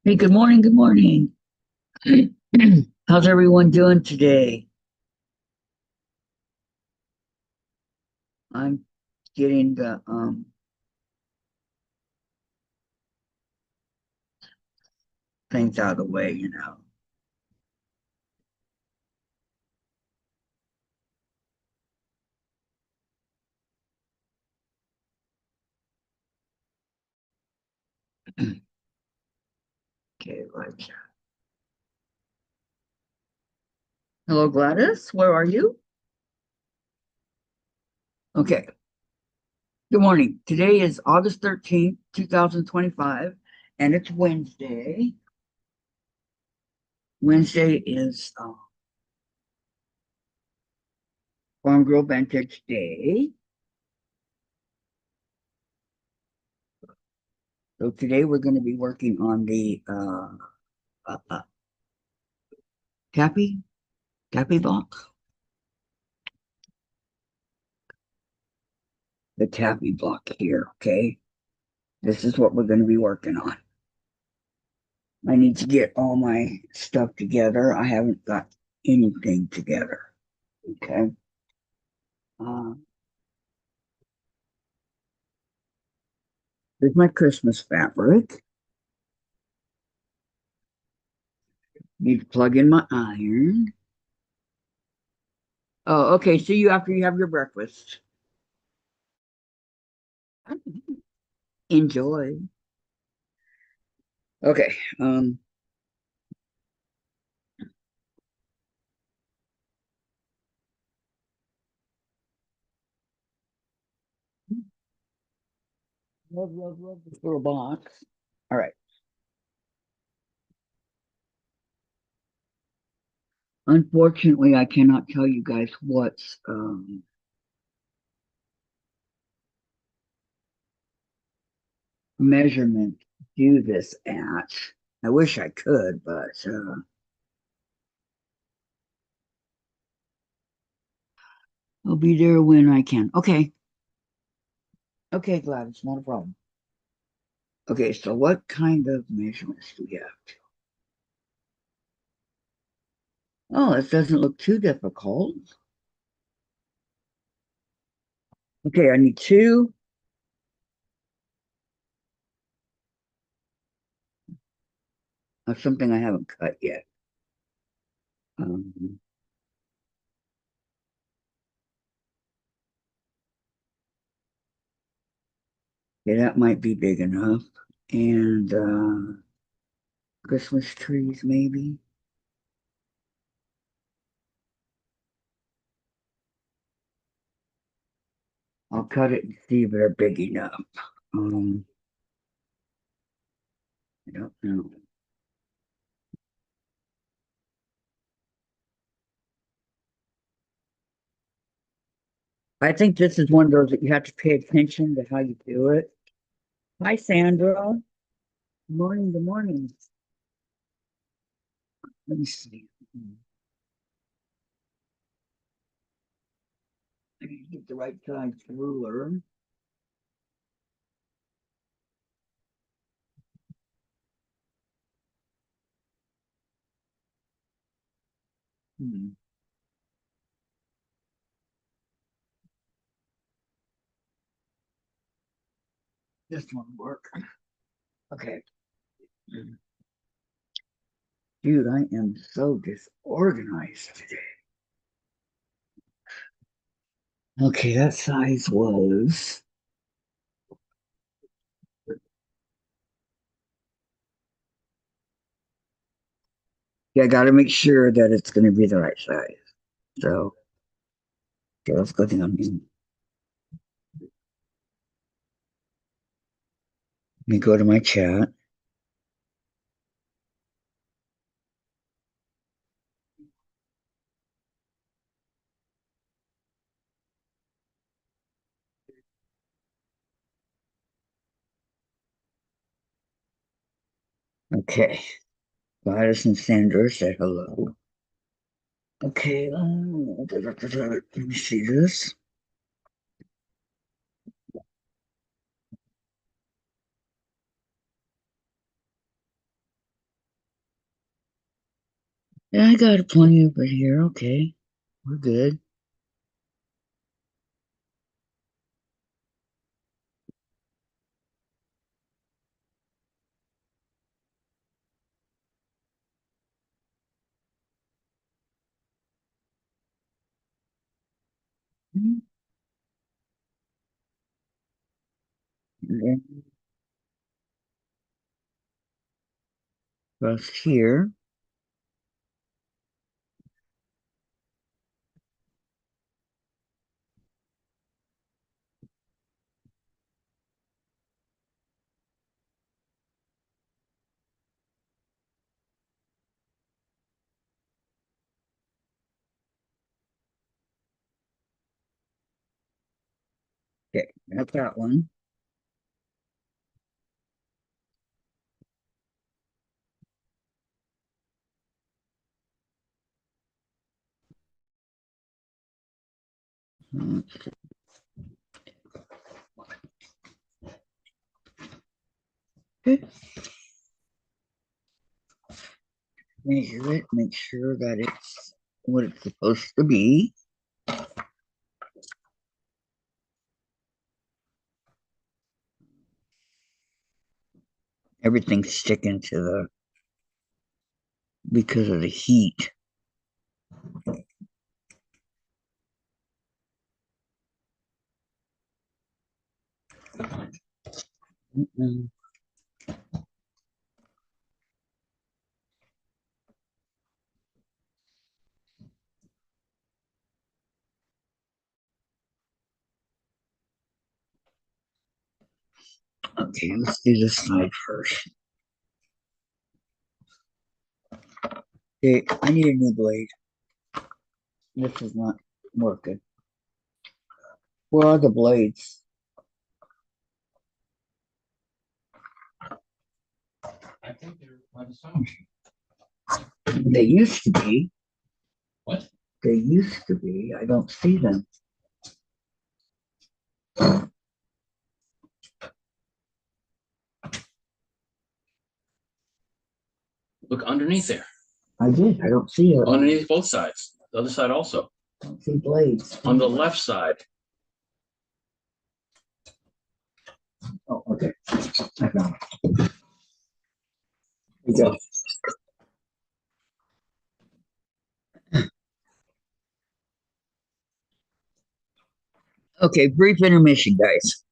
Hey, good morning. Good morning. How's everyone doing today? I'm getting the things out of the way. Okay, right. Hello, Gladys. Where are you? Okay. Good morning. Today is August 13th, 2025, and it's Wednesday. Wednesday is Farm Girl Vintage Day. So today we're going to be working on the uh, uh, tappy, tappy block. The tappy block here, okay? This is what we're going to be working on. I need to get all my stuff together. I haven't got anything together. Okay. Uh, Here's my Christmas fabric. Need to plug in my iron. Oh, okay. See you after you have your breakfast. Enjoy. Okay. Love this little box. All right. Unfortunately, I cannot tell you guys what measurement to do this at. I wish I could, but I'll be there when I can. Okay. Okay, Gladys, not a problem. Okay, so what kind of measurements do we have? Oh, it doesn't look too difficult. Okay, I need two of something I haven't cut yet. Um, yeah, that might be big enough. And Christmas trees, maybe. I'll cut it and see if they're big enough. Um, I don't know. I think this is one of those that you have to pay attention to how you do it. Hi, Sandra. Good morning. Good morning. Let me see. I need to get the right size ruler. Hmm. This one work. Okay. Dude, I am so disorganized today. Okay, that size was. Yeah, I got to make sure that it's going to be the right size. So, okay, let's go down here. Let me go to my chat. Okay, Gladys and Sandra said hello. Okay, let me see this. Yeah, I got plenty of it here. Okay, we're good. And then across here. Okay, got that one. Okay, measure it, make sure that it's what it's supposed to be. Everything's sticking to the because of the heat. Mm-mm. Okay, let's do this side first. Okay, I need a new blade. This is not working. Where are the blades? I think they're by the sewing machine. They used to be. What? They used to be. I don't see them. Look underneath there. I did. I don't see it. Underneath both sides. The other side also. I don't see blades. On the left side. Oh, okay. I found it. Here we go. Okay, brief intermission, guys.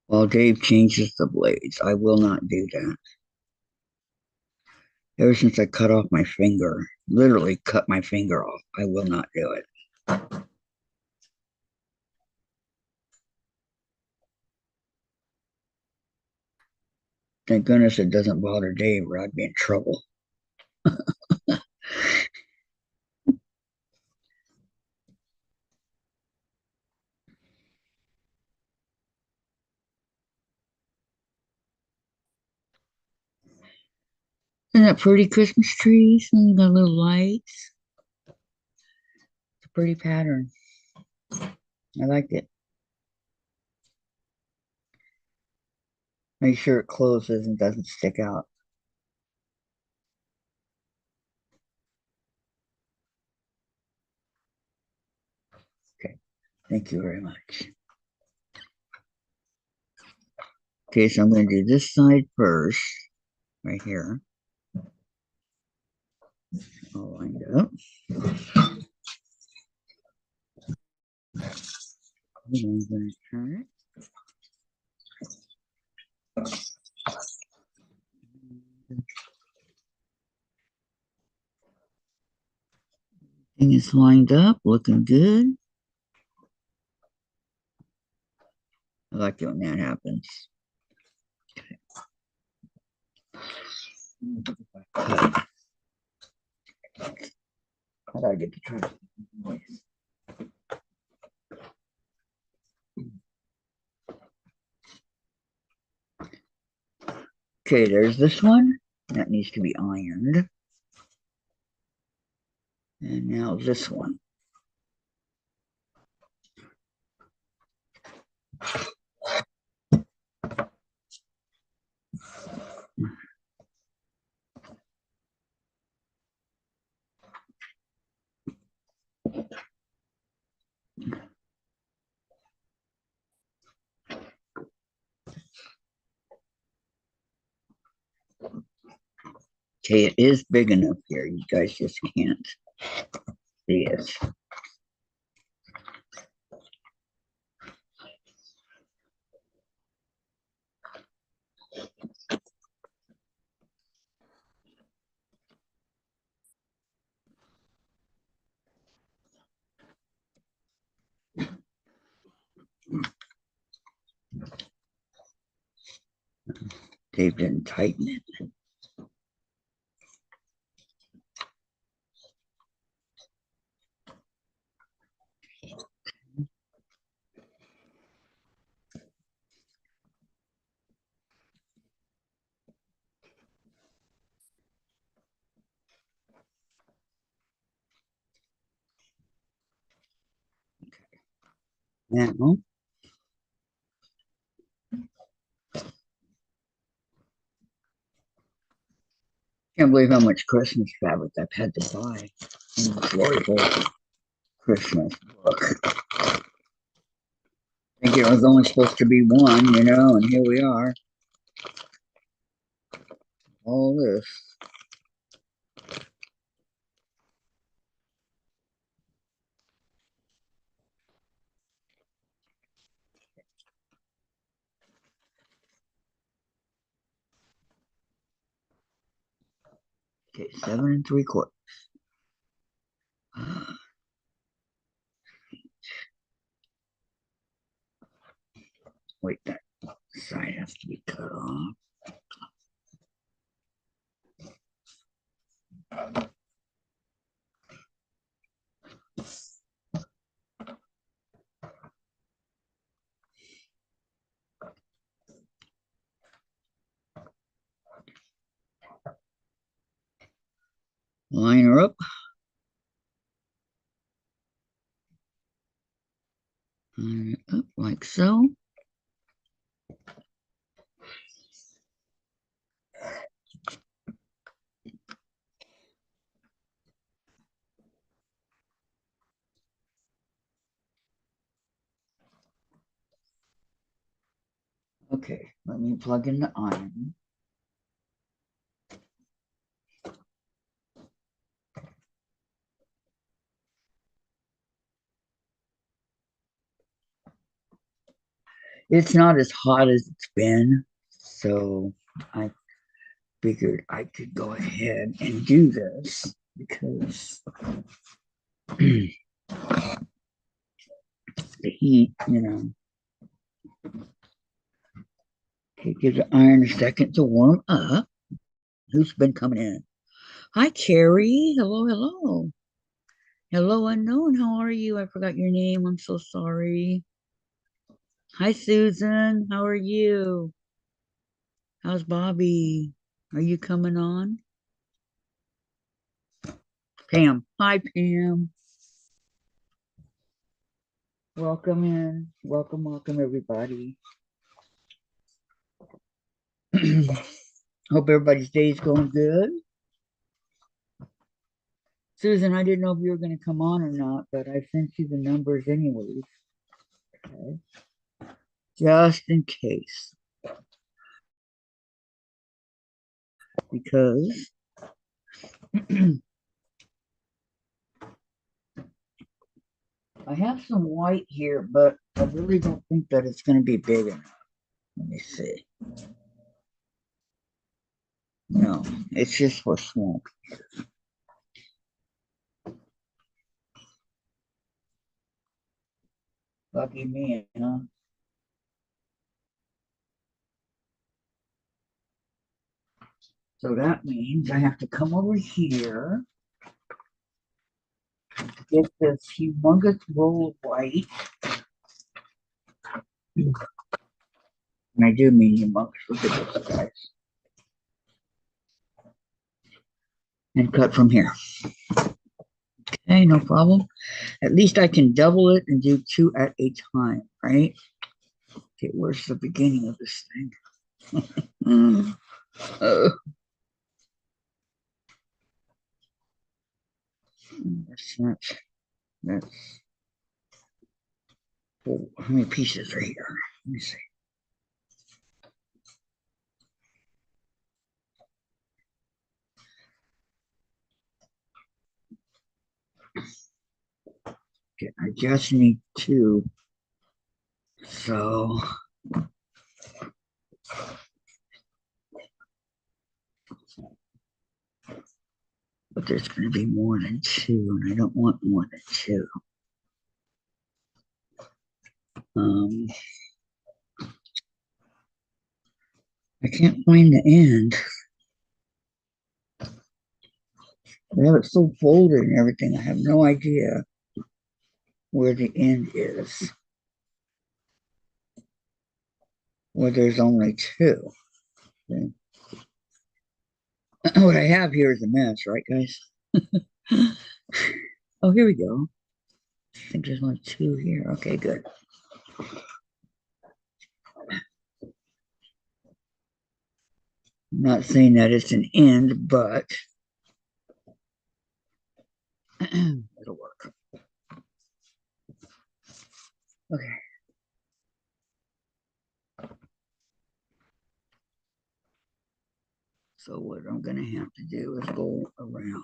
While Dave changes the blades, I will not do that. Ever since I cut off my finger, literally cut my finger off, I will not do it. Thank goodness it doesn't bother Dave, or I'd be in trouble. Isn't that pretty Christmas trees? And you got little lights. It's a pretty pattern. I like it. Make sure it closes and doesn't stick out. Okay, thank you very much. Okay, so I'm going to do this side first, right here. All lined up. And I'm going to turn it. Thing is lined up, looking good. I like it when that happens. Cut. I gotta get the truck. Okay, there's this one. That needs to be ironed. And now this one. Okay, it is big enough here. You guys just can't see it. They didn't tighten it. Now, can't believe how much Christmas fabric I've had to buy in this horrible Christmas book. I think it was only supposed to be one, and here we are. All this. Okay, 7 3/4. Wait, that side has to be cut off. Line her up. Line it up like so. Okay, let me plug in the iron. It's not as hot as it's been, so I figured I could go ahead and do this because the heat. Okay, give the iron a second to warm up. Who's been coming in? Hi, Carrie. Hello, hello. Hello, unknown. How are you? I forgot your name. I'm so sorry. Hi, Susan. How are you? How's Bobby? Are you coming on? Pam. Hi, Pam. Welcome in. Welcome, welcome, everybody. Hope everybody's day is going good. Susan, I didn't know if you were going to come on or not, but I sent you the numbers anyways. Okay. Just in case. Because I have some white here, but I really don't think that it's going to be big enough. Let me see. No, it's just for small pieces. Lucky me, huh? So that means I have to come over here, get this humongous roll of white. And I do mean humongous. Look at this, guys. And cut from here. Okay, no problem. At least I can double it and do 2 at a time, right? Okay, where's the beginning of this thing? That's not, that's, oh, how many pieces are here? Let me see. Okay, I just need two. So but there's going to be more than two, and I don't want more than two. Um, I can't find the end. I have it so folded and everything. I have no idea where the end is. Well, there's only two. Okay. What I have here is a mess, right, guys? Oh, here we go. I think there's only two here. Okay, good. I'm not saying that it's an end, but it'll work. Okay. So what I'm going to have to do is go around.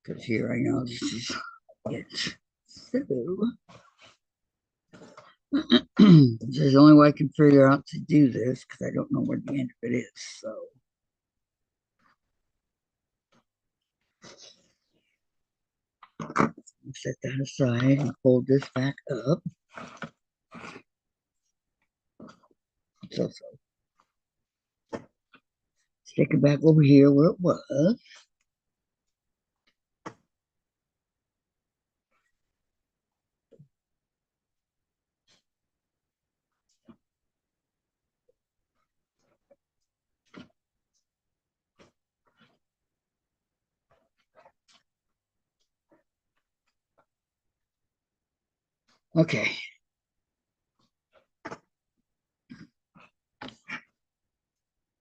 Because here I know this is it. So this is the only way I can figure out to do this because I don't know where the end of it is. So set that aside and fold this back up. So stick it back over here where it was. Okay.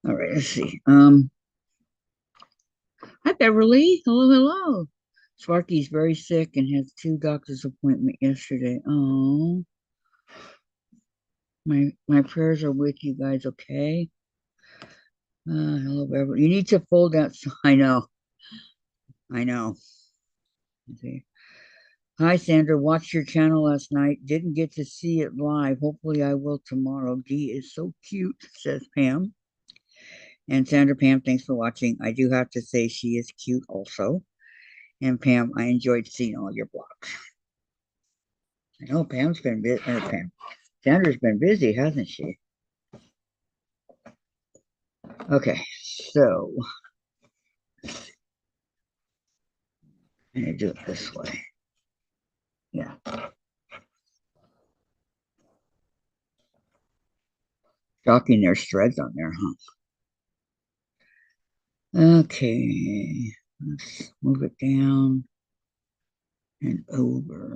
All right, let's see. Hi Beverly. Hello, hello. Sparky's very sick and has two doctor's appointment yesterday. Oh, my prayers are with you guys, okay? Hello, Beverly. You need to fold that. I know. I know. Okay. Hi, Sandra. Watched your channel last night. Didn't get to see it live. Hopefully, I will tomorrow. Dee is so cute, says Pam. And Sandra, Pam, thanks for watching. I do have to say she is cute also. And Pam, I enjoyed seeing all your blogs. I know Pam's been busy. Sandra's been busy, hasn't she? Okay, so I'm gonna do it this way. Yeah. Shocking, there's threads on there, huh? Okay, let's move it down and over.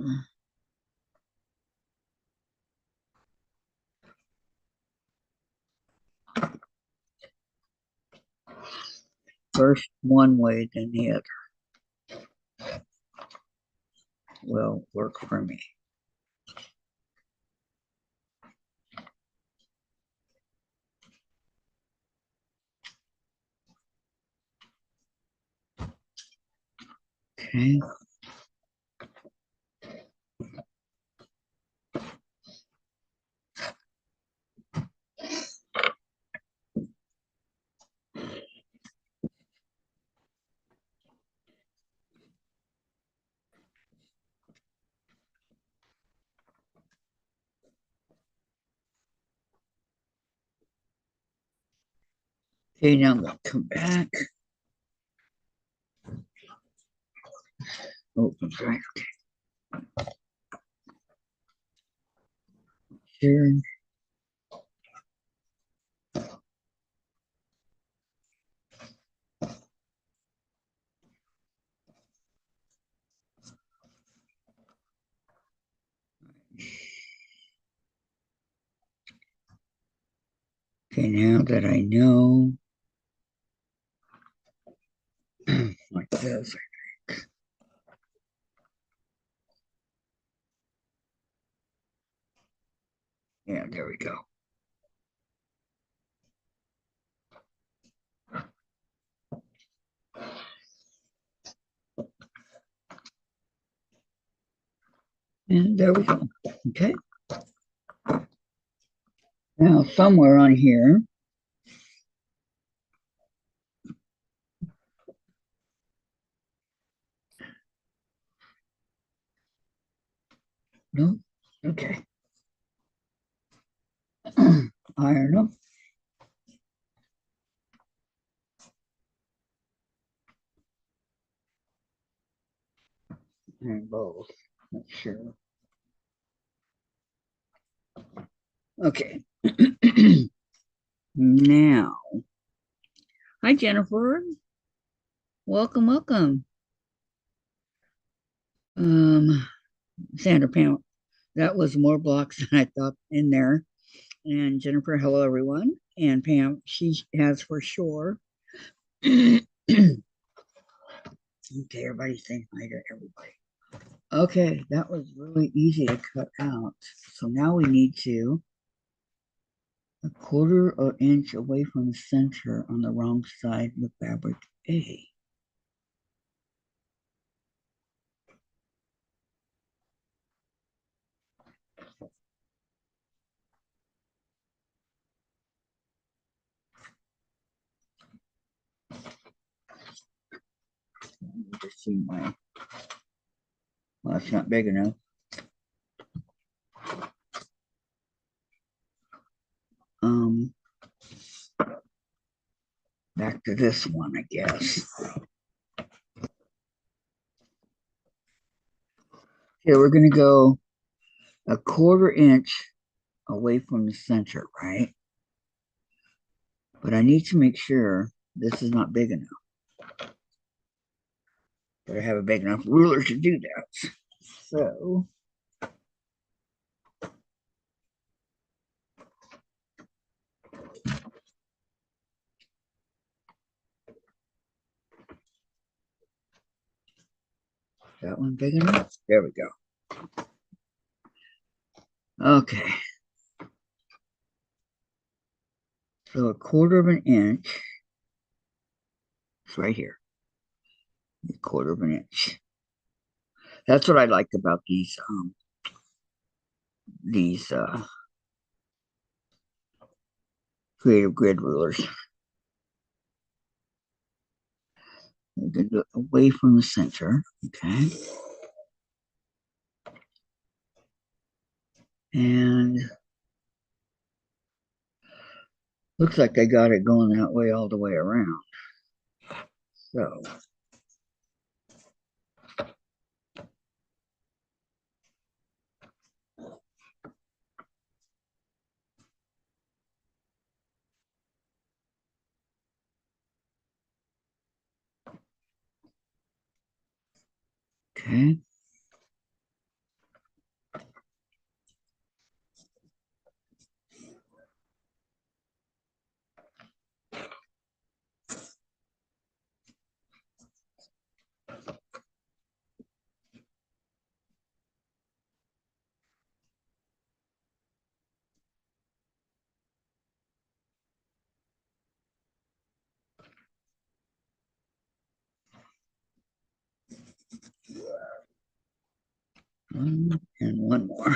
First one way, then the other will work for me. Okay. Okay, now I'm gonna come back. Oh, that's right. Okay. Here. Okay, Okay, now that I know like this, yeah, there we go. And there we go. Okay. Now somewhere on here, no, okay. Iron them. And both. Not sure. Okay. Now, hi Jennifer. Welcome, welcome. Sandra Pam, that was more blocks than I thought in there. And Jennifer, hello everyone. And Pam, she has for sure. Okay, everybody saying hi to everybody. Okay, that was really easy to cut out. So now we need to a quarter of an inch away from the center on the wrong side with fabric A. To see my, well, it's not big enough. Back to this one, I guess. Here we're gonna go a quarter inch away from the center, right? But I need to make sure this is not big enough. But I have a big enough ruler to do that. So that one big enough? There we go. Okay. So a quarter of an inch. It's right here. A quarter of an inch. That's what I like about these creative grid rulers. We're going to go away from the center, okay? And looks like I got it going that way all the way around. So okay. And one more.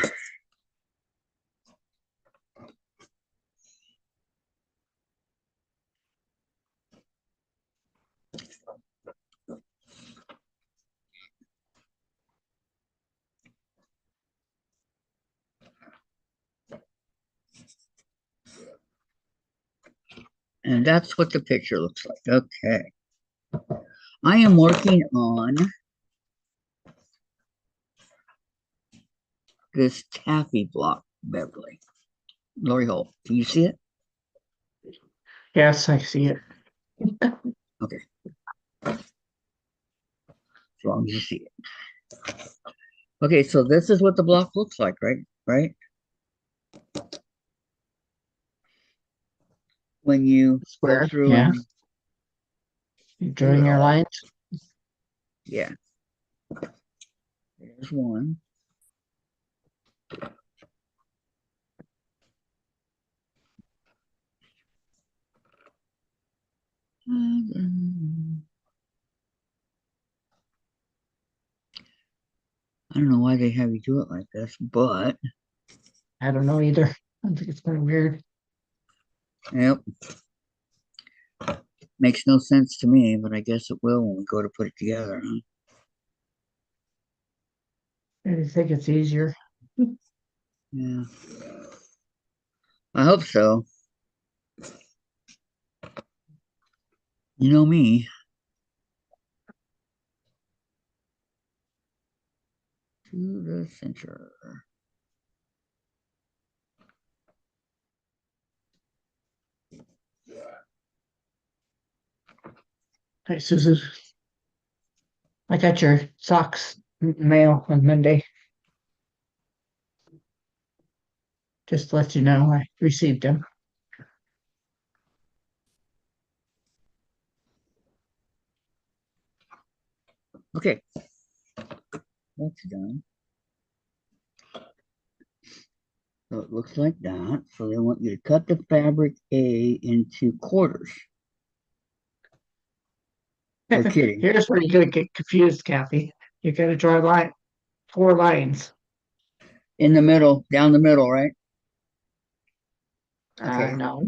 And that's what the picture looks like. Okay. I am working on this taffy block, Beverly. Lori Holt, can you see it? Yes, I see it. Okay. As long as you see it. Okay, so this is what the block looks like, right? Right? when you go Square. through Yeah. and You're do drawing it your all. lines. Yeah. There's one. I don't know why they have you do it like this, but I don't know either. I think it's kind of weird. yep. Makes no sense to me, but I guess it will when we go to put it together, huh? I think it's easier. Yeah. I hope so. You know me. To the center. Hey, Susan, I got your socks mail on Monday. Just to let you know, I received them. Okay. That's done. So it looks like that. So they want you to cut the fabric A into quarters. They're kidding. Here's where you're gonna get confused, Kathy. You gotta draw a line, 4 lines. In the middle, down the middle, right? Okay. No,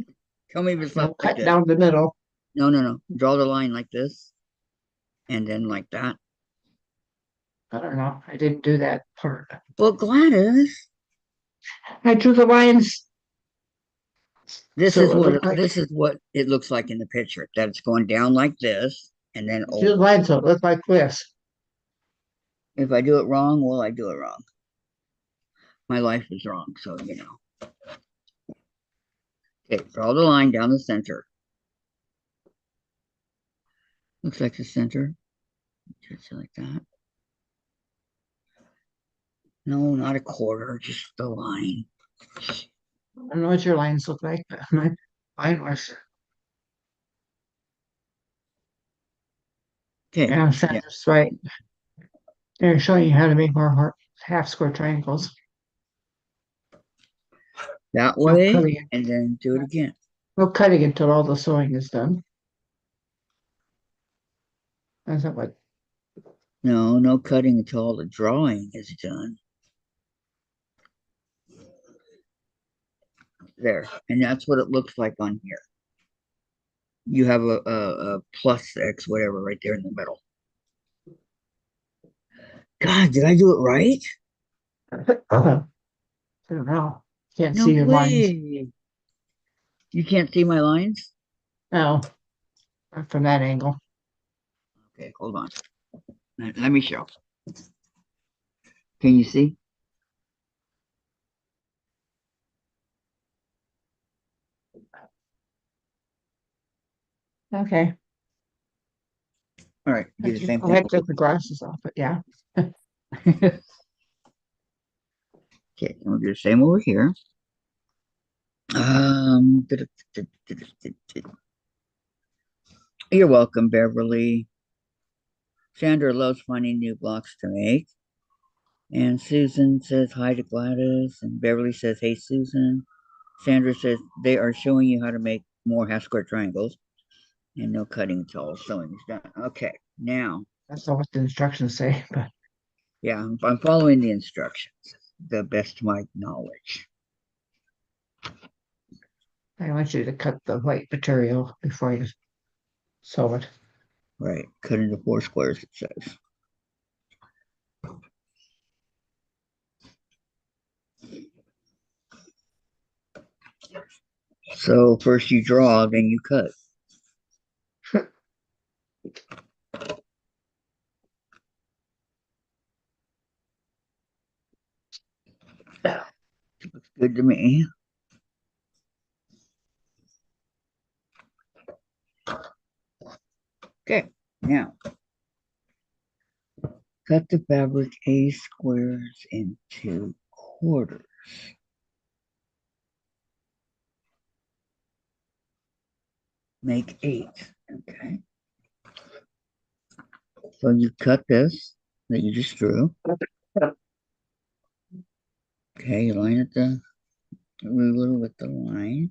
Tell me if it's like cut this. down the middle. No. Draw the line like this. And then like that. I don't know. I didn't do that part. Well, Gladys, I drew the lines this so is it what looked like it looks like in the picture. That it's going down like this and then drew the over. lines so it looked like this. If I do it wrong, well, I do it wrong. My life is wrong, so you know. Okay, draw the line down the center. Looks like the center. Just like that. No, not a quarter, just the line. I don't know what your lines look like, but my line was. Okay, Yeah, yeah, Sandra's right. They're showing you how to make more half square triangles. that No way, cutting. and then do it again. No cutting until all the sewing is done. That's not what. No cutting until all the drawing is done. There, and that's what it looks like on here. You have a plus X, whatever, right there in the middle. God, did I do it right? I don't know. Can't No see your lines. way. You can't see my lines? No, not from that angle. Okay, hold on. Let me show. Can you see? Okay. All right, do the same I thing. had to take the glasses off, but yeah. Okay, we'll do the same over here. Um, you're welcome, Beverly. Sandra loves finding new blocks to make. And Susan says hi to Gladys. And Beverly says, hey, Susan. Sandra says they are showing you how to make more half square triangles. And no cutting until all sewing is done. Okay, now, That's not what the instructions say, but yeah, I'm following the instructions the best of my knowledge. I want you to cut the white material before you sew it. Right, cut into 4 squares, it says. So first you draw, then you cut. Looks good to me. Okay, now cut the fabric A squares into quarters. make 8. Okay. So you cut this that you just drew. Okay, you line it the ruler with the line.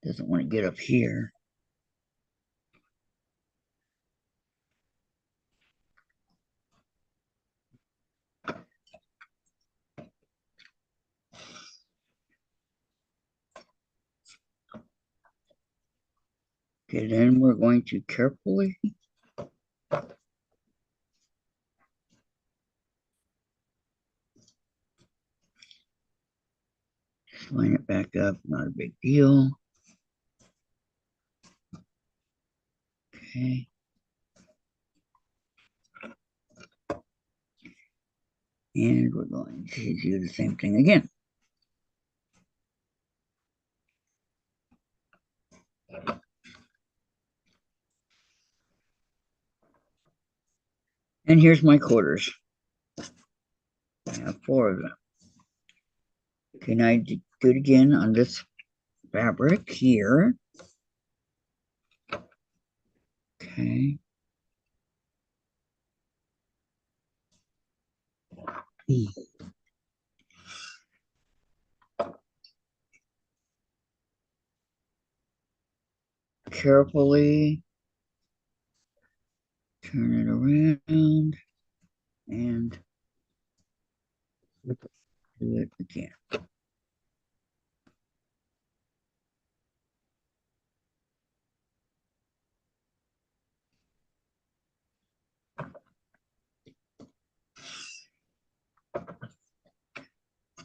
Doesn't want to get up here. Okay, then we're going to carefully just line it back up, not a big deal. Okay. And we're going to do the same thing again. And here's my quarters. I have 4 of them. Okay, now I do it again on this fabric here. Okay. Carefully turn it around and do it again.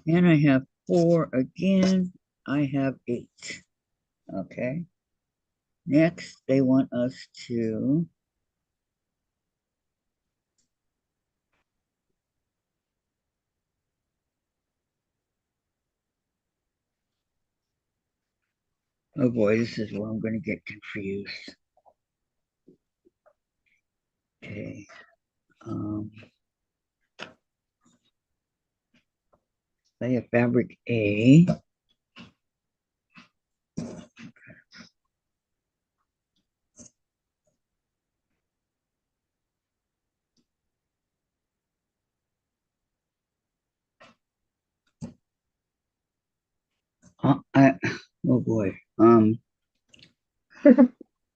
And I have 4 again. I have 8. Okay. Next, they want us to oh boy, this is where I'm going to get confused. Okay. I have fabric A. Oh boy.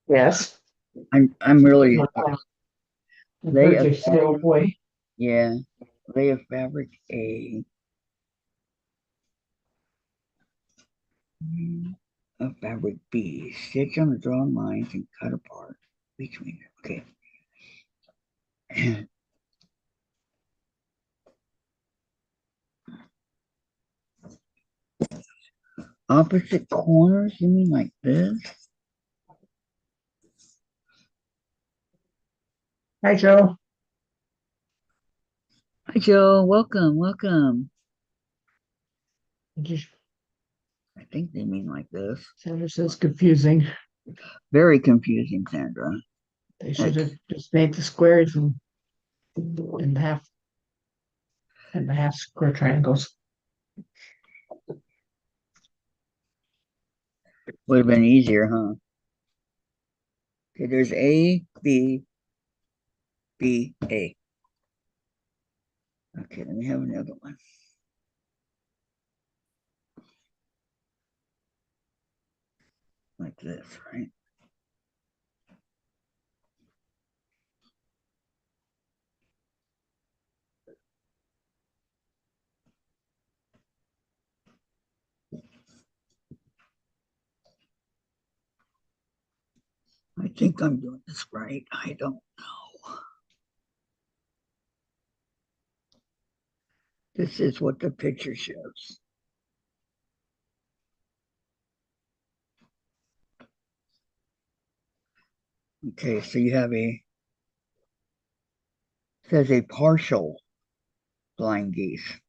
Yes. I'm really they have Still boy. yeah. They have fabric A. Of fabric B. Stitch on the drawn lines and cut apart between them. Okay. Opposite corners? You mean like this? Hi, Joe. Hi, Joe. Welcome, welcome. Just I think they mean like this. Sandra says confusing. Very confusing, Sandra. They should have just made the squares and half square triangles. Would have been easier, huh? Okay, there's A, B, B, A. Okay, let me have another one. Like this, right? I think I'm doing this right. I don't know. This is what the picture shows. Okay, so you have says a partial blind geese.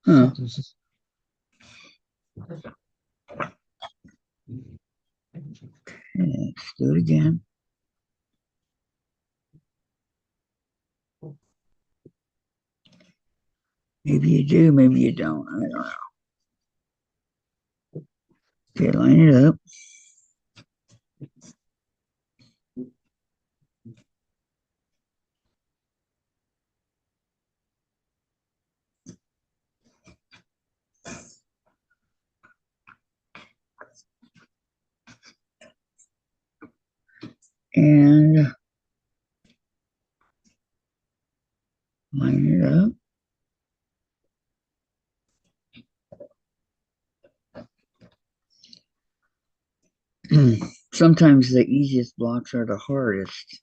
Huh. Let's do it again. Maybe you do, maybe you don't. I don't know. Okay, line it up. And line it up. Sometimes the easiest blocks are the hardest.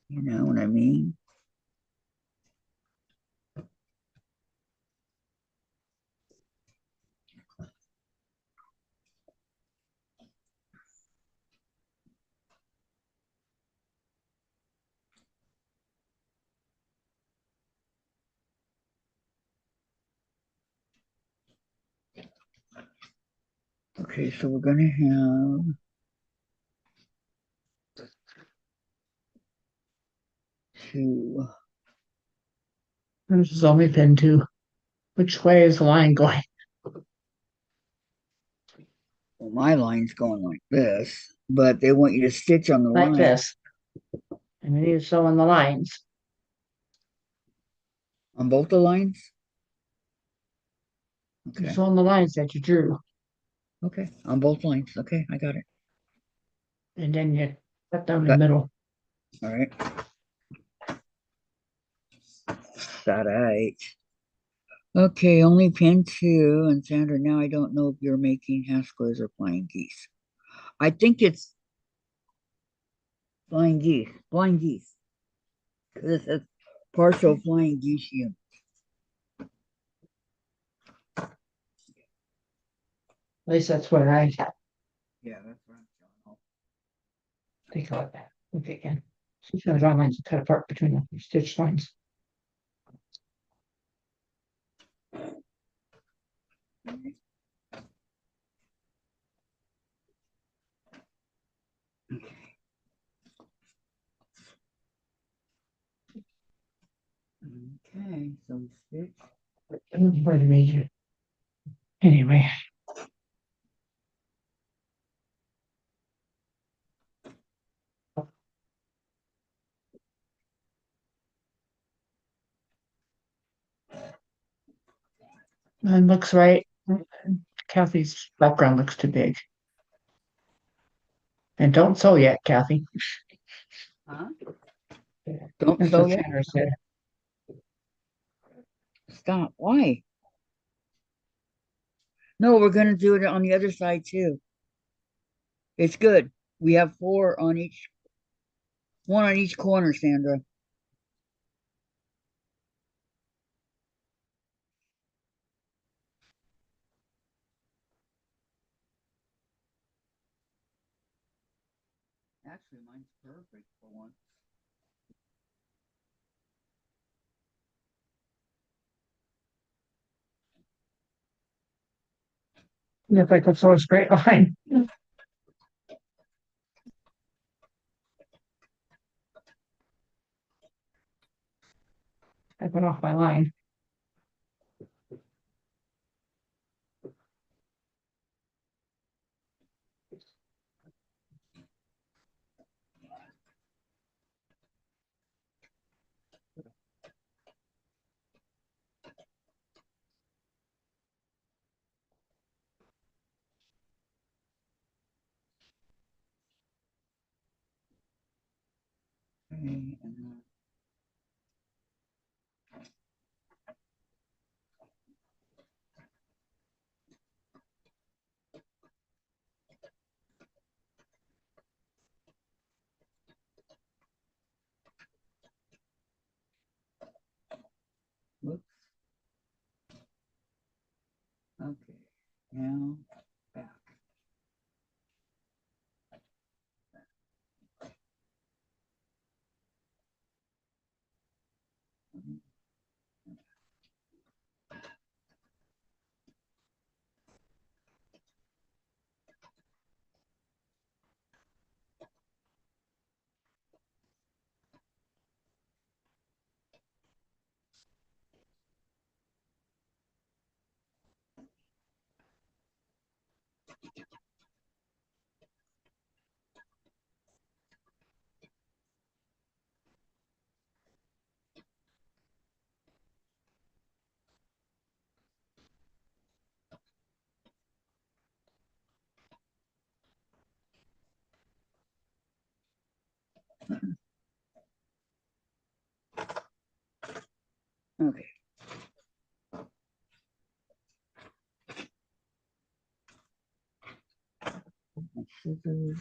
You know what I mean? Okay, so we're gonna have two. This is only pin two. Which way is the line going? Well, my line's going like this, but they want you to stitch on the Like line. this. And we need to sew in the lines. On both the lines? You Okay. sew in the lines that you drew. Okay. On both lines. Okay, I got it. And then you cut down the middle. All right. That right. Okay, only pin two. And Sandra, now I don't know if you're making half squares or flying geese. I think it's flying geese. Flying geese. This is partial flying geese unit. At least that's what I Yeah, that's what I'm showing. think of that. Okay, again. So the draw lines cut apart between the stitch lines. Okay, so stitch. Where to read it. Anyway. Mine looks right. Kathy's background looks too big. And don't sew yet, Kathy. Huh? Don't That's sew what yet? Sandra said. Stop. Why? No, we're gonna do it on the other side too. It's good. We have four on each, one on each corner, Sandra. Actually, mine's perfect for one. If I could sew a straight line. I went off my line. Okay, and then whoops. Okay, now back. Okay. Scissors.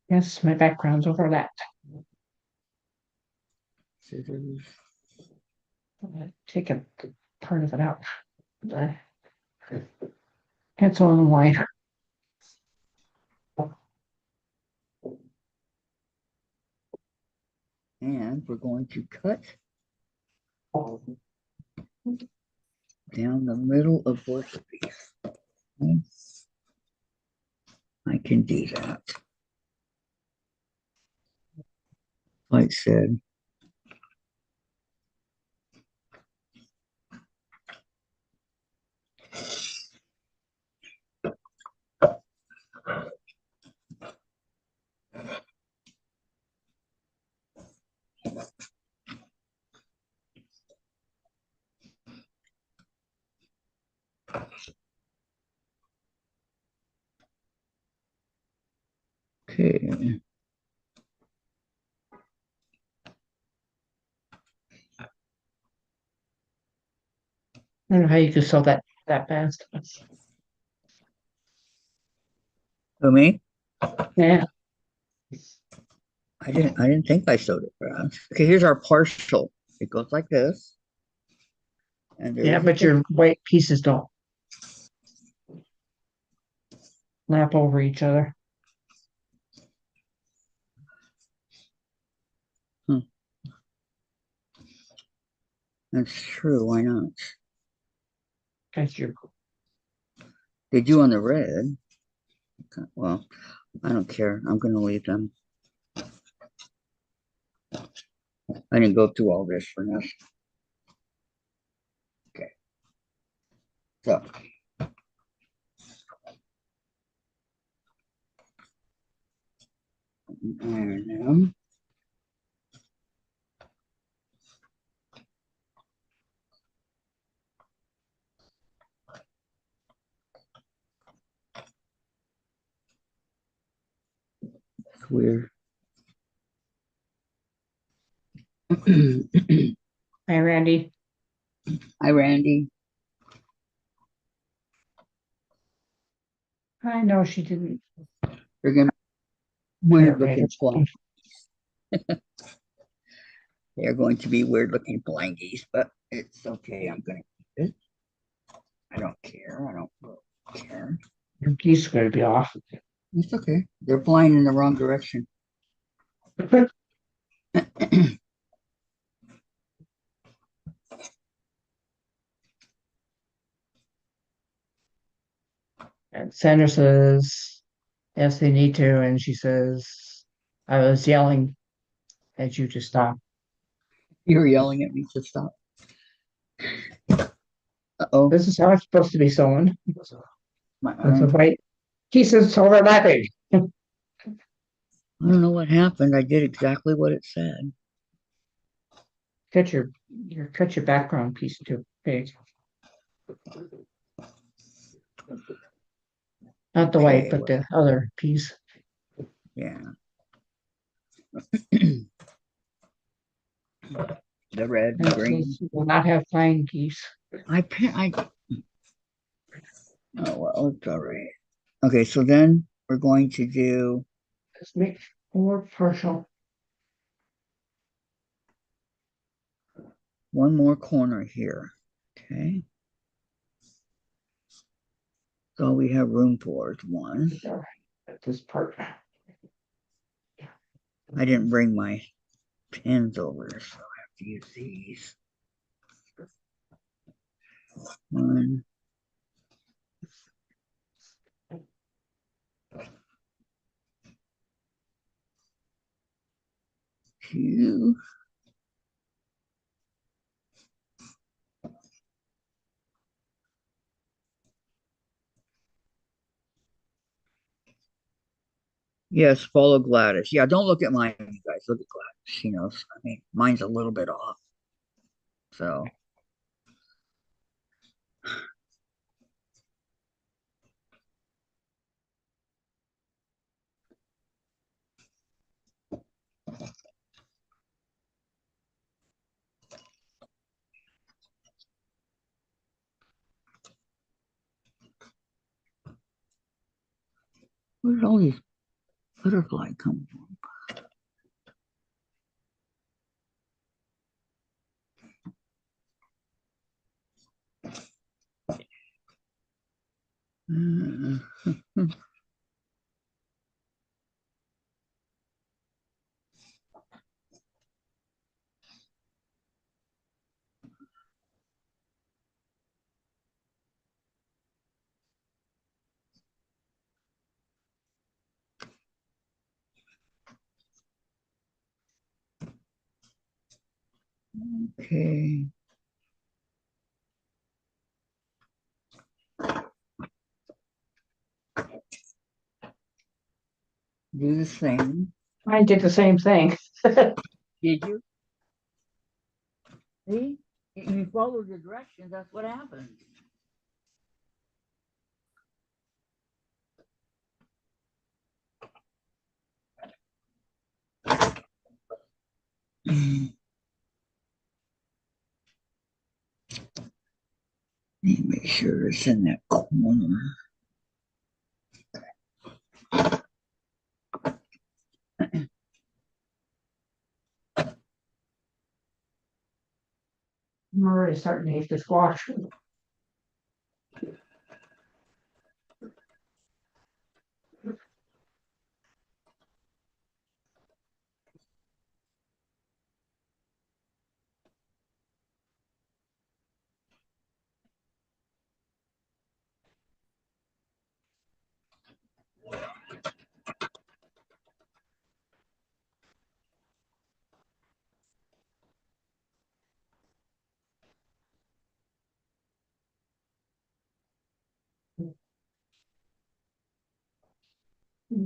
Yes, my background's over that. Scissors. Take a part of it out. The pencil and white. And we're going to cut down the middle of both of these. Okay. I can do that. Like I said, okay. I don't know how you could sew that fast. For me, Yeah, I didn't think I sewed it fast. Okay, here's our partial. It goes like this. And there yeah, is a but your white pieces don't lap over each other. That's true. Why not? That's your They do on the red. Okay, well, I don't care. I'm going to leave them. I didn't go through all this for nothing. Okay. So, iron them. Weird. Hi, Randy. Hi, Randy. I know she didn't. They're going to be weird looking fly. They're going to be weird looking blankies, but it's okay. I'm going to keep it. I don't care. I don't really care. Your geese are going to be off. It's okay. They're flying in the wrong direction. And Sandra says, yes, they need to. And she says, I was yelling at you to stop. You're yelling at me to stop. Uh-oh. This is how it's supposed to be sewn. My With the arm. white pieces overlapping. I don't know what happened. I did exactly what it said. Cut your background piece too big. Not the white, Okay. but the other piece. Yeah. The red, And it green. says you will not have flying geese. I oh well, it's all right. Okay, so then we're going to do Let's make more partial. one more corner here. Okay. So we have room for it. One. At this part. I didn't bring my pins over, so I have to use these. One. Two. Yes, follow Gladys. Yeah, don't look at mine, you guys. Look at Gladys. I mean, mine's a little bit off. So, where did all these butterflies come from? Okay. Do the same. I did the same thing. Did you? See? You follow the directions, that's what happens. Let me make sure it's in that corner. I'm already starting to hate the squash.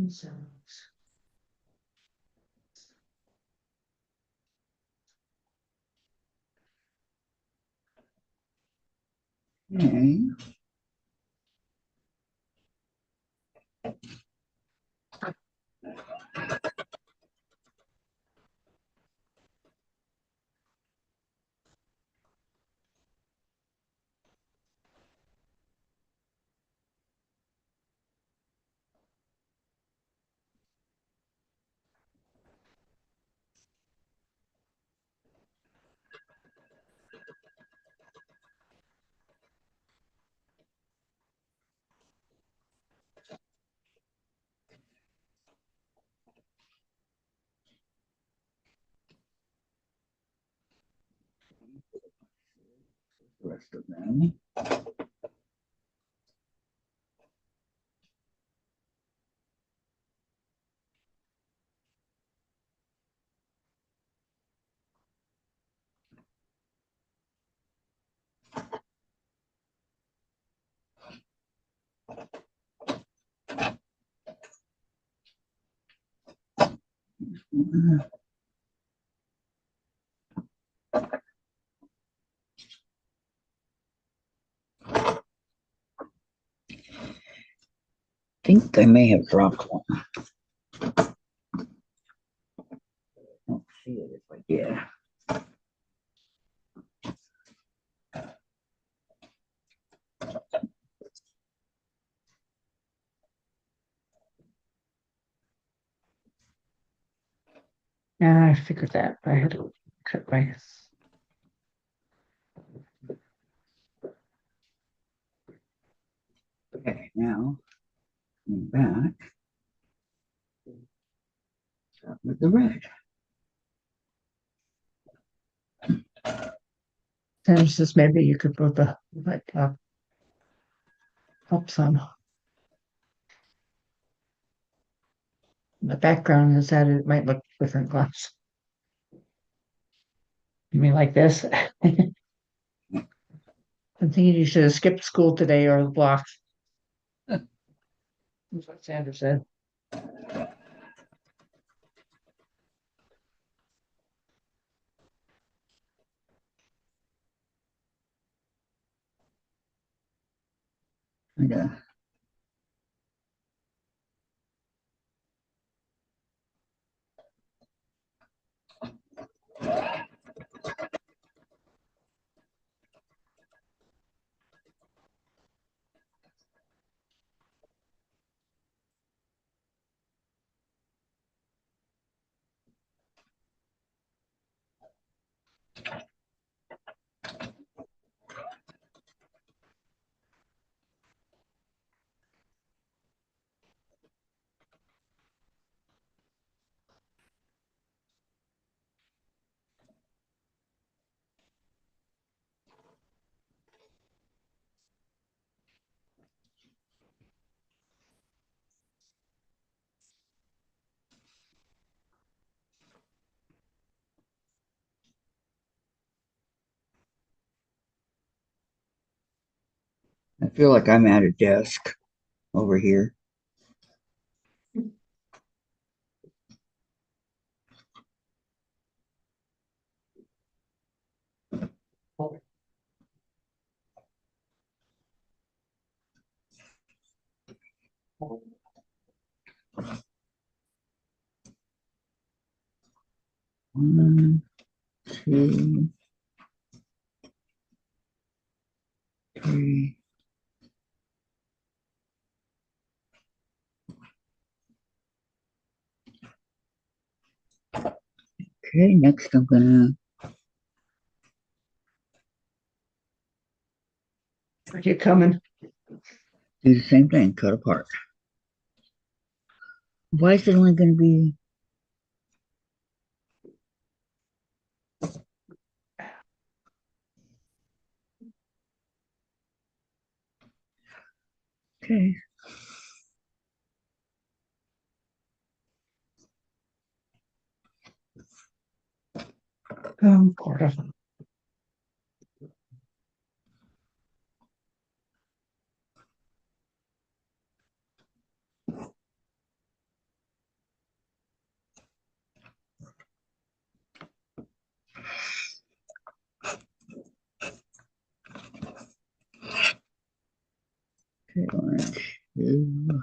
So, Okay. The rest of them. Think I may have dropped one. Don't see it if I did. yeah, I figured that. I had to cut my. Okay, now coming back. Start with the red. Then just maybe you could put the like up some. The background is that it might look different glass. You mean like this? I'm thinking you should have skipped school today or the block. That's what Sandra said. Yeah. I feel like I'm at a desk over here. One, two, three. Okay, next I'm gonna Are you coming? do the same thing, cut apart. Why is it only gonna be okay? Part of it. Okay, one, two.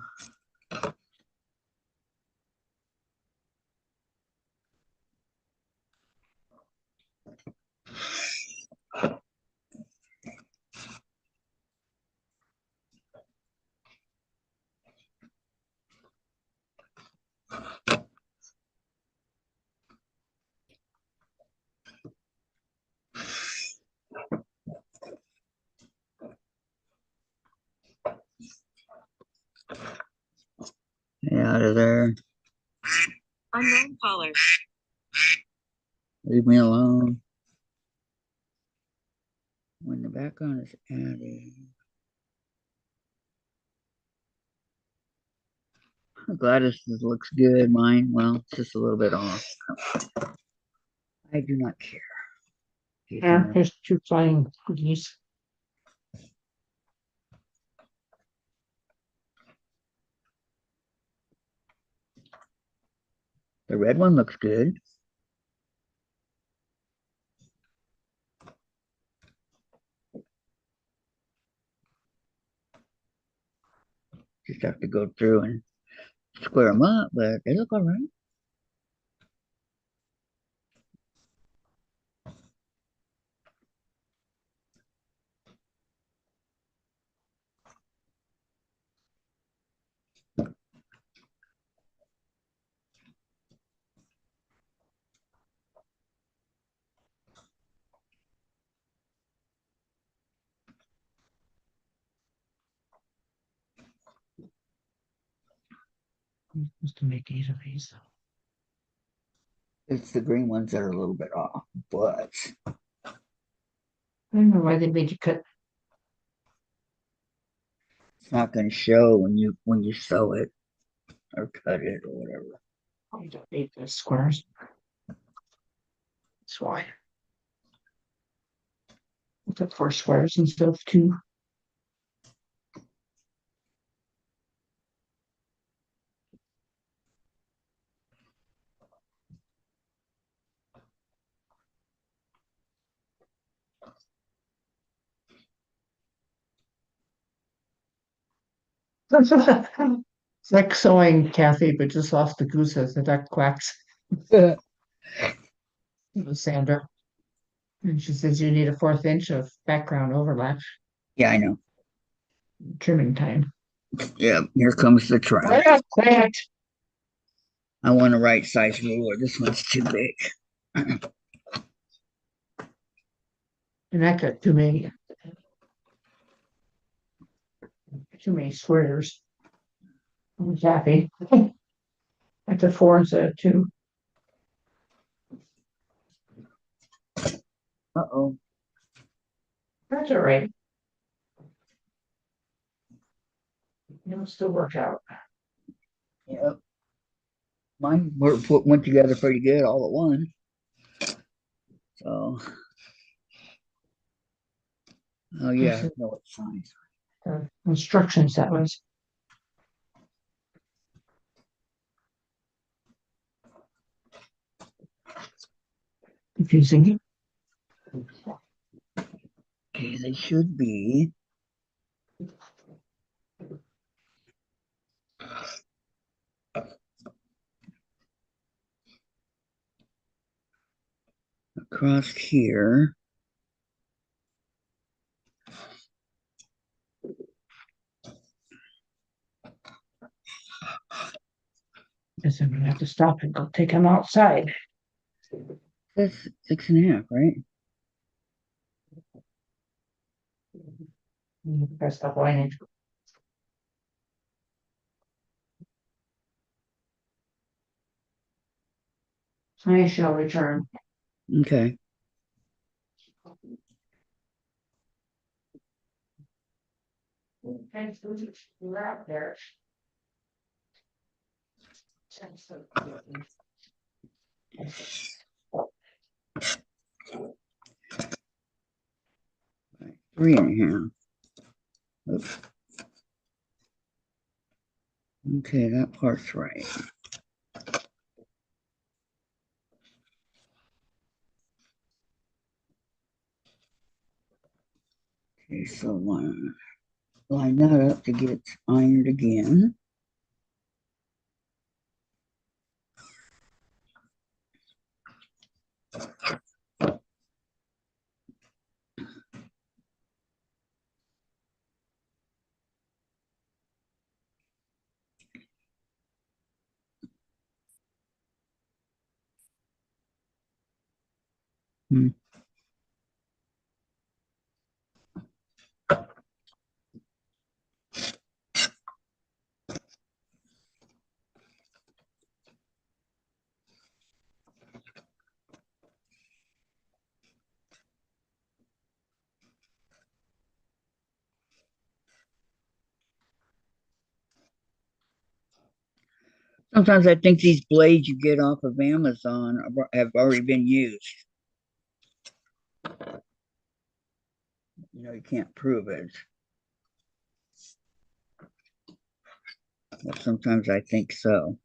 Get out of there. Unknown caller. Leave me alone. When the background is added. Gladys looks good. Mine, well, it's just a little bit off. I do not care. Yeah, here's two flying geese. The red one looks good. Just have to go through and square them up, but they look all right. I'm supposed to make 8 of these. It's the green ones that are a little bit off, but I don't know why they made you cut. it's not going to show when you sew it or cut it or whatever. I don't need the squares. That's why. I took 4 squares instead of 2. It's like sewing, Kathy, but just lost the goose as the duck quacks. Yeah, It was Sandra. And she says you need a 1/4 inch of background overlap, I know. trimming time. Yeah, here comes the trim. Quiet. I want a right size ruler. This one's too big. And that got too many squares. I'm happy. That's a 4 instead of 2. Uh-oh. That's all right. It'll still work out. Yep. Mine went together pretty good all at once. So, oh yeah, I know what size. The instructions that was confusing. Okay, they should be. Across here. Guess I'm gonna have to stop and go take them outside. That's 6.5, right? Press the whining. I shall return. Okay. Thanks for you're out there. Right. 3.5. Oops. Okay, that part's right. Okay, so line that up to get it ironed again. Hmm. Sometimes I think these blades you get off of Amazon have already been used. You can't prove it. But sometimes I think so.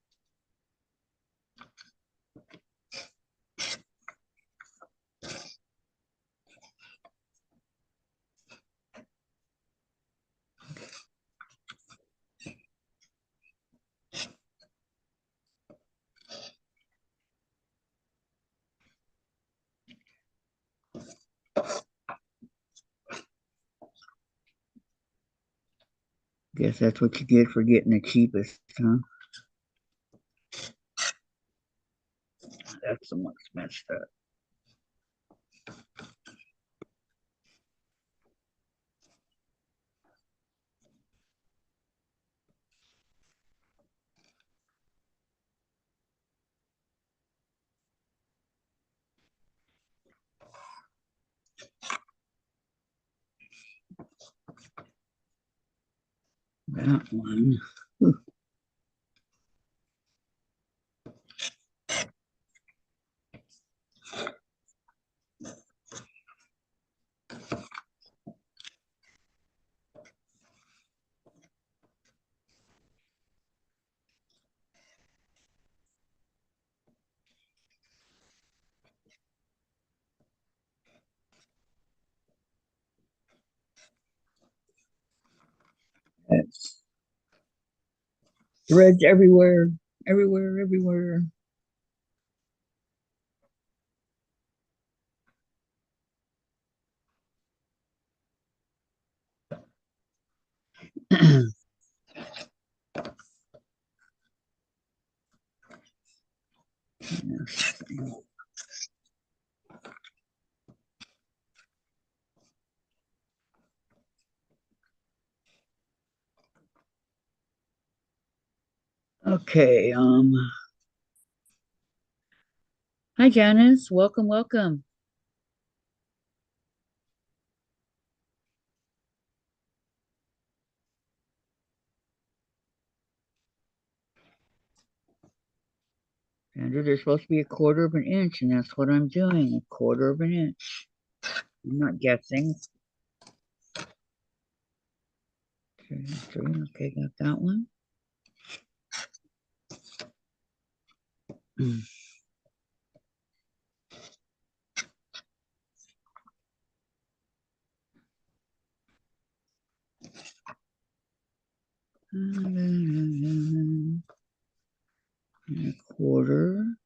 Guess that's what you get for getting the cheapest, huh? That's the one that's messed up. That one. That's Threads everywhere, everywhere, everywhere. Okay, hi Janice, welcome, welcome. Sandra, there's supposed to be 1/4 of an inch, and that's what I'm doing, 1/4 of an inch. I'm not guessing. 2, 3, okay, got that one. And 1/4.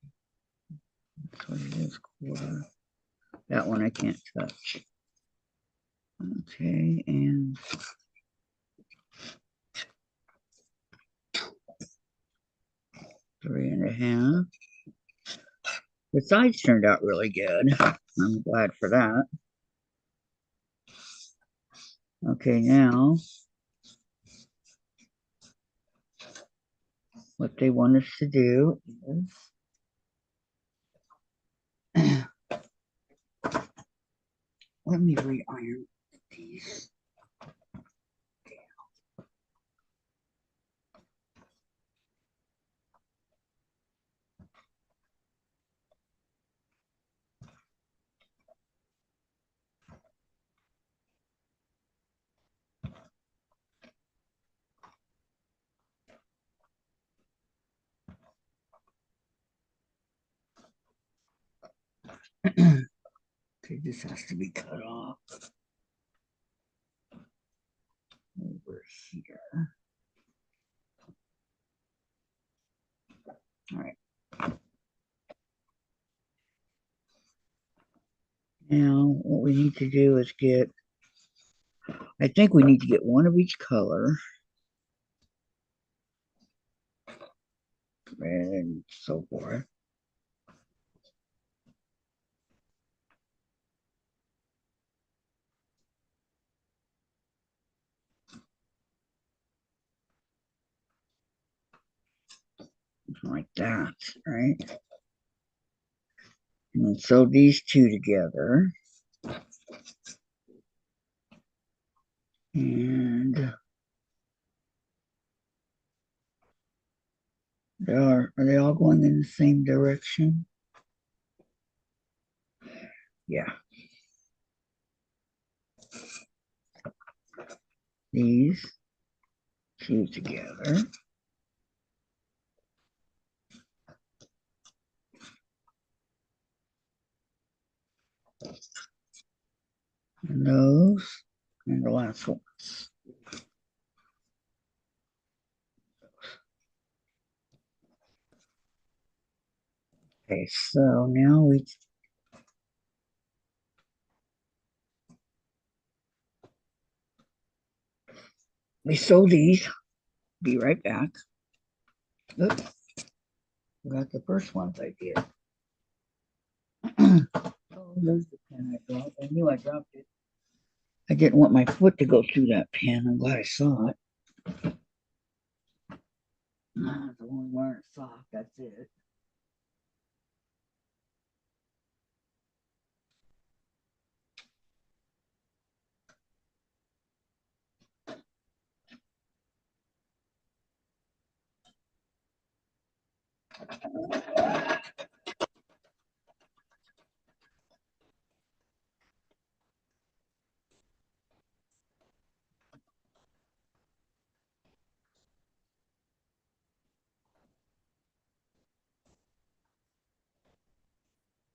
That's what it is, 1/4. That one I can't touch. Okay, and 3.5. The sides turned out really good. I'm glad for that. Okay, now what they want us to do is let me re-iron these. Okay, this has to be cut off over here. All right. Now, what we need to do is I think we need to get one of each color. And so forth. Like that, right? And sew these two together. And are they all going in the same direction? Yeah. These two together. And those, and the last ones. Okay, so now we sew these. Be right back. Oops. Forgot the first ones I did. Oh, there's the pen I dropped. I knew I dropped it. I didn't want my foot to go through that pen. I'm glad I saw it. The one wearing a sock, that's it.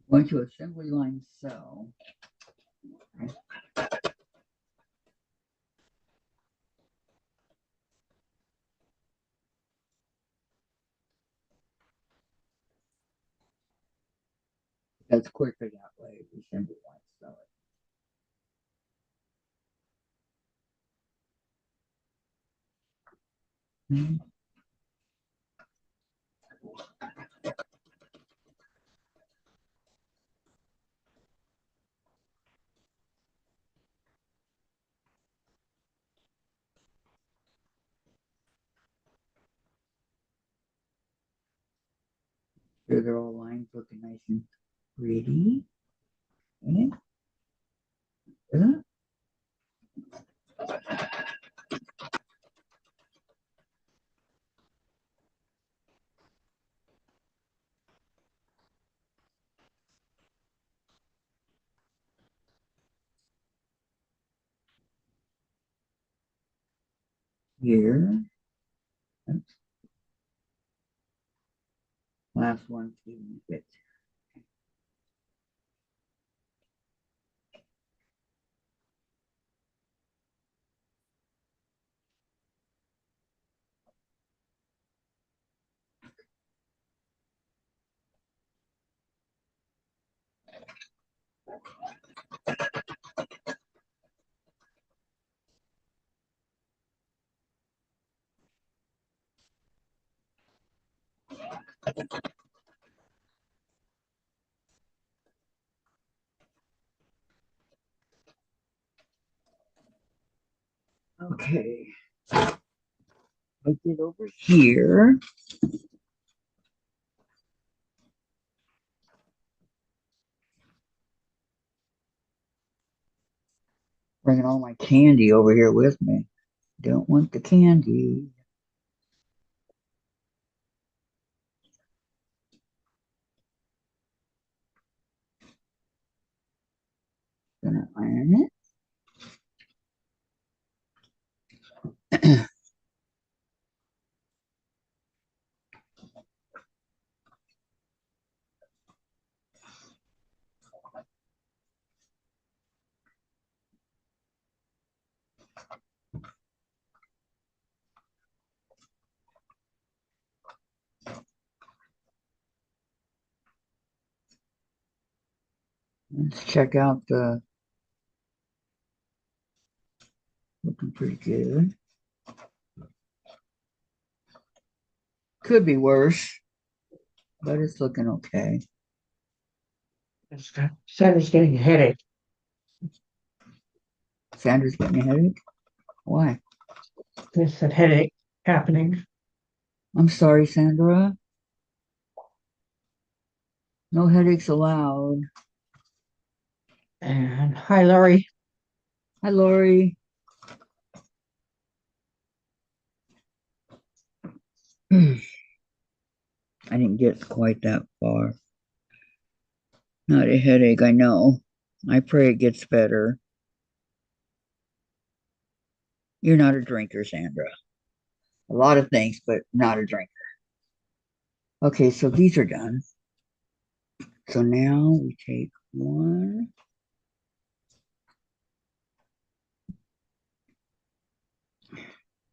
Going to assembly line sew. That's quicker that way. We send it once, so. Hmm. Here they're all lines looking nice and pretty. Okay. Yeah. Here. Oops. Last one, even if it's okay. Put it over here. Bringing all my candy over here with me. Don't want the candy. Gonna iron it. Let's check out the looking pretty good. Could be worse, but it's looking okay. Sandra's getting a headache. Sandra's getting a headache? Why? There's that headache happening. I'm sorry, Sandra. No headaches allowed. And hi, Laurie. Hi, Lori. I didn't get quite that far. Not a headache, I know. I pray it gets better. You're not a drinker, Sandra. A lot of things, but not a drinker. Okay, so these are done. So now we take one.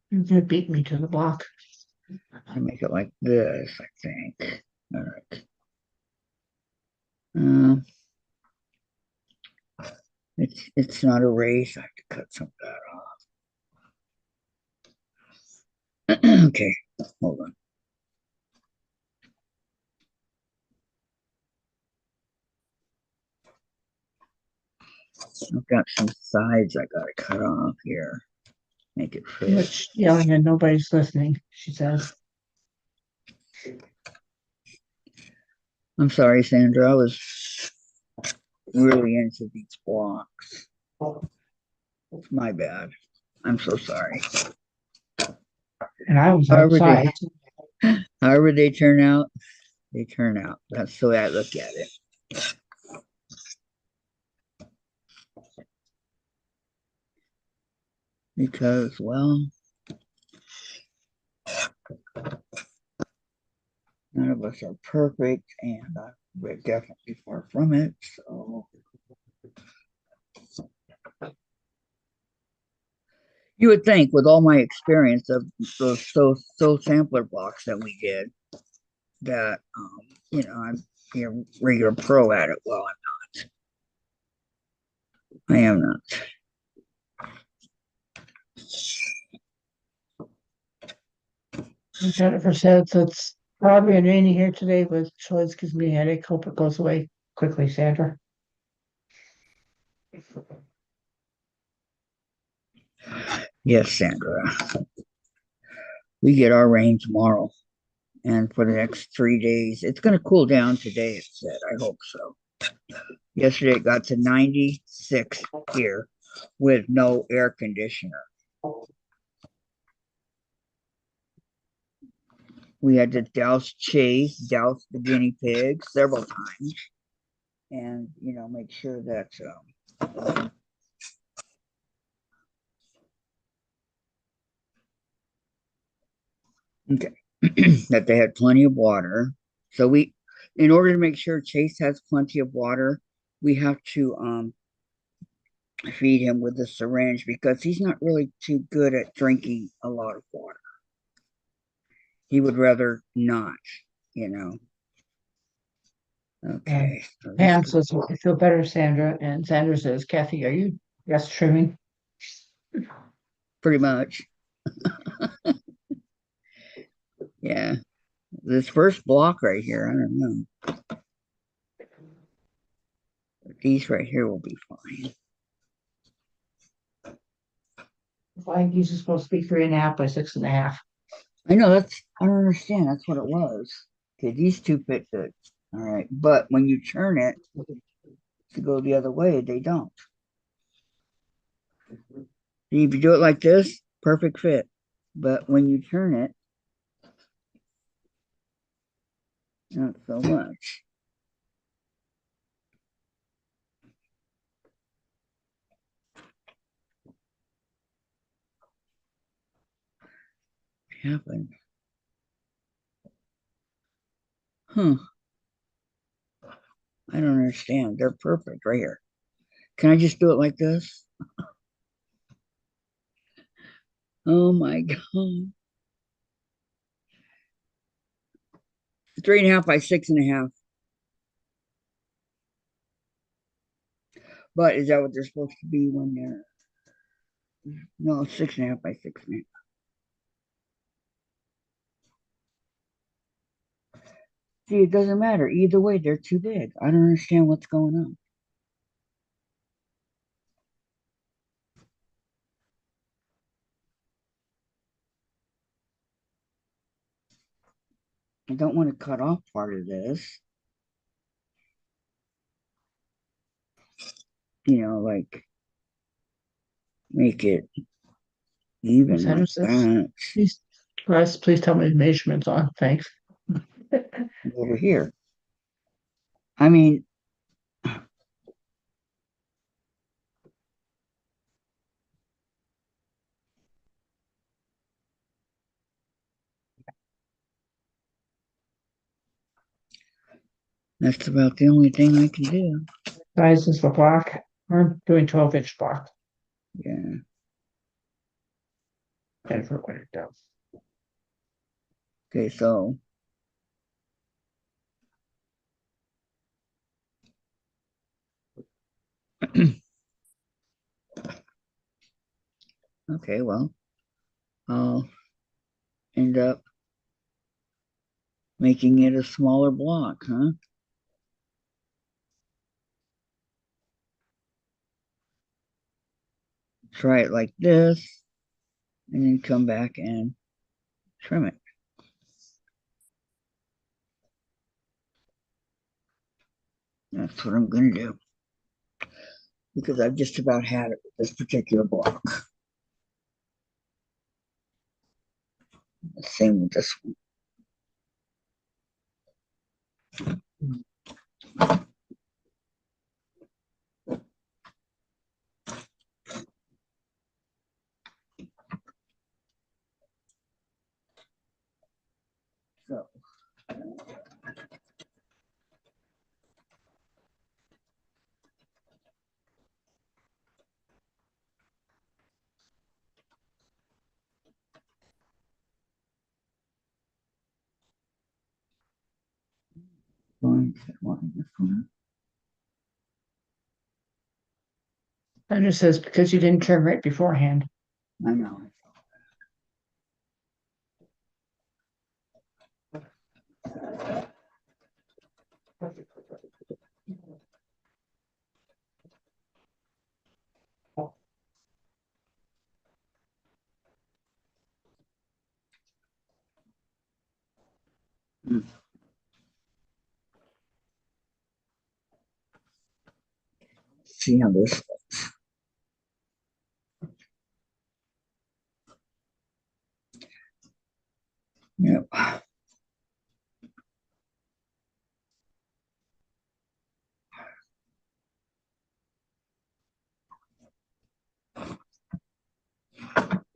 You're gonna beat me to the block. I make it like this, I think. All right. Um, it's not a race. I have to cut some of that off. Okay, hold on. I've got some sides I gotta cut off here. Make it Too fit. much yelling and nobody's listening, she says. I'm sorry, Sandra. I was really into these blocks. It's my bad. I'm so sorry. And I was However outside. however they turn out, they turn out. That's the way I look at it. Because, well, none of us are perfect, and we're definitely far from it. So you would think, with all my experience of those so sampler blocks that we did, that you know, be a regular pro at it. Well, I'm not. I am not. Jennifer says it's probably raining here today, but choice gives me a headache. Hope it goes away quickly, Sandra. Yes, Sandra. We get our rain tomorrow. And for the next 3 days, it's going to cool down today, it said. I hope so. Yesterday it got to 96 here with no air conditioner. We had to douse the guinea pig several times, and make sure that okay, that they had plenty of water. So in order to make sure Chase has plenty of water, we have to feed him with a syringe because he's not really too good at drinking a lot of water. He would rather not, you know. Okay. Pam says, I feel better, Sandra. And Sandra says, Kathy, are you just trimming? Pretty much. Yeah. This first block right here, I don't know. These right here will be fine. Why these are supposed to be 3.5 by 6.5. I know I don't understand. That's what it was. Okay, these two fit good. All right. But when you turn it to go the other way, they don't. If you do it like this, perfect fit. But when you turn it, not so much. Happened. Huh. I don't understand. They're perfect right here. Can I just do it like this? Oh my God. 3.5 by 6.5. But is that what they're supposed to be when they're no 6.5 by 6.5? See, it doesn't matter. Either way, they're too big. I don't understand what's going on. I don't want to cut off part of this. Like make it even Sandra like says, that please tell me the measurements on. Thanks. over here. I mean, that's about the only thing I can do. Size is the block. We're doing 12-inch block. Yeah. Jennifer, what it does. Okay, so okay, well, I'll end up making it a smaller block, huh? Try it like this, and then come back and trim it. That's what I'm going to do. Because I've just about had it with this particular block. The same with this one. So Line, that line, this one. Sandra says because you didn't trim right beforehand. I know. See how this looks. Yep.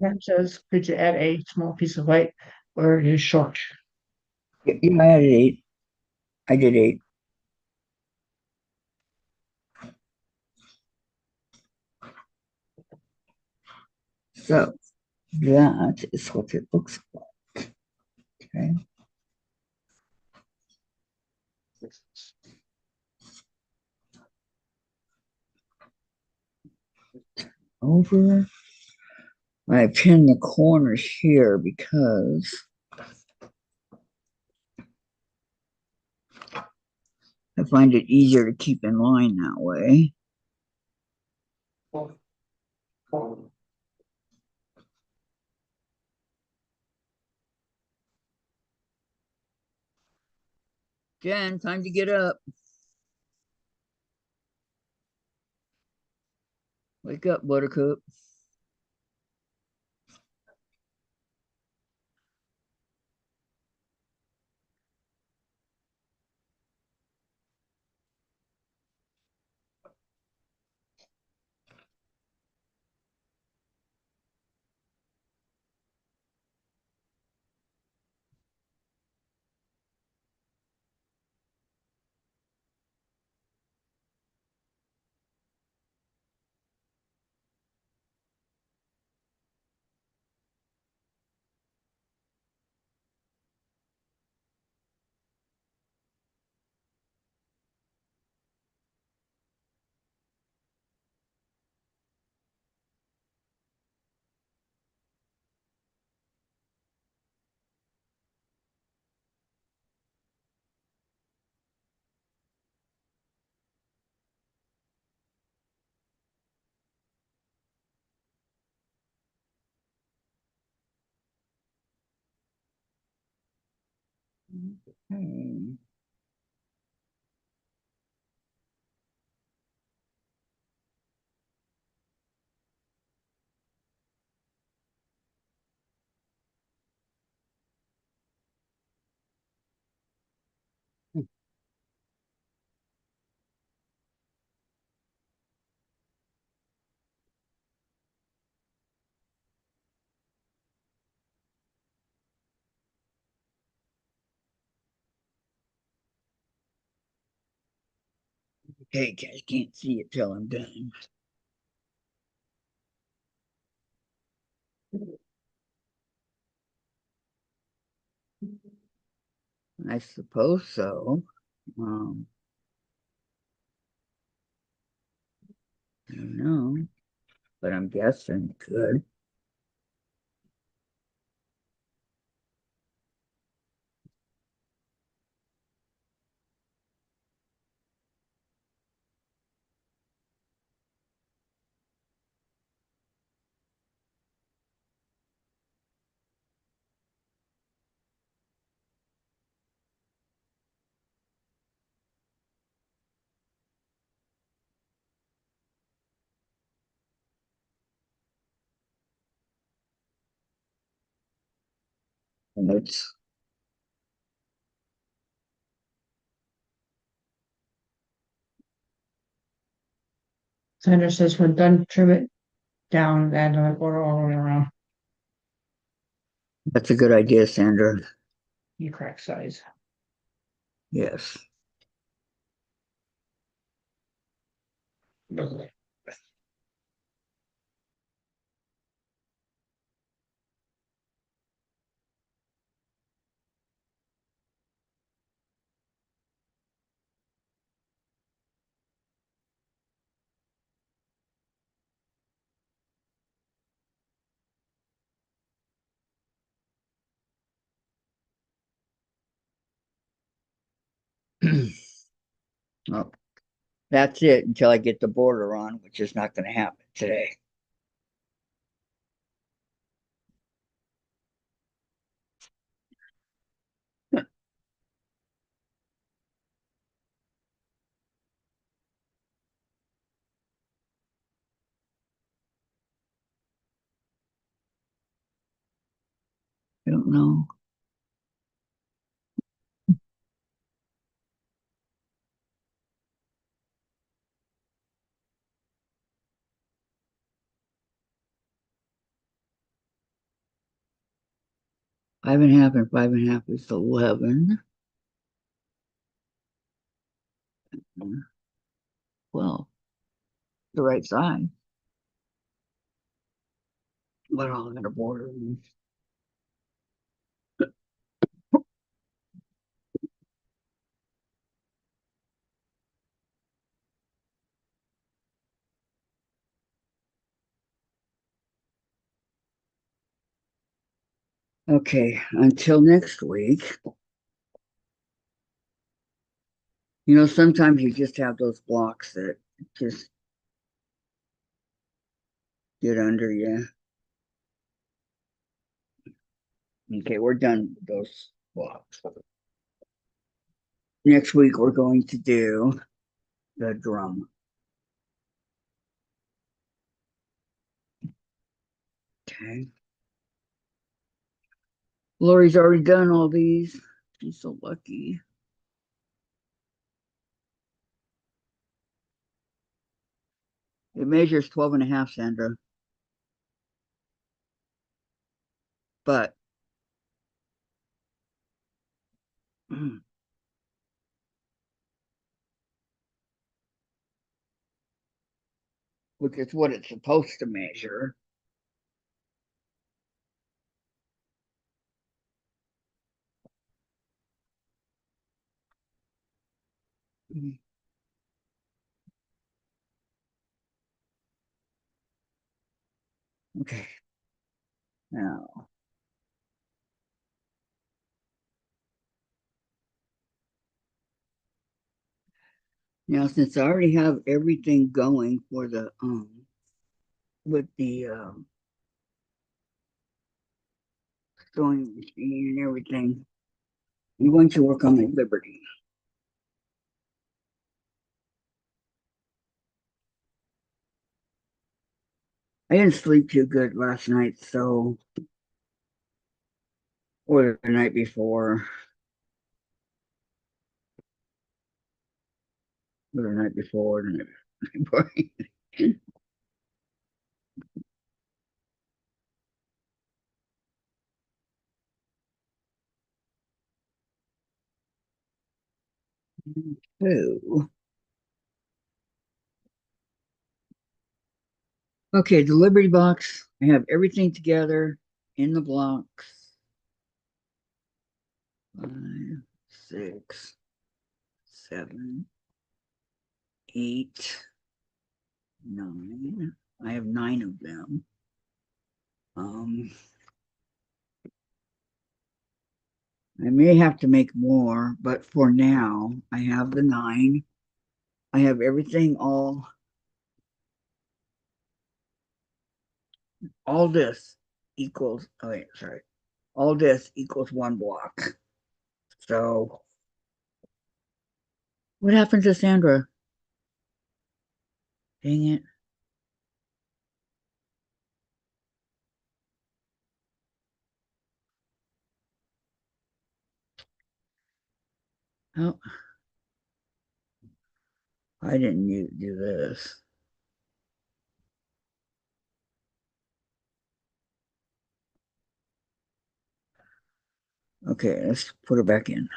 Sandra says, could you add a small piece of white where it is short? Yeah, I added 8. I did 8. So that is what it looks like. Okay. Over. I pinned the corners here because I find it easier to keep in line that way. Jen, time to get up. Wake up, Buttercup. Okay. Okay, guys can't see it till I'm done. I suppose so. Um, I don't know, but I'm guessing good. And it's Sandra says, when done, trim it down and add a border all the way around. that's a good idea, Sandra. You correct size. Yes. Well, that's it until I get the border on, which is not going to happen today. I don't know. Five and a half and 5.5 is 11. 12. The right side. What all got a border? Okay, until next week. Sometimes you just have those blocks that just get under you. Okay, we're done with those blocks. Next week, we're going to do the drum. Okay. Lori's already done all these. She's so lucky. It measures 12 and a half, Sandra. But which is what it's supposed to measure. Okay. Now, since I already have everything going for the with the sewing machine and everything, I'm going to work on my Liberty. I didn't sleep too good last night, so or the night before. Or the night before, the night before. Oh. Okay, the Liberty box. I have everything together in the blocks. 5, 6, 7, 8, 9. I have 9 of them. I may have to make more, but for now, I have the 9. I have everything all this equals, oh wait, sorry. All this equals 1 block. So, what happened to Sandra? Dang it. Oh, I didn't need to do this. Okay, let's put it back in.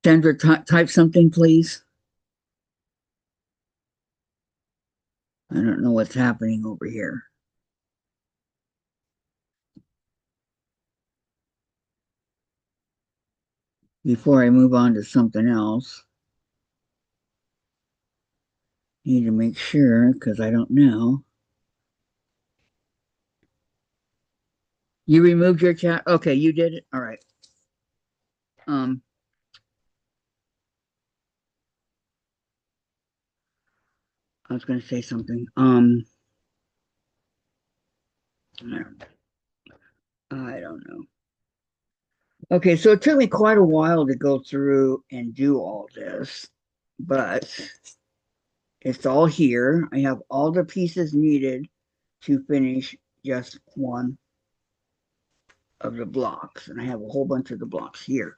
Sandra, type something, please. I don't know what's happening over here. before I move on to something else, need to make sure because I don't know. You removed your chat? Okay, you did it. All right. Um, I was going to say something. I don't know. Okay, so it took me quite a while to go through and do all this, but it's all here. I have all the pieces needed to finish just one of the blocks, and I have a whole bunch of the blocks here.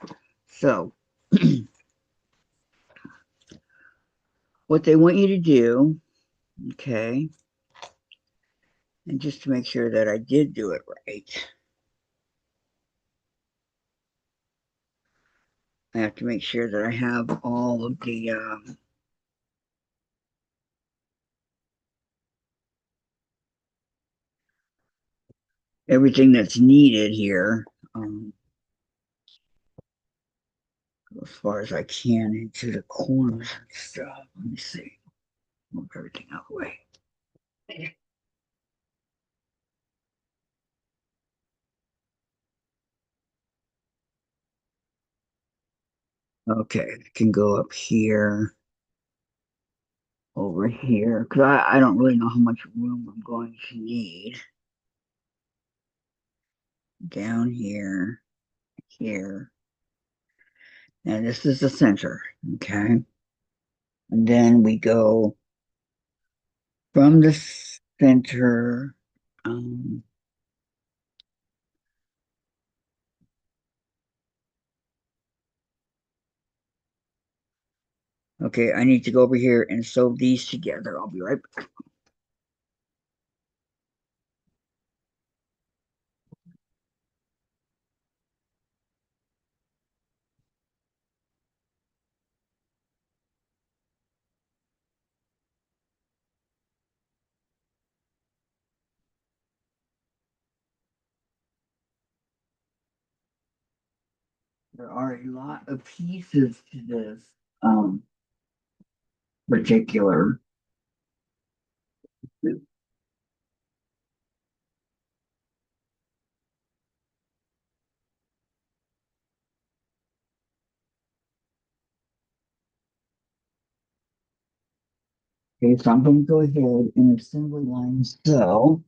So, what they want you to do, okay, and just to make sure that I did do it right, I have to make sure that I have all of the everything that's needed here, as far as I can into the corners and stuff. Let me see. Move everything out of the way. Okay, I can go up here, over here, because I don't really know how much room I'm going to need. Down here, here. And this is the center, okay? And then we go from the center. Um, okay, I need to go over here and sew these together. I'll be right back. There are a lot of pieces to this particular. Okay, so I'm going to go ahead and assembly line sew.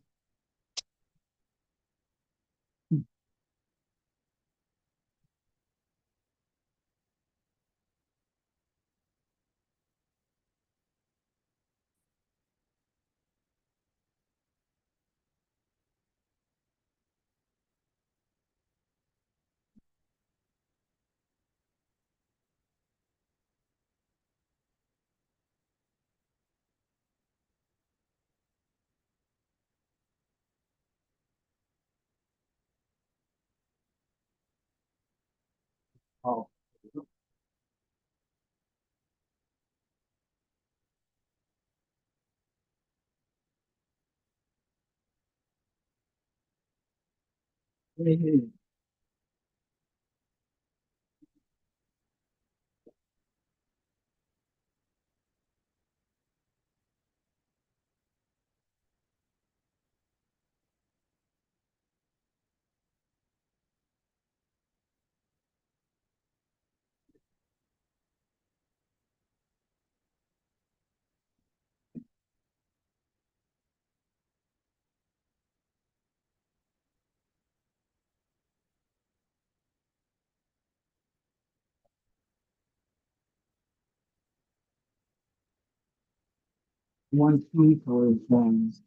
Oh. One tweak or things,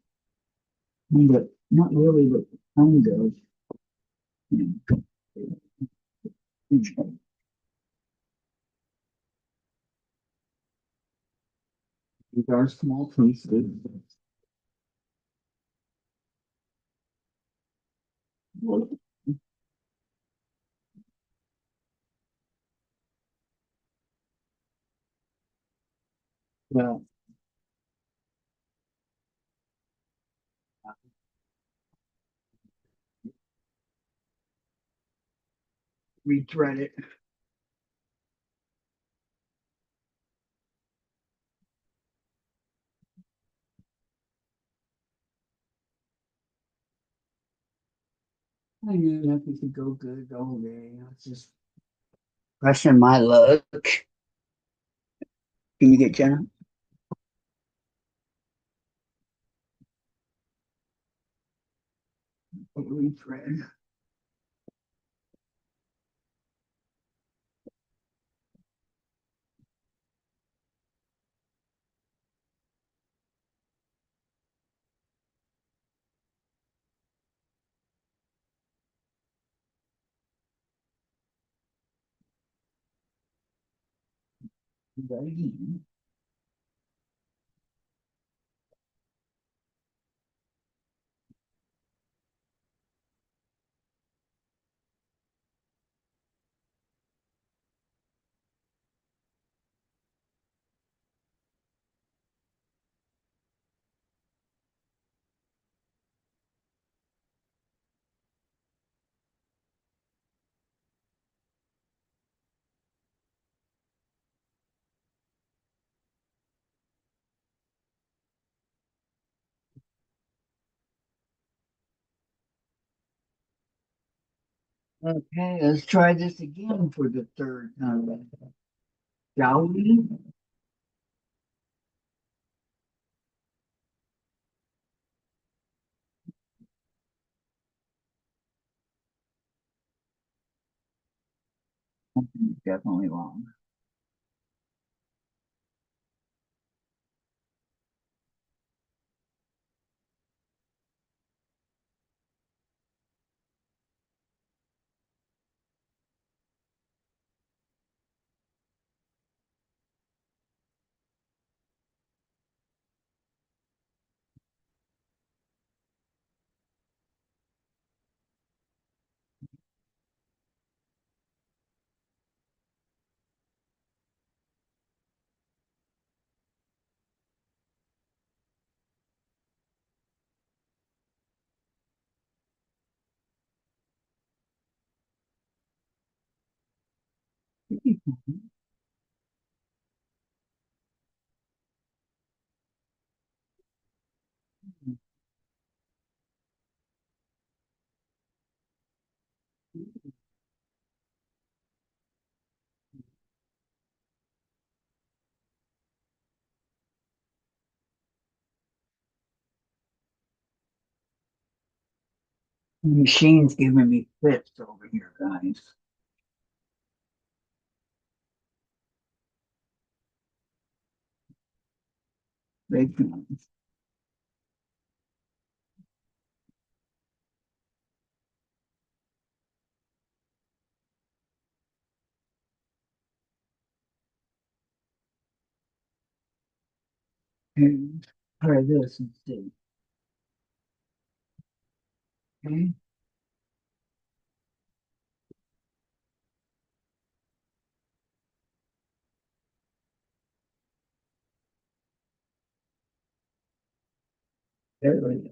but not really, but kind of. These are small pieces. Well, rethread it. I knew nothing could go good the whole day. I was just pressing my luck. Can you get Jenna? Fred. Again. Okay, let's try this again for the third time. Shall we? Something's definitely wrong. The machine's giving me fits over here, guys. Big time. And try this and see. Okay. There we go.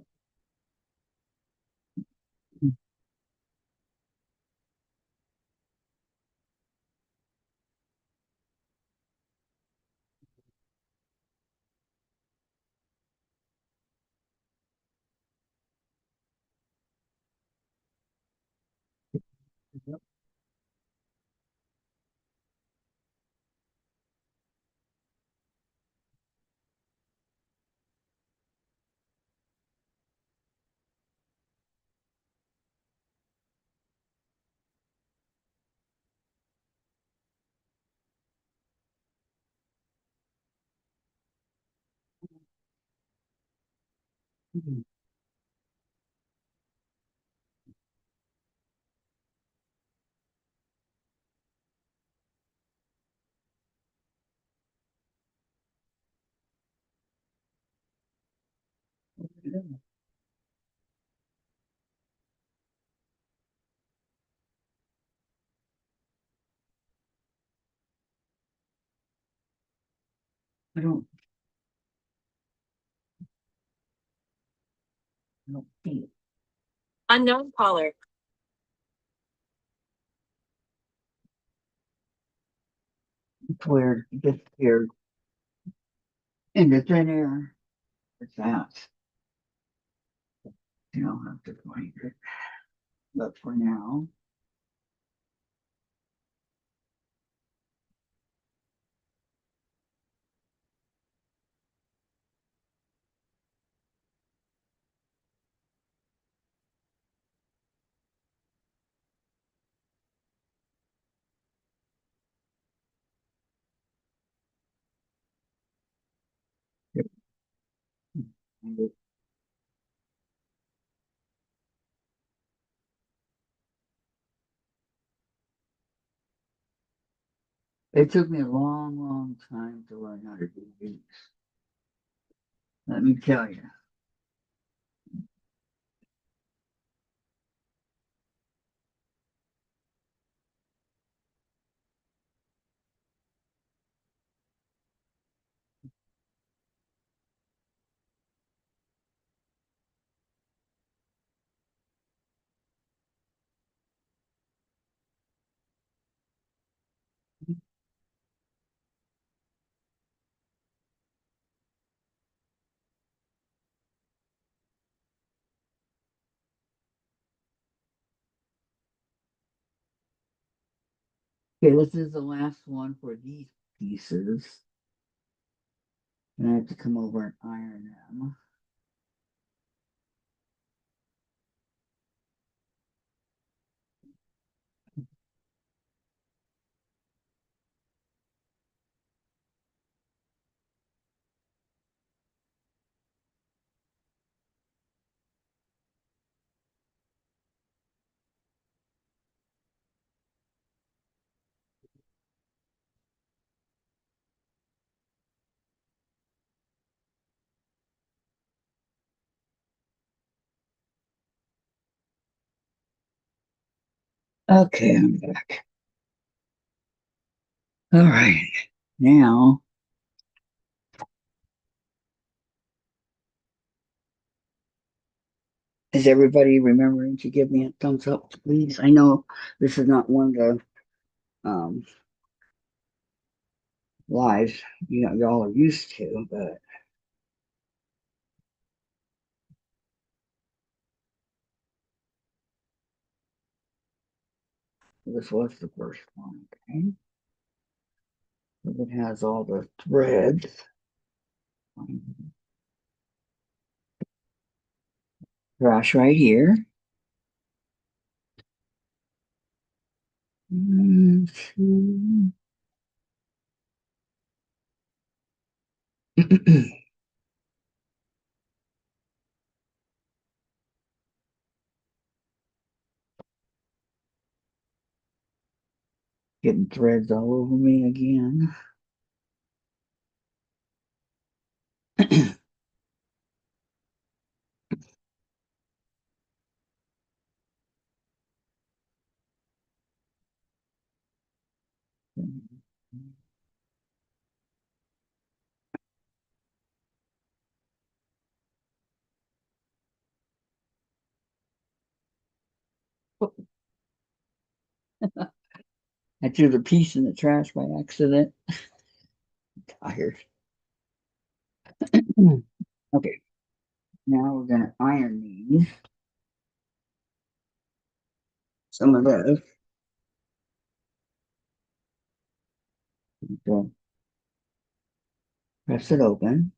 I don't see it. Unknown caller. It's weird. It disappeared into thin air. What's that? You don't have to find it. But for now, it took me a long, long time to learn how to do these. Let me tell you. Okay, this is the last one for these pieces. And I have to come over and iron them. Okay, I'm back. All right. Now, is everybody remembering to give me a thumbs up, please? I know this is not one of the lives y'all are used to, but this was the first one. Okay. So it has all the threads. Brush right here. Getting threads all over me again. I threw the piece in the trash by accident. Tired. Okay, now we're gonna iron these. Some of those. So press it open.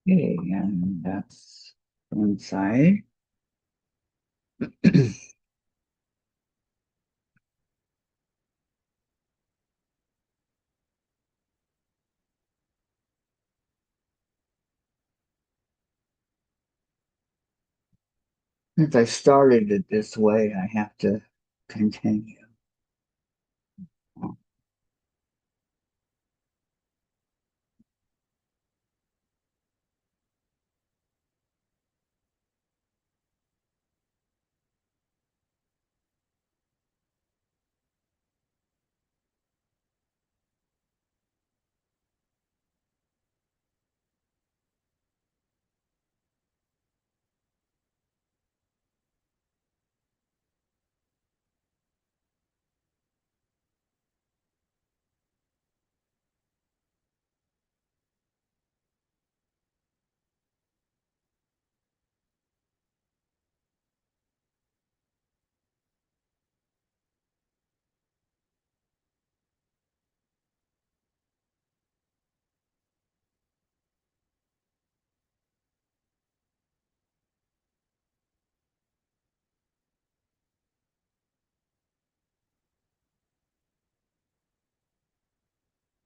Okay, and that's one side. Since I started it this way, I have to continue.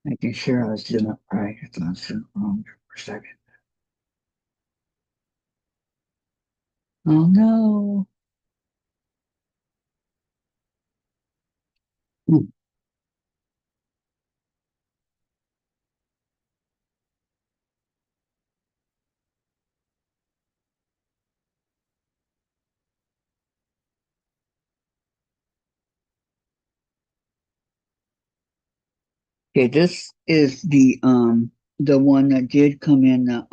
Making sure I was doing it right. I thought I was doing it wrong for a second. Oh no. Hmm. Okay, this is the one that did come in the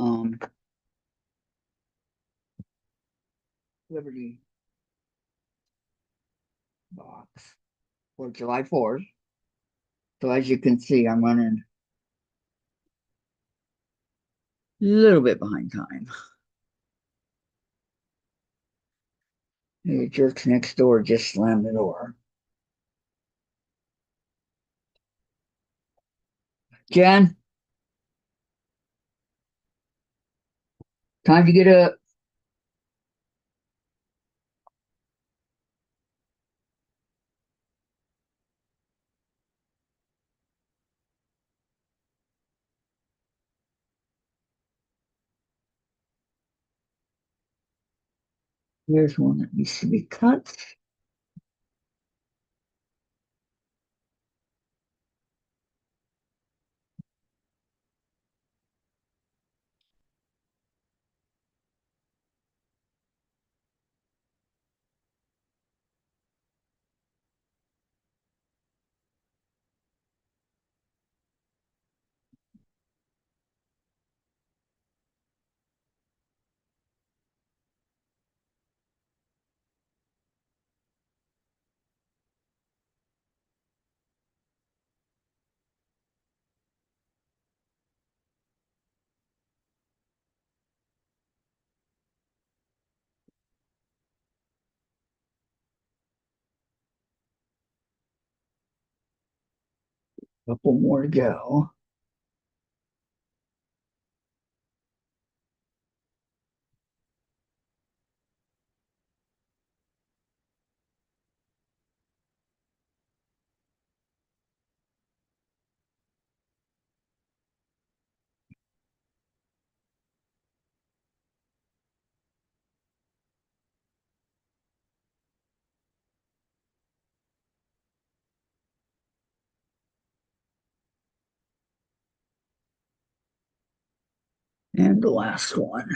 Liberty box for July 4th. So as you can see, I'm running a little bit behind time. The jerks next door just slammed the door. Jen, time to get up. Here's one that needs to be cut. Couple more to go. And the last one.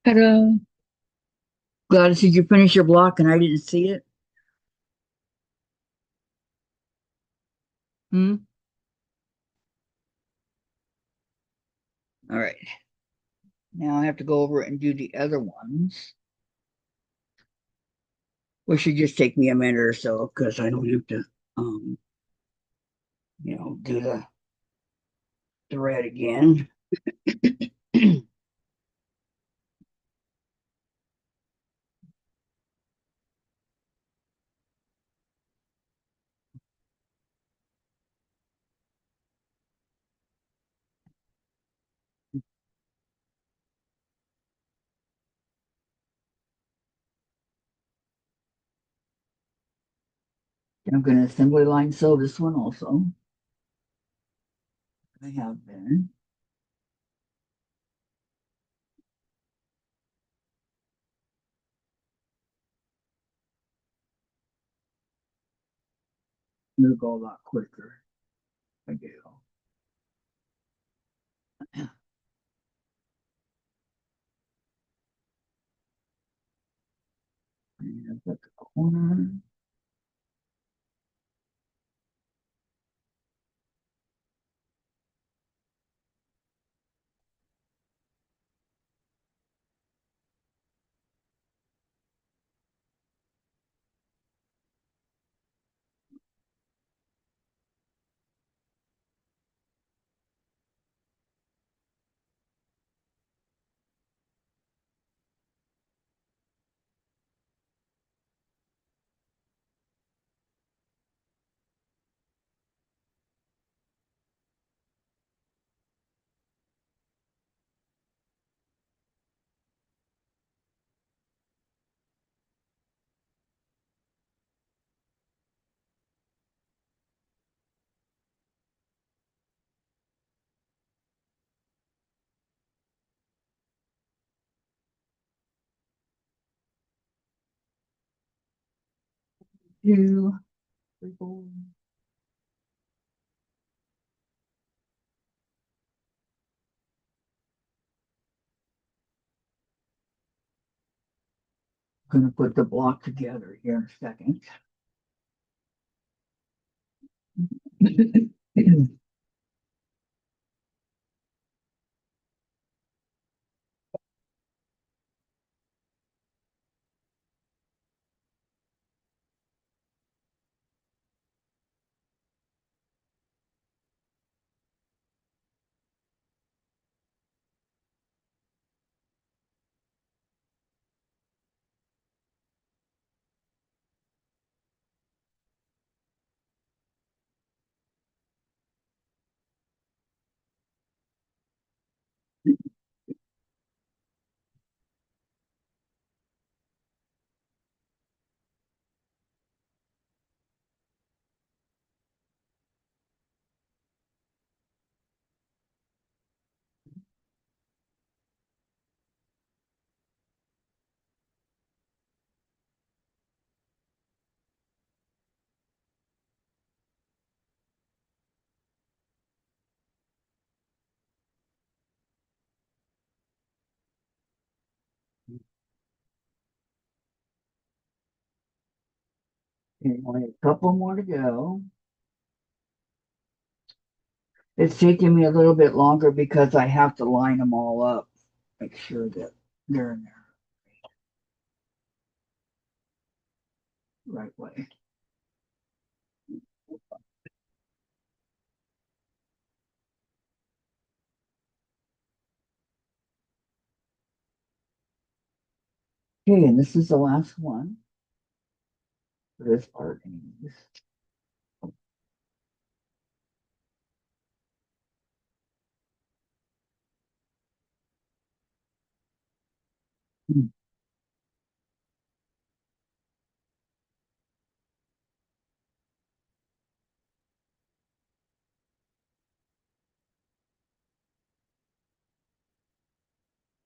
Ta-da. Gladys, did you finish your block and I didn't see it? Hmm? All right. Now I have to go over and do the other ones, which should just take me a minute or so because I don't have to, um, do the thread again. I'm going to assembly line sew this one also. I have been. It'll go a lot quicker. I do. And at the corner. 2, 3, 4. I'm gonna put the block together here in a second. Okay, only a couple more to go. It's taking me a little bit longer because I have to line them all up. Make sure that they're in there right way. Okay, and this is the last one for this part. Anyways.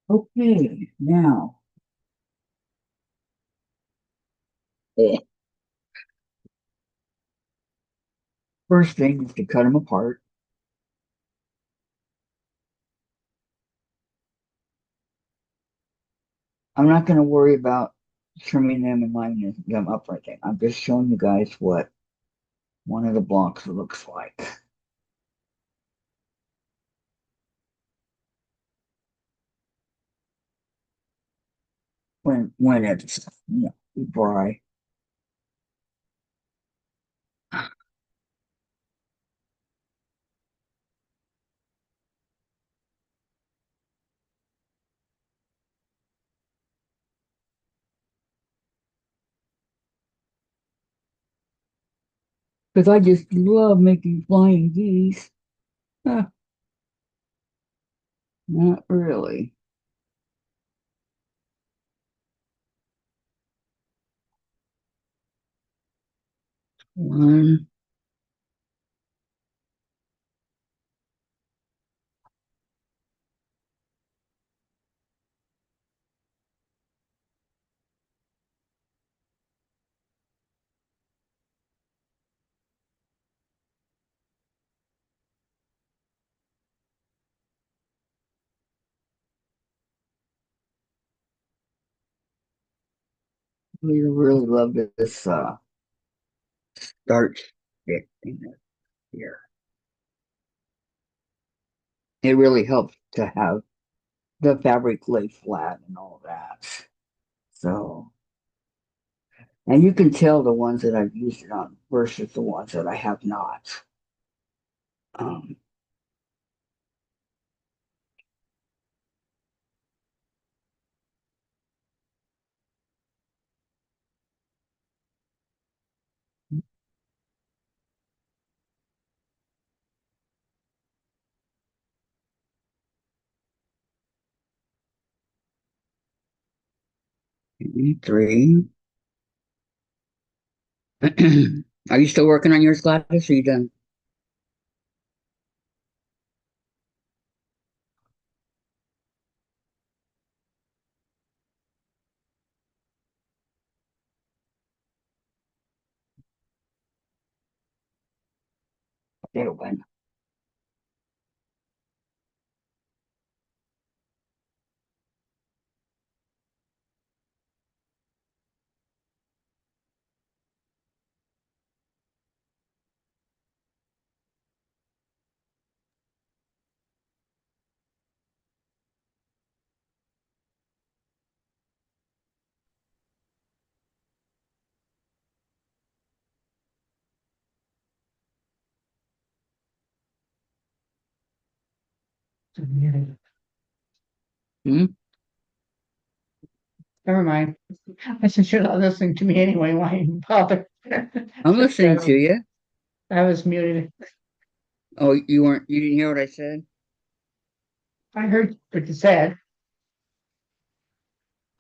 Okay, now eh, first thing is to cut them apart. I'm not going to worry about trimming them and lining them up right there. I'm just showing you guys what one of the blocks looks like when it's before I because I just love making flying geese. Huh, not really. One, we really love this starch stick thing here. It really helps to have the fabric lay flat and all that. So, and you can tell the ones that I've used it on versus the ones that I have not. Um, 3. Are you still working on yours, Gladys? Or are you done? it open. Hmm? Never mind. I said you're not listening to me anyway. Why even bother? I'm listening to you. I was muted. Oh, you didn't hear what I said? I heard what you said.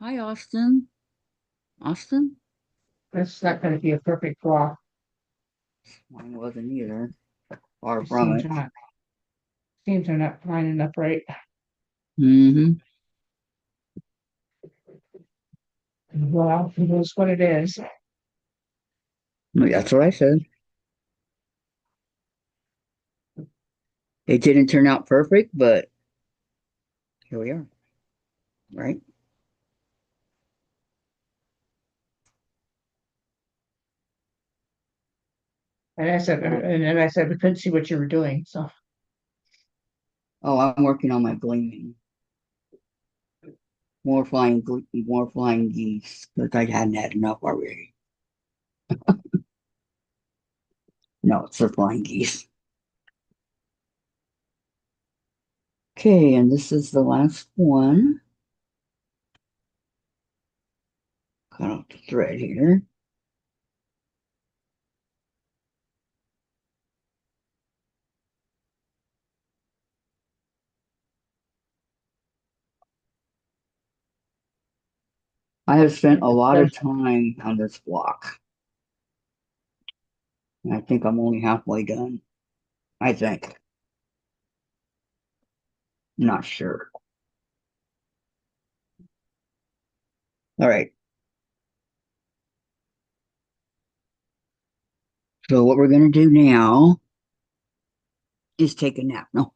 Hi, Austin. Austin? That's not going to be a perfect block. Mine wasn't either. Far It from seems it. they're not lining up right. Mm-hmm. Well, it is what it is. That's what I said. It didn't turn out perfect, but here we are. Right? And then I said we couldn't see what you were doing. So Oh, I'm working on my gleaming. More flying geese because I hadn't had enough already. No, it's the flying geese. Okay, and this is the last one. Cut off the thread here. I have spent a lot of time on this block. And I think I'm only halfway done. I think. Not sure. All right. So what we're going to do now is take a nap. No.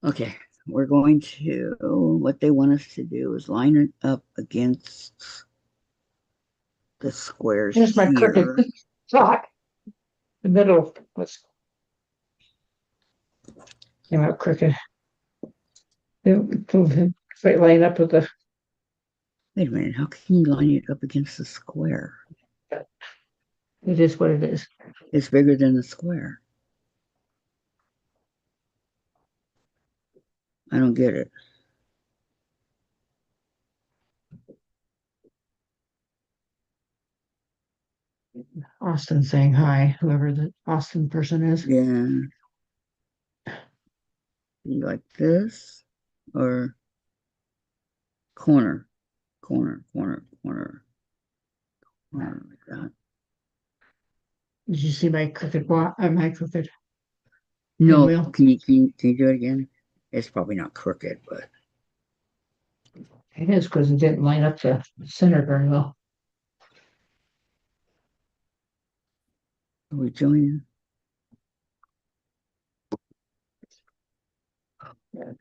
Okay. We're going to, what they want us to do is line it up against the squares here's my crooked here. block. The middle was came out crooked. Straight line up with the. Wait a minute. How can you line it up against the square? It is what it is. It's bigger than the square. I don't get it. Austin saying hi, whoever the Austin person is. Yeah. Like this or corner, corner like that. Did you see my crooked block? My crooked No, pinwheel. can you do it again? It's probably not crooked, but It is because it didn't line up the center very well. are we joining?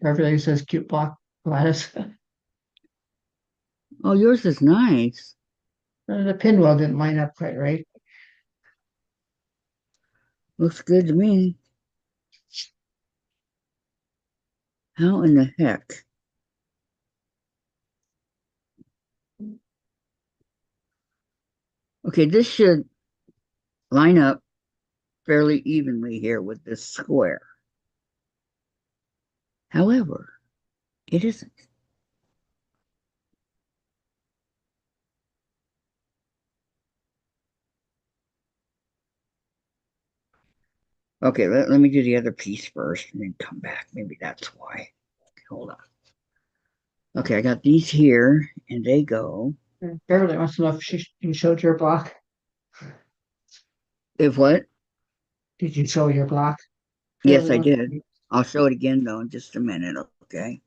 Everybody says cute block, Gladys. Oh, yours is nice. The pinwheel didn't line up quite right. Looks good to me. How in the heck? Okay, this should line up fairly evenly here with this square. However, it isn't. Okay, let me do the other piece first and then come back. Maybe that's why. Hold on. Okay, I got these here, and they go. Beverly wants to know if you showed your block. If what? Did you show your block? Yes, Beverly I wants did. I'll show it again though in just a minute, okay?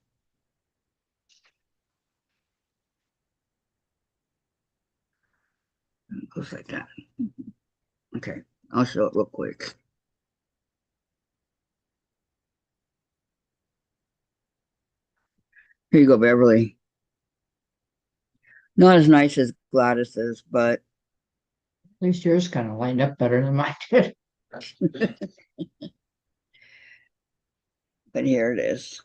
It goes like that. Okay. I'll show it real quick. Here you go, Beverly. Not as nice as Gladys's, but At least yours kind of lined up better than mine did. here it is.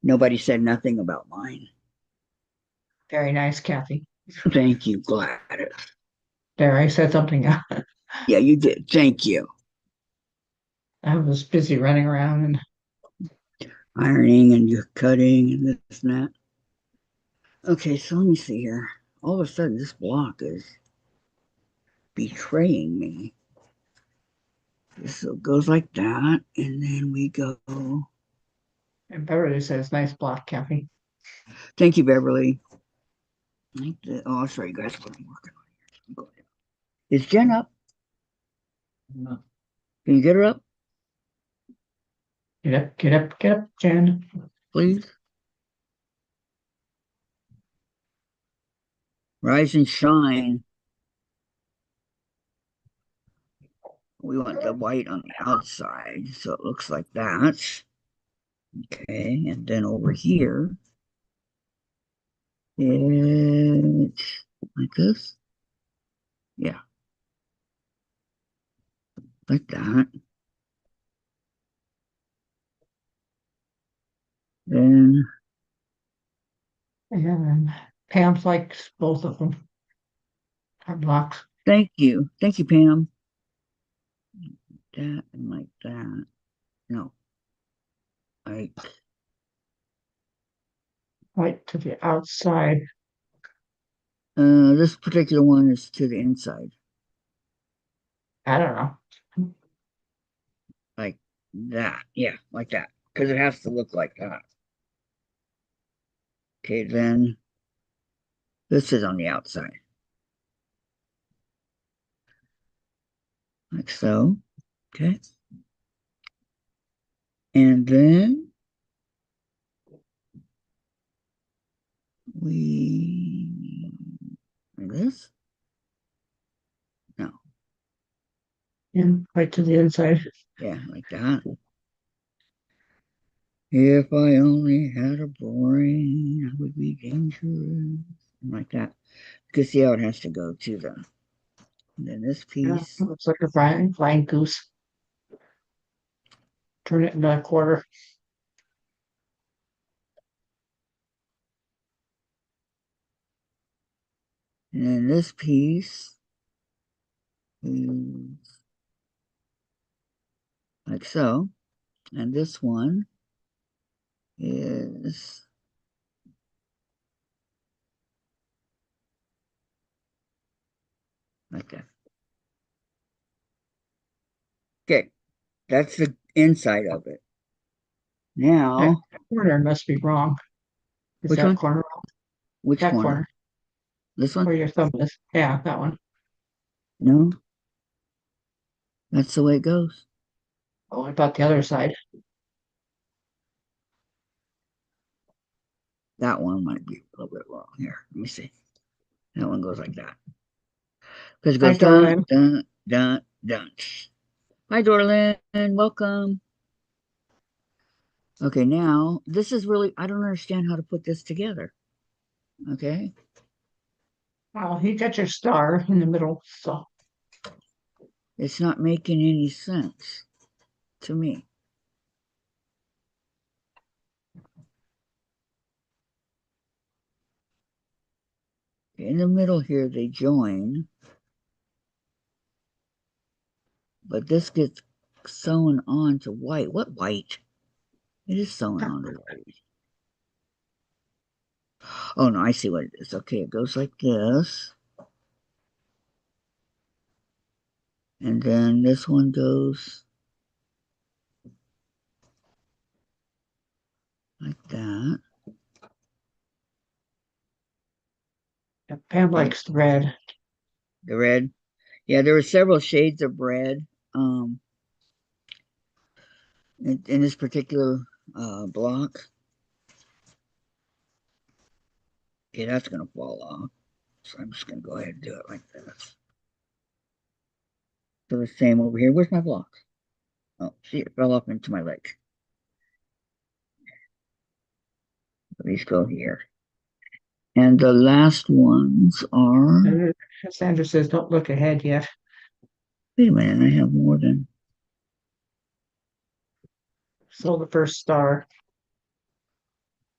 Nobody said nothing about mine. Very nice, Kathy. Thank you, Gladys. There, I said something. Yeah, you did. Thank you. I was busy running around and Ironing and you're cutting and this and that. Okay, so let me see here. All of a sudden, this block is betraying me. So it goes like that, and then we go. Beverly says, nice block, Kathy. Thank you, Beverly. I'll show you guys what I'm working on here. Is Jen up? No. Can you get her up, Get up, get up, get up, Jen. please? Rise and shine. We want the white on the outside, so it looks like that. Okay, and then over here, it's like this. Yeah, like that. Then And Pam likes both of them. Her blocks. thank you, Pam. That and like that. No, like White to the outside. this particular one is to the inside, I don't know. like that. Yeah, like that, because it has to look like that. Okay, then this is on the outside, like so. Okay, and then we like this. No, And white to the inside. yeah, like that. If I only had a brain, I would be dangerous. Like that. You can see how it has to go to the. And then this Yeah, piece. looks like a flying goose. Turn it into a quarter. And then this piece is like so. And this one is like that. Okay, that's the inside of it. That Now, corner must be wrong. Is which that one? corner wrong? Which That corner? corner This where one? your thumb is. Yeah, that one. No, that's the way it goes. Oh, I thought the other side. That one might be a little bit wrong here. Let me see. That one goes like that. Because it Hi, goes dun, Darlene. dun, dun, dun. Hi, Dorlin. Welcome. Okay, now this is really, I don't understand how to put this together. Okay. Well, you got your star in the middle, so It's not making any sense to me. In the middle here, they join, but this gets sewn on to white. What white? It is sewn on to white. Oh, no, I see what it is. Okay, it goes like this. And then this one goes like that. Pam Okay, likes the red. the red. Yeah, there were several shades of red in this particular block. Okay, that's going to fall off. So I'm just going to go ahead and do it like this. So the same over here. Where's my block? Oh, see, it fell off into my leg. These go here. And the last ones are. Sandra says, don't look ahead yet. Wait a minute, I have more than. So the first star.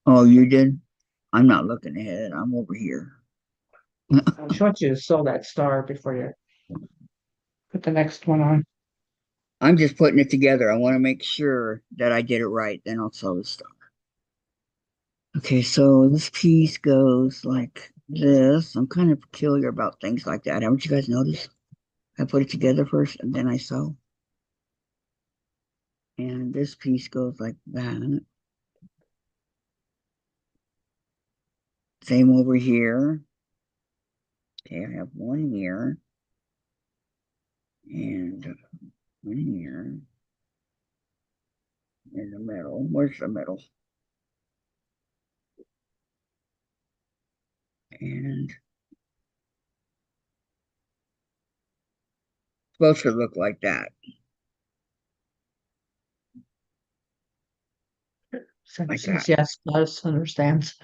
Oh, you did? I'm not looking ahead. I'm over here. I just want you to sew that star before you put the next one on. I'm just putting it together. I want to make sure that I did it right. Then I'll sew the star. Okay, so this piece goes like this. I'm kind of peculiar about things like that. Haven't you guys noticed? I put it together first and then I sew. And this piece goes like that. Same over here. Okay, I have one here. And one here. In the middle. Where's the middle? And it's supposed to look like that. Sandra Like says, that. yes, does understands.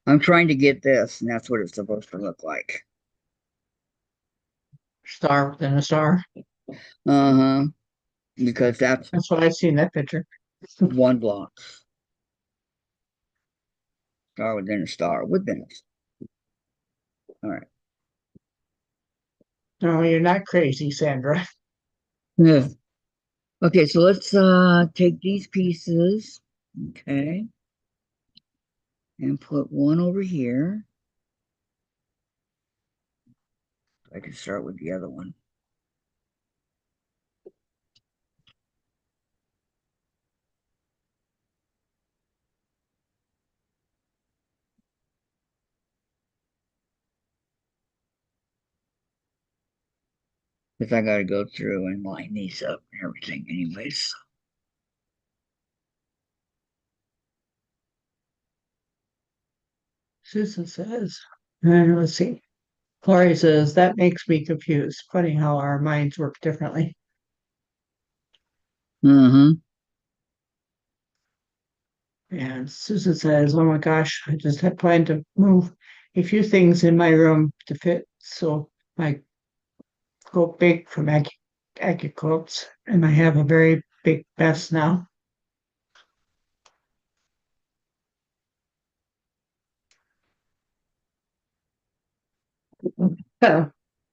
I'm trying to get this, and that's what it's supposed to look like. Star within a star. Uh-huh. Because that's That's what I see in that picture. one block. Star within a star within it. All right. No, you're not crazy, Sandra. Yeah. Okay, so let's take these pieces, okay, and put one over here. I can start with the other one. Because I got to go through and line these up and everything anyways. Susan says, let's see. Corey says, that makes me confused. Funny how our minds work differently. Uh-huh. And Susan says, oh my gosh, I just had planned to move a few things in my room to fit. So I go big from Kwiltz, and I have a very big mess now.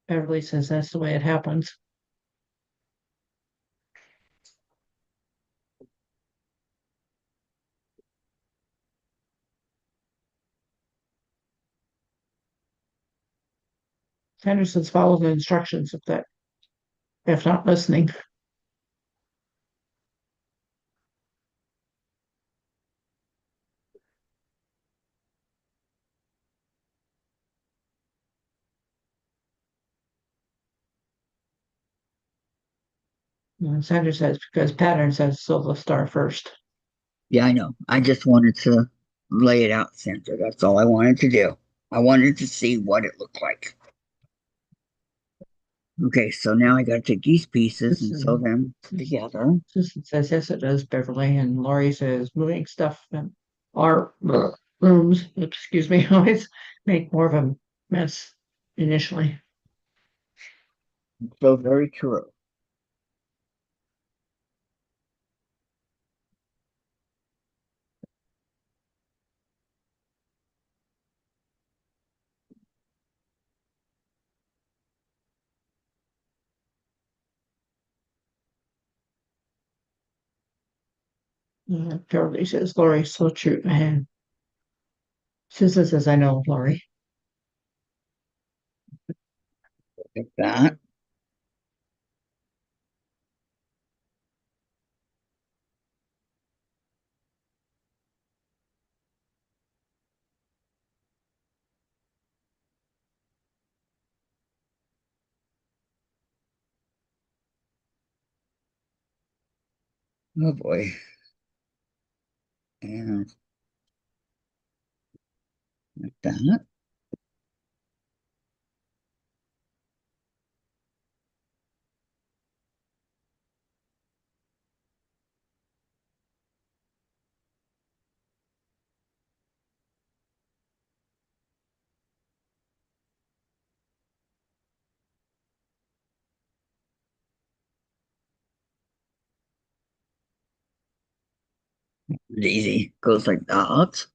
Beverly says that's the way it happens. Henderson's follow the instructions if not listening. And Sandra says because pattern says silver star first. Yeah, I know. I just wanted to lay it out center. That's all I wanted to do. I wanted to see what it looked like. Okay, so now I got to take these pieces and sew them together. Susan says yes, it does, Beverly, and Lori says moving stuff in our rooms, excuse me, always make more of a mess initially. So very true. Beverly says Lori, so true. And Susan says I know Lori. Like that. Oh boy. And like that. Easy. Goes like that.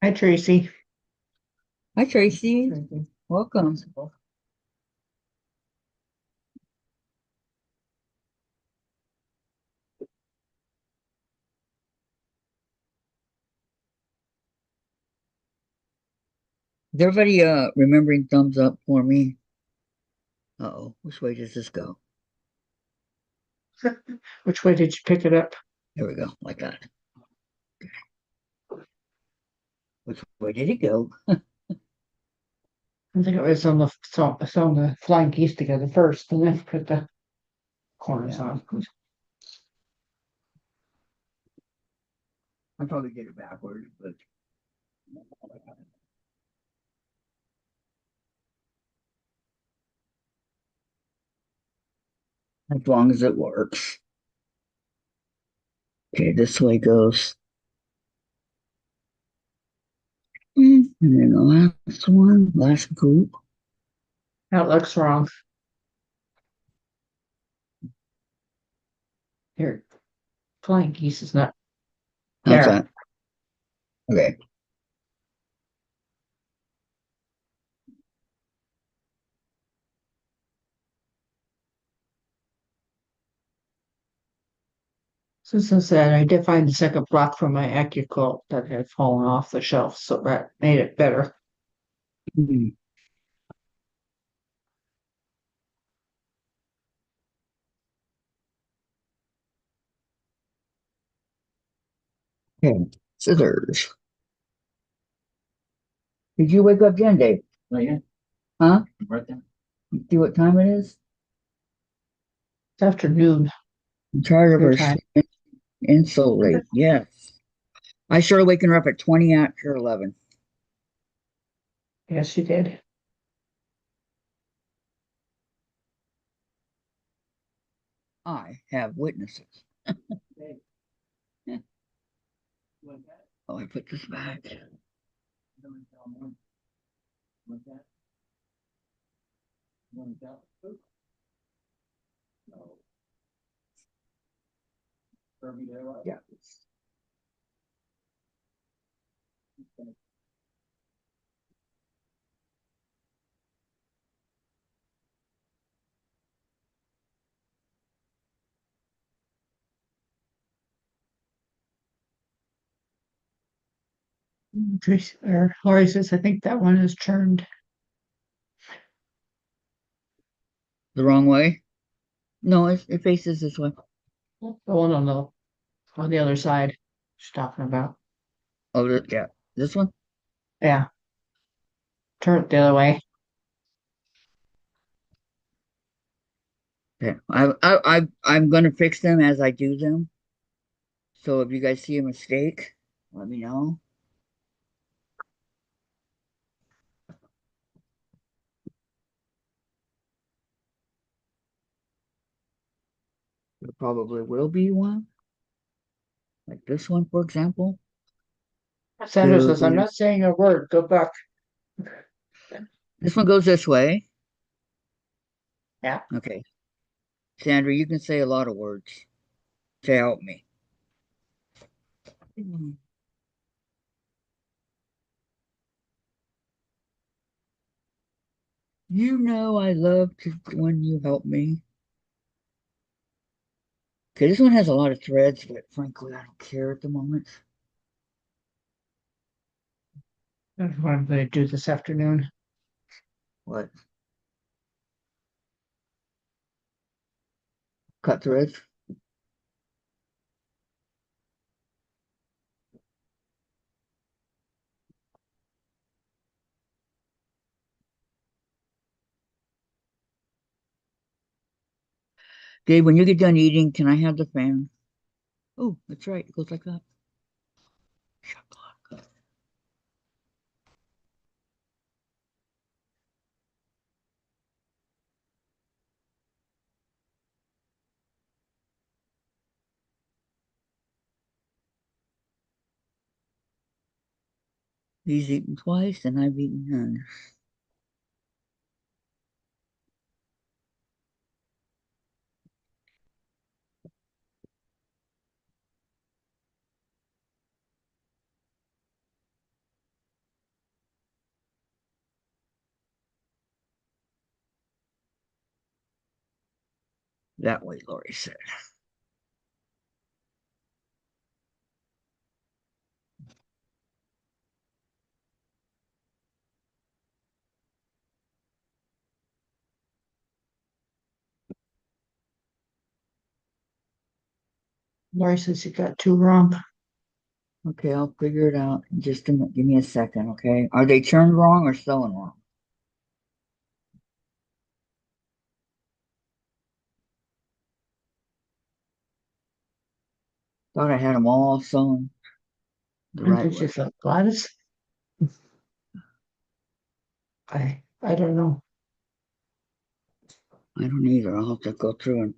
Hi, Tracy. Hi, Tracy. Welcome. Is everybody remembering thumbs up for me? Uh-oh, which way does this go? Which way did you pick it up? There we go, like that. Which way did it go? I think it was on the flying geese together first, and then put the corners Yeah. on. I probably did it backwards, but as long as it works. Okay, this way goes. And then the last one, last group. That looks wrong. Here, flying geese is not How's there. that? Okay. Susan said I did find the second block from my AccuQuilt that had fallen off the shelf, so that made it better. Hmm. Okay, scissors. Did you wake up Jen, Dave? Not yet. Huh? Right there. See what time it is? It's afternoon, I'm tired of your her time. in so late. Yes. I started waking her up at 20 after 11. Yes, you did. I have witnesses. Hey, Yeah. you want that? Oh, I put this back. You want that one? You want that? You want that? Oop. No. Kirby there, right? Yeah. Okay. Tracy or Lori says I think that one is turned. The wrong way? No, it faces this way. The one on the other side she's talking about. Oh, yeah. This one? Yeah, turn it the other way. Yeah. I'm gonna fix them as I do them. So if you guys see a mistake, let me know. There probably will be one. Like this one, for example. Sandra says I'm not saying a word. Go back. This one goes this way. Yeah. Okay. Sandra, you can say a lot of words to help me. You know I love to when you help me. Okay, this one has a lot of threads, but frankly, I don't care at the moment. That's what I'm going to do this afternoon. What? Cut threads? Dave, when you get done eating, can I have the fan? Oh, that's right. It goes like that. He's eaten twice, and I've eaten none. That way, Lori said. Lori says you got two wrong. Okay, I'll figure it out in just a minute. Give me a second, okay? Are they turned wrong or sewn wrong? Thought I had them all sewn the right Did way. you thought Gladys? I don't know. I don't either. I'll have to go through and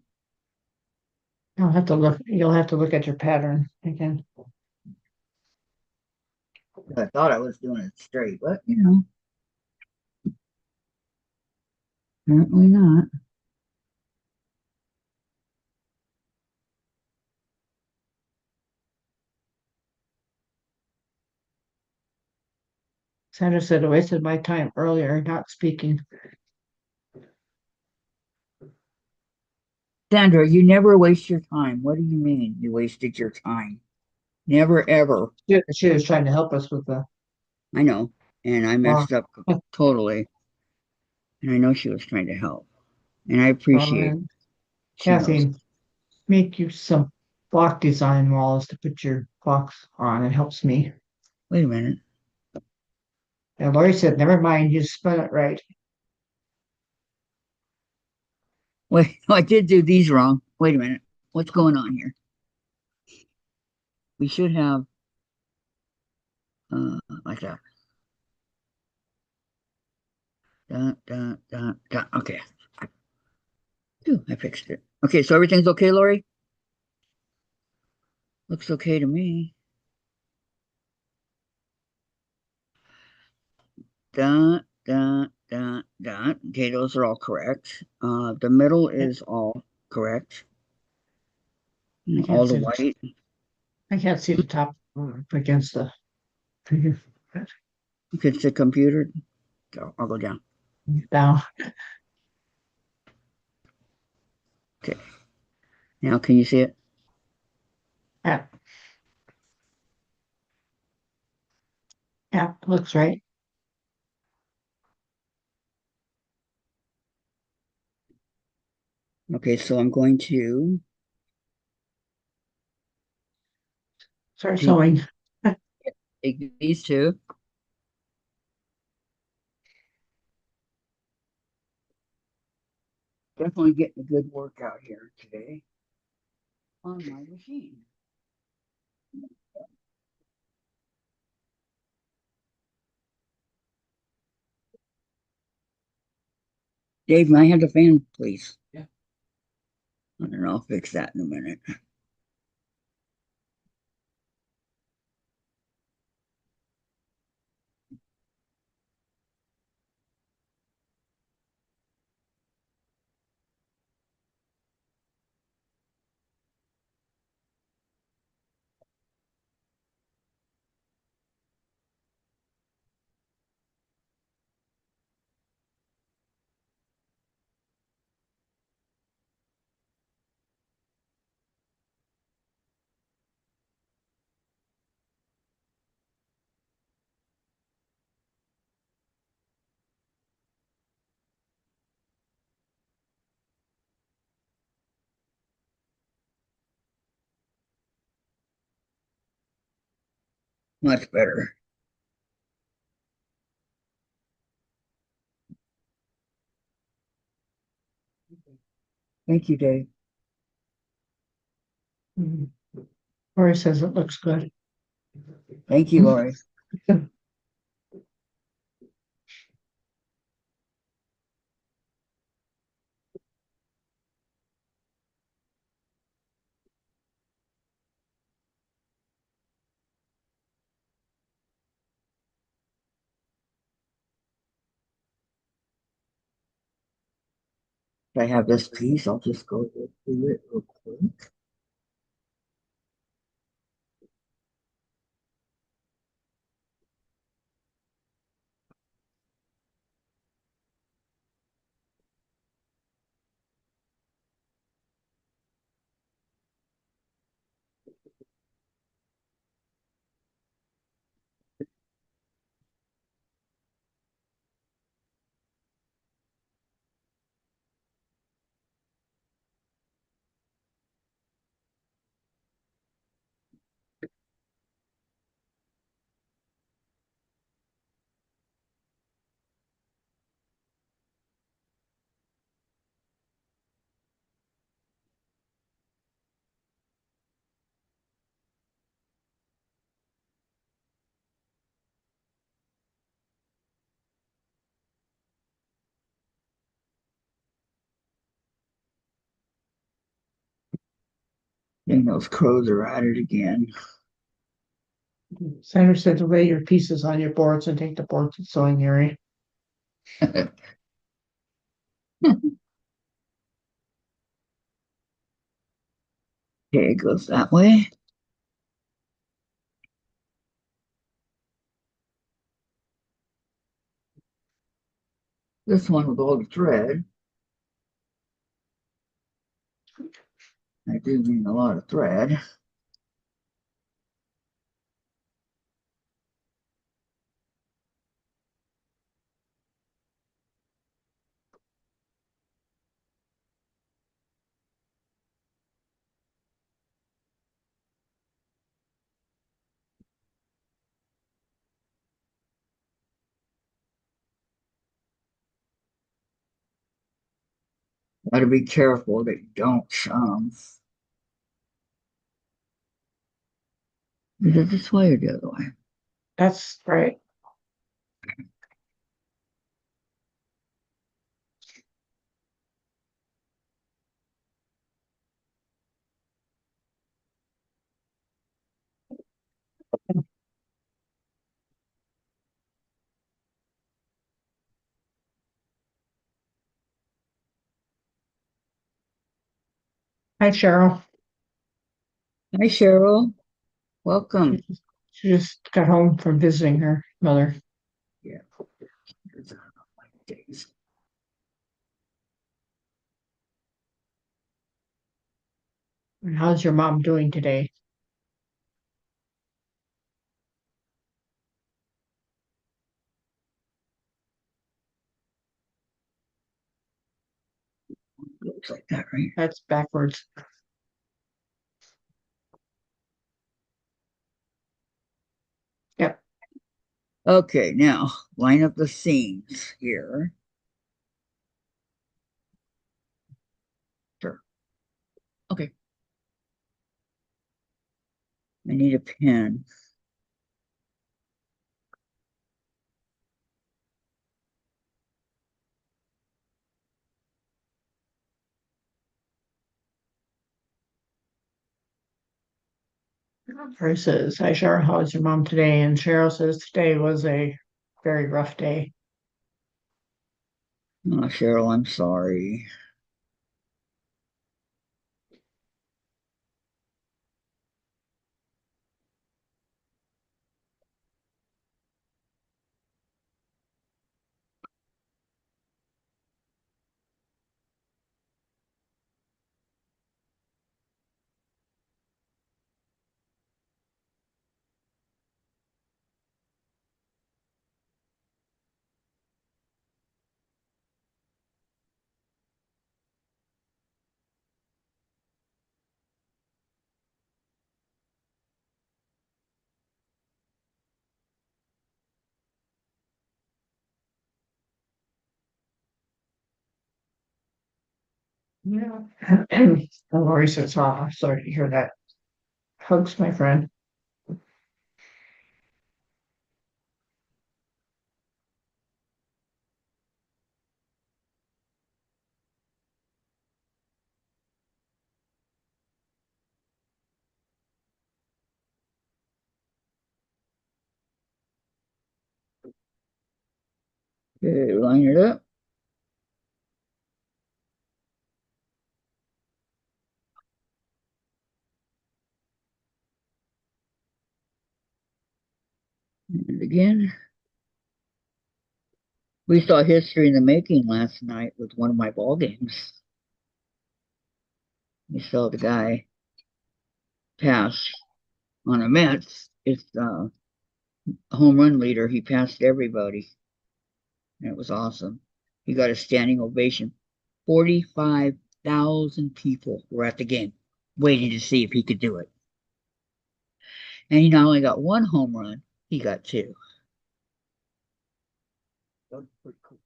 You'll have to look. You'll have to look at your pattern again. I thought I was doing it straight, but you know, apparently not. Sandra said I wasted my time earlier not speaking. Sandra, you never waste your time. What do you mean you wasted your time? Never ever. She was trying to help us with the I know. And I law. messed up totally. And I know she was trying to help. And I Well, appreciate and she knows. Kathy, make you some block design walls to put your blocks on. It helps me. Wait a minute. And Lori said, never mind, you spelled it right. Wait, I did do these wrong. Wait a minute. What's going on here? We should have like a okay. Phew, I fixed it. Okay, so everything's okay, Lori? Looks okay to me. Okay, those are all correct. The middle is all correct. I All can't the see white. I can't see the top against the Okay, it's the computer. Go. I'll go down. down. Okay. Now, can you see it? Yeah, yeah, looks right. Okay, so I'm going to Start take, sewing. take these two. Definitely getting a good workout here today on my machine. Dave, may I have the fan, please? Yeah. I don't know. I'll fix that in a minute. Much better. Thank you, Dave. Mhm. Lori says it looks good. Thank you, Lori. If I have this piece, I'll just go through it real quick. And those crows are at it again. Sandra said to lay your pieces on your boards and take the board to the sewing area. Okay, it goes that way. This one with all the thread. I do need a lot of thread. Gotta be careful that you don't, is it this way or the other way? That's right. Hi, Cheryl. Hi, Cheryl. Welcome. She just got home from visiting her mother. Yeah. Days. And how's your mom doing today? Looks like that, right? That's backwards. Yep. Okay, now line up the seams here. Sure. Okay. I need a pen. Grace says, hi, Cheryl. How is your mom today? And Cheryl says, today was a very rough day. Oh, Cheryl, I'm sorry. Yeah. And Lori says, oh, sorry to hear that. Hugs, my friend. Okay, line it up. And again. We saw history in the making last night with one of my ball games. We saw the guy pass on a Mets. It's a home run leader. He passed everybody. And it was awesome. He got a standing ovation. 45,000 people were at the game waiting to see if he could do it. And he not only got one home run, he got two. That was pretty cool.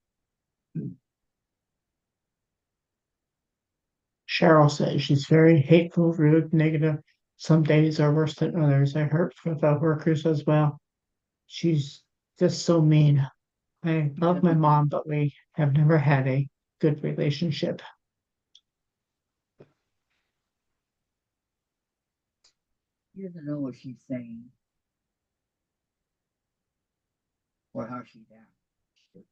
Cheryl says she's very hateful, rude, negative. Some days are worse than others. I hurt for the workers as well. She's just so mean. I love my mom, but we have never had a good relationship. She doesn't know what she's saying or how she's acting.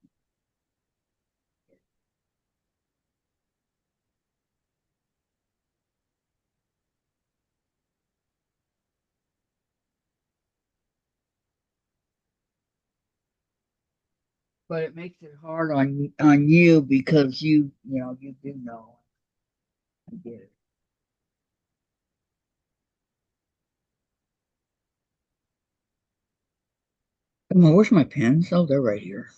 But it makes it hard on you because you do know. I get it. Come on, where's my pens? Oh, they're right here.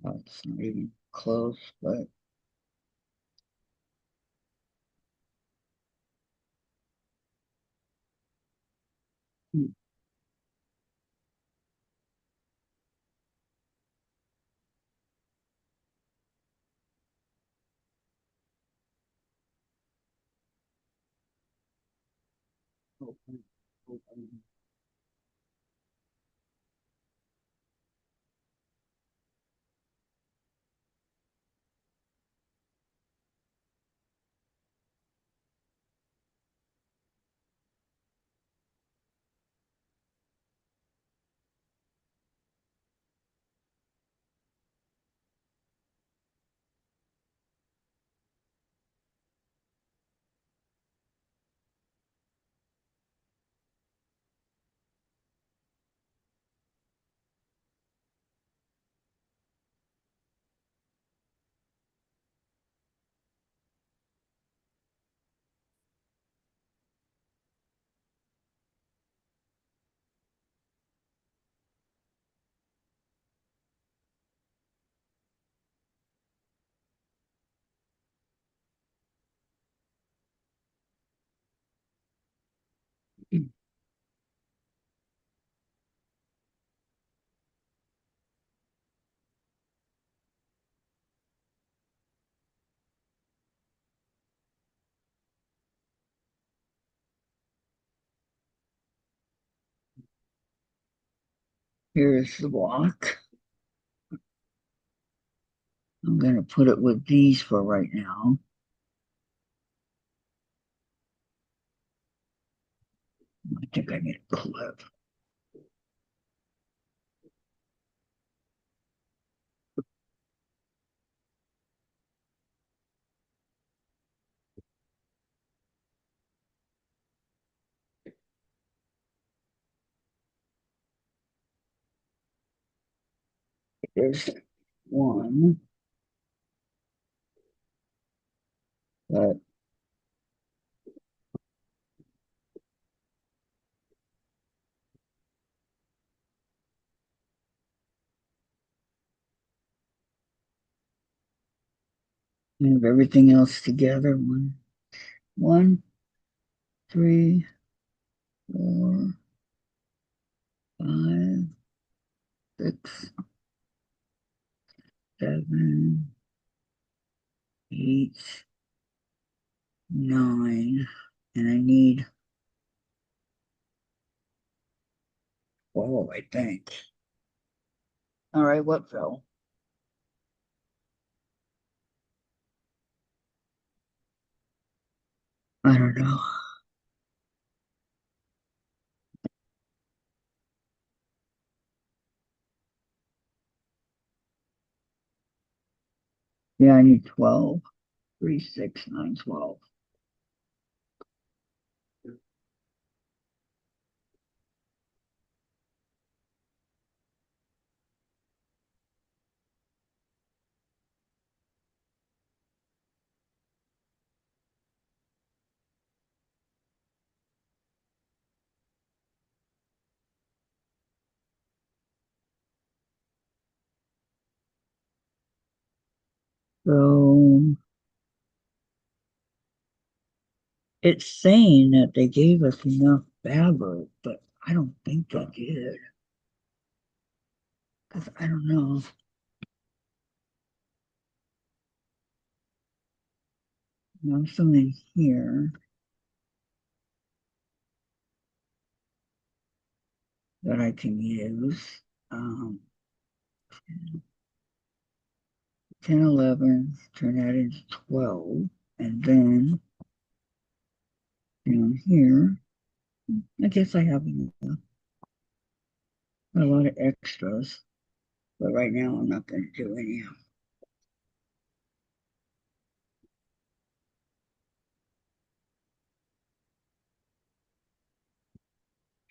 Oh, it's not even close, but here's the block. I'm going to put it with these for right now. I think I need a clip. There's one, but I have everything else together. One, three, four, five, six, seven, eight, nine, and I need 12, I think. All right, what fell? I don't know. Yeah, I need 12. 3, 6, 9, 12. So it's saying that they gave us enough fabric, but I don't think they did. Cause I don't know. Now something here that I can use. Um, 10, 11, turn that into 12. And then down here, I guess I have a lot of extras. But right now I'm not going to do any of them.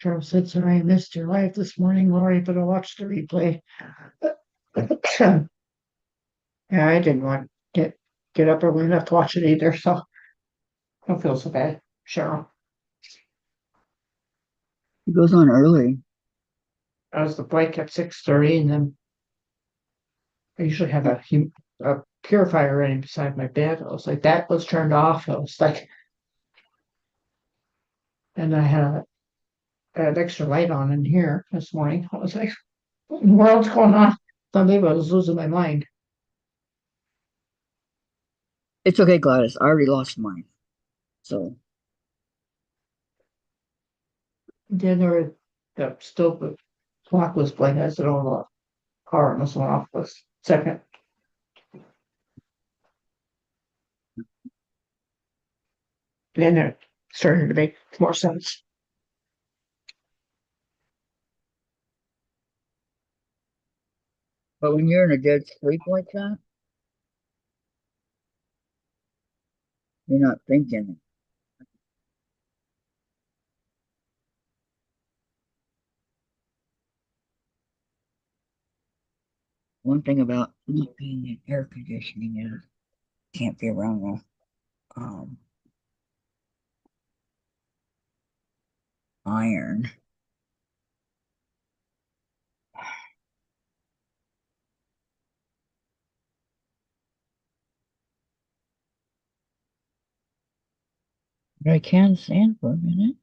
Charles said, sorry, I missed your live this morning, Lori, but I watched the replay. Yeah, I didn't want to get up early enough to watch it either, so I don't feel so bad, Cheryl. It goes on early. I was the bike at 6:30, and then I usually have a purifier running beside my bed. I was like, that was turned off. I was like, and I had an extra light on in here this morning. I was like, what in the world's going on? Thought maybe I was losing my mind. It's okay, Gladys. I already lost mine. So Then the stove clock was blinking. I said, oh, the car must went off this second. Then it started to make more sense. but when you're in a dead sleep like that, you're not thinking. One thing about not being in air conditioning is can't be around the iron. But I can stand for a minute.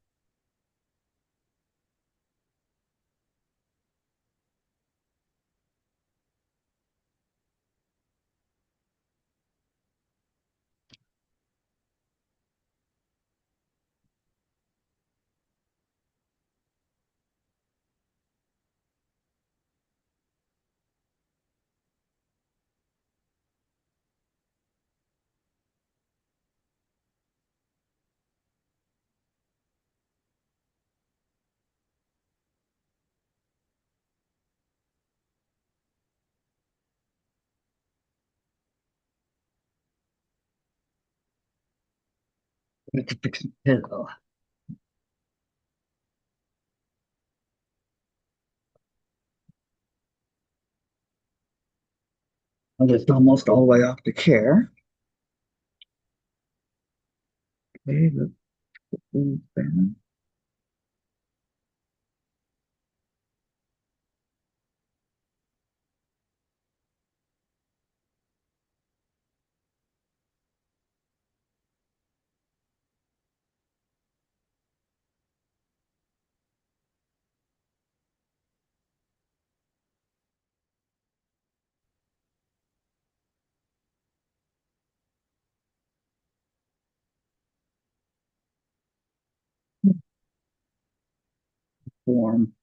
I need to fix my pillow. I'm just almost all the way off the chair. Okay, let's move that. Form.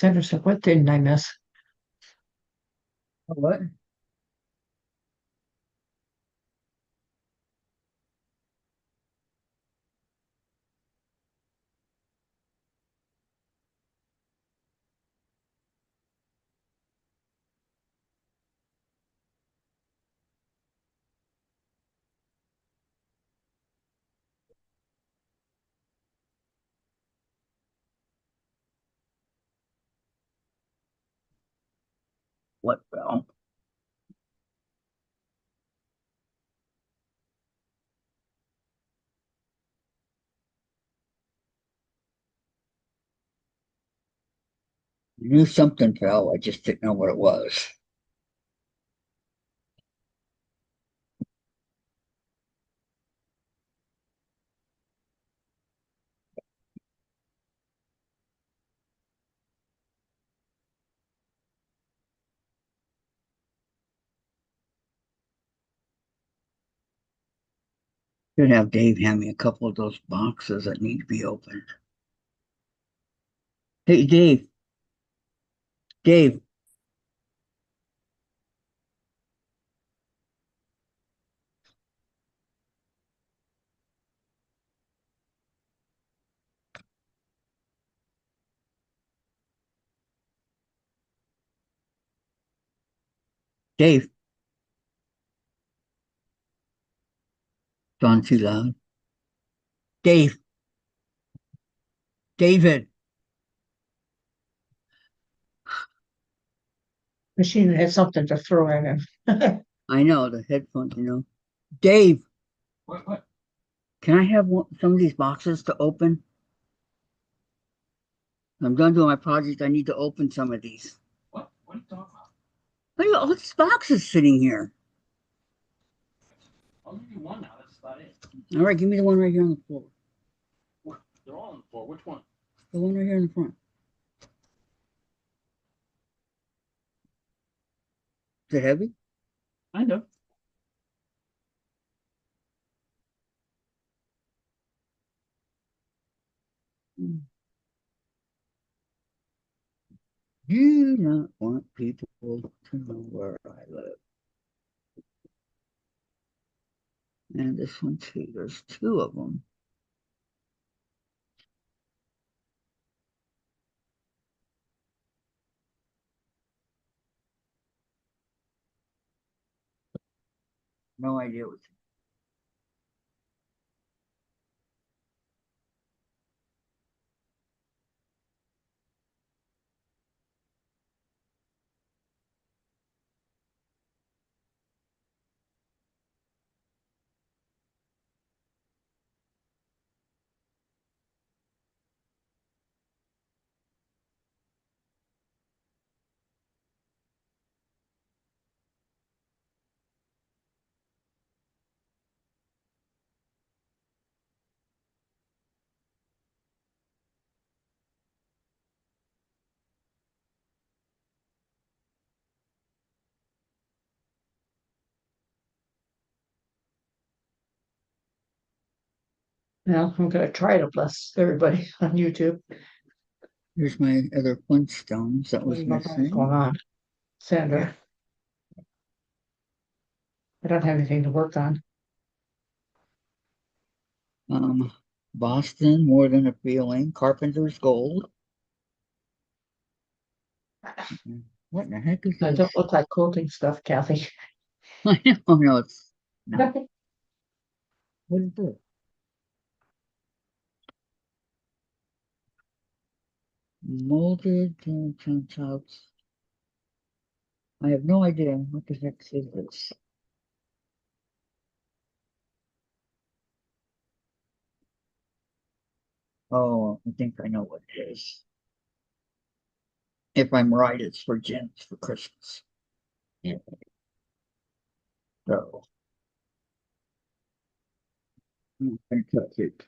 Sandra said, what didn't I miss? What? What bell? knew something fell. I just didn't know what it was. Should have Dave hand me a couple of those boxes that need to be opened. Hey, Dave. Dave. Dave. It's on too loud. Dave. David. Machine had something to throw at him. I know the headphones, you know. Dave, What? can I have some of these boxes to open? I'm done doing my project. I need to open some of these. What are you talking about? Look at all these boxes sitting here. I'll give you one now. That's about it. All right, give me the one right here on the floor. They're all on the floor. Which one? The one right here in the front. Is it heavy? I know. Do not want people to know where I live. And this one too. There's two of them. No idea what's. Now I'm gonna try to bless everybody on YouTube. Here's my other Flintstones that was What's going missing. on, Sandra? I don't have anything to work on. Boston, More Than a Feeling, Carpenter's Gold. What in the heck is I this? don't look like quilting stuff, Kathy. I don't know. It's not. What is it? Molded tops. I have no idea what the heck is this. Oh, I think I know what it is. If I'm right, it's for Jen's for Christmas. Yeah. So I'm gonna touch it.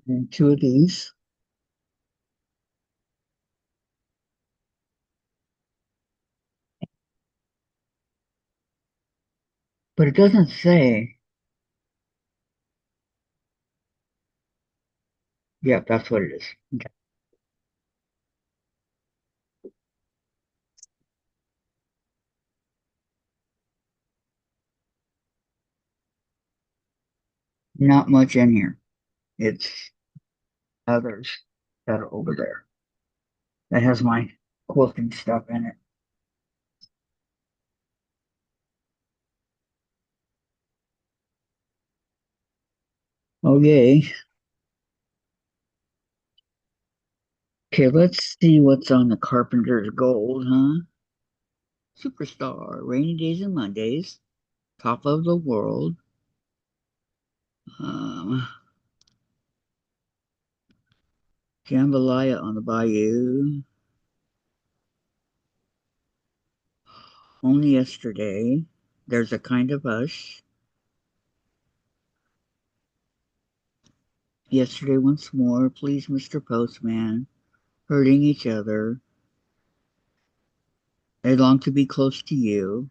And two of these. But it doesn't say. Yeah, that's what it is. Okay. Not much in here. It's others that are over there. That has my quilting stuff in it. Oh, yay. Okay, let's see what's on the Carpenter's Gold, huh? Superstar, Rainy Days and Mondays, Top of the World. Um, Jambalaya on the bayou. Only yesterday. There's a kind of us. Yesterday once more. Please, Mr. Postman. Hurting each other. I long to be close to you.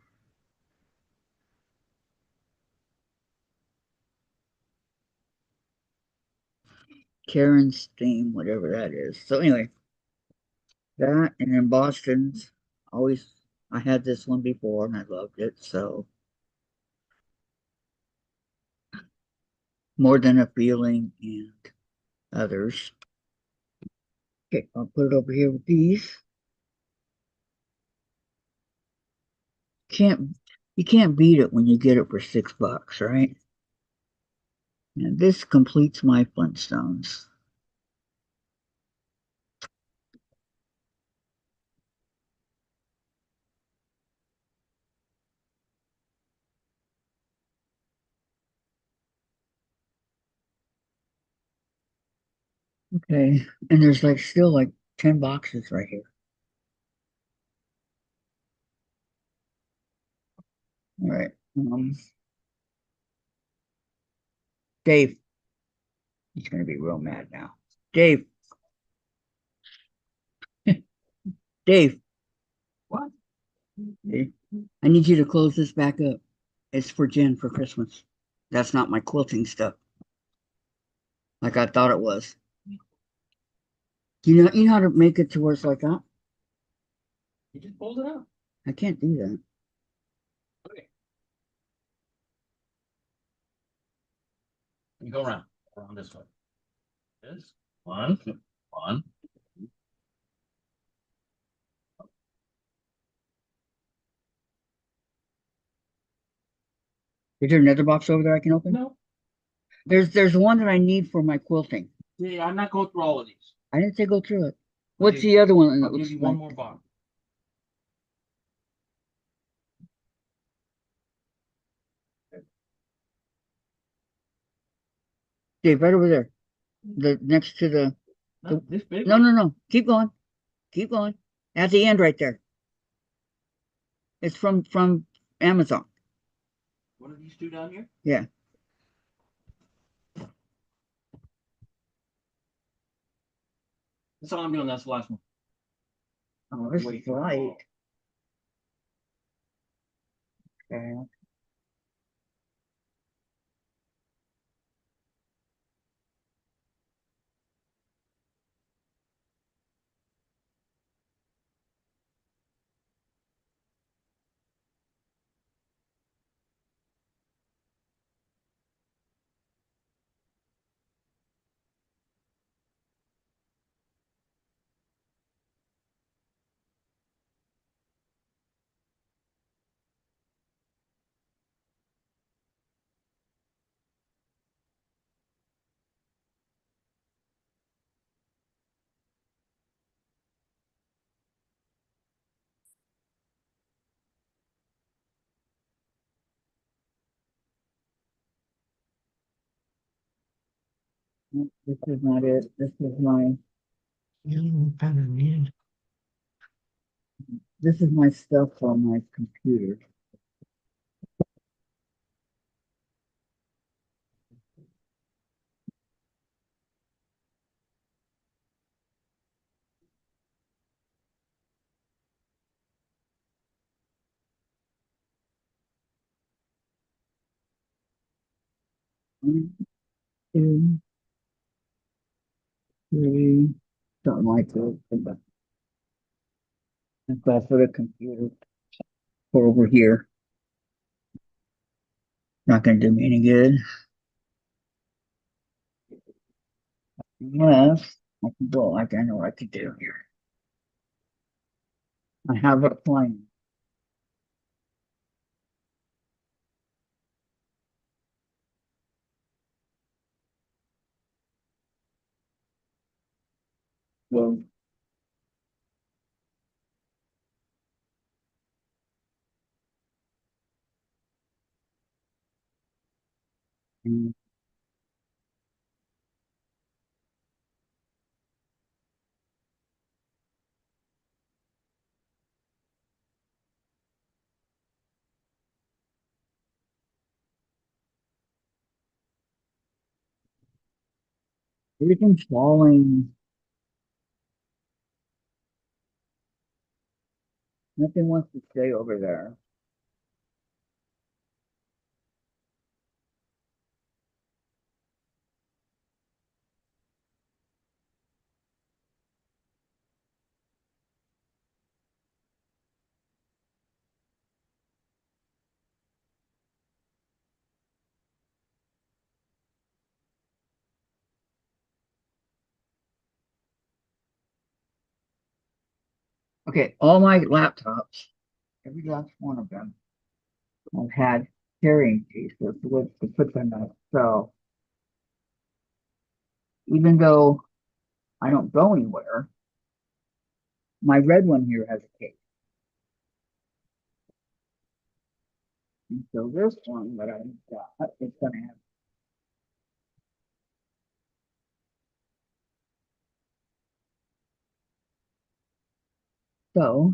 Karen's theme, whatever that is. So anyway, that and then Boston's always I had this one before and I loved it, so more than a feeling and others. Okay, I'll put it over here with these. Can't you can't beat it when you get it for $6, right? And this completes my Flintstones. Okay, and there's like still like 10 boxes right here. All right. Dave, he's gonna be real mad now. Dave, Dave, What? okay, I need you to close this back up. It's for Jen for Christmas. That's not my quilting stuff, like I thought it was. You know how to make it to where it's like that? You just pulled it out. I can't do that. Okay. You go around this way. This one. Is there another box over there I can open? No. There's one that I need for my quilting. Yeah, I'm not going through all of these. I didn't say go through it. I'll What's give the other one that I'll give looks you one like? more box. Dave, right over there. The next to the Not this big. no, no, no. Keep going. Keep going. At the end right there. It's from Amazon. What are these two down here? Yeah. That's all I'm doing. That's the last one. Oh, this Wait is for light. it. Okay. This is not it. This is my stuff on my computer. One, two, three, something like that. That's for the computer. For over here. Not gonna do me any good. Unless I can go, like I know what I could do here. I have a plan. Well, mm, Everything's falling. Nothing wants to stay over there. Okay, all my laptops, every last one of them, have had carrying cases with to put them in. So even though I don't go anywhere, my red one here has a case. And so this one that I got, it's gonna have. So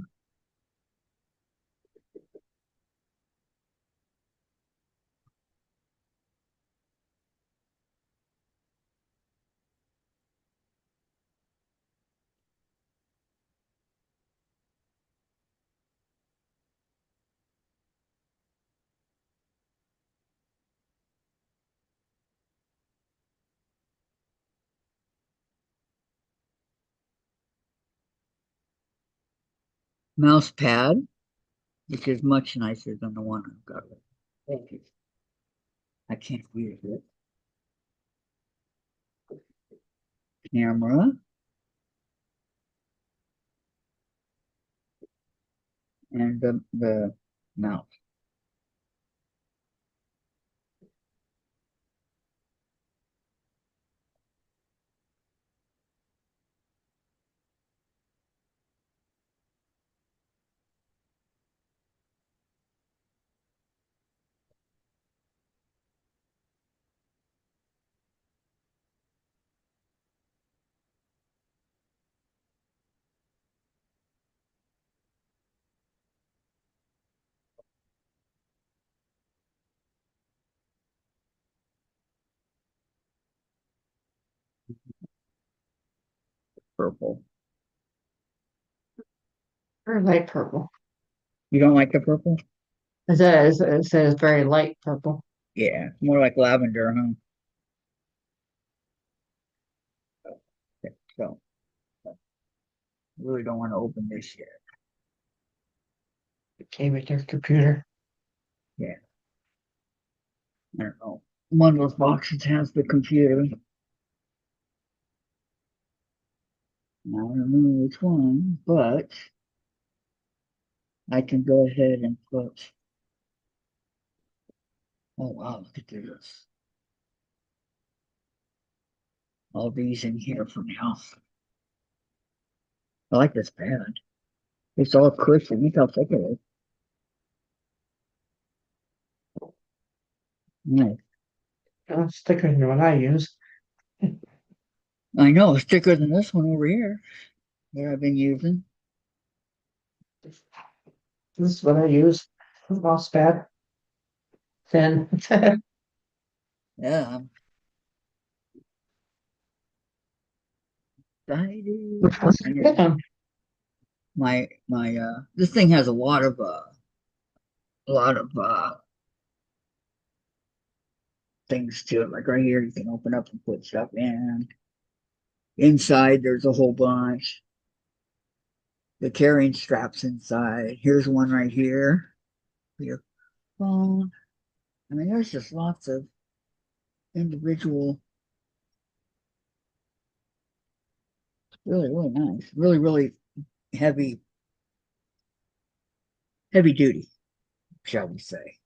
mouse pad, which is much nicer than the one I've got. Thank you. I can't read it. Camera and the mouse. Purple. Or light purple. You don't like the purple? It says very light purple. Yeah, more like lavender, huh? Okay, so I really don't want to open this yet. It came with your computer. Yeah. I don't know. One of those boxes has the computer. I don't know which one, but I can go ahead and put. Oh wow, look at this. All these in here for now. I like this pad. It's all cushion. Look how thick it is. Nice. It's thicker than what I use. I know it's thicker than this one over here that I've been using. This is what I use. Mouse pad. Thin. Yeah, I'm excited. And Yeah. my this thing has a lot of things to it. Like right here, you can open up and put stuff in. Inside, there's a whole bunch. The carrying straps inside. Here's one right here for your phone. I mean, there's just lots of individual, really, really nice, really, really heavy, heavy duty, shall we say.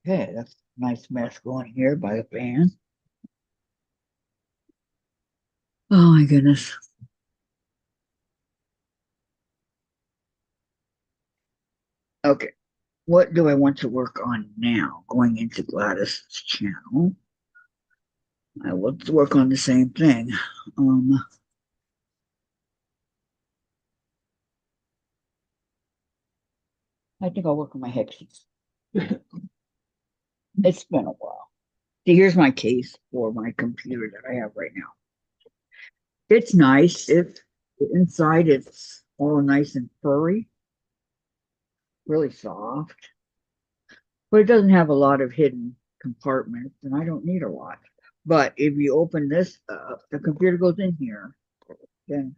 Okay, that's a nice mess going here by the fan. Oh my goodness. Okay, what do I want to work on now? Going into Gladys's channel. I will work on the same thing. I think I'll work on my hexes. It's been a while. See, here's my case for my computer that I have right now. It's nice. It's inside, it's all nice and furry, really soft, but it doesn't have a lot of hidden compartments, and I don't need a lot. But if you open this up, the computer goes in here, then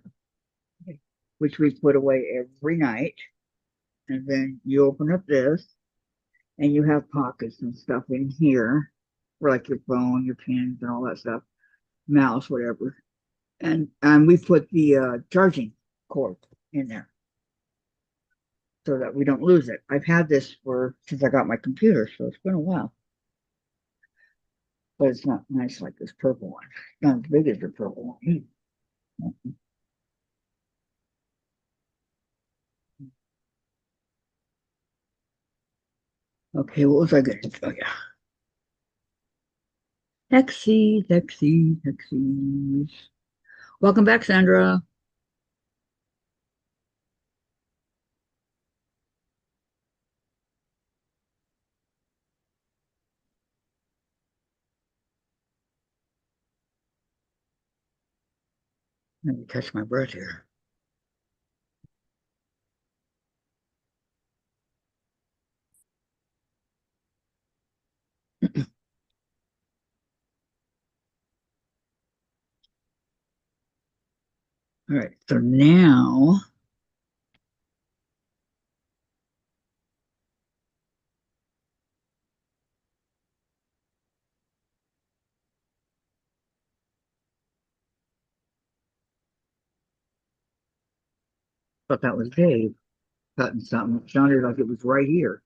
which we put away every night, and then you open up this, and you have pockets and stuff in here, for like your phone, your pins, and all that stuff, mouse, whatever. And we put the charging cord in there so that we don't lose it. I've had this for since I got my computer, so it's been a while. But it's not nice like this purple one. It's not as big as the purple one. Okay, what was I going to do? Oh, yeah. Hexy. Welcome back, Sandra. Let me catch my breath here. All right, so now thought that was Dave cutting something. It sounded like it was right here.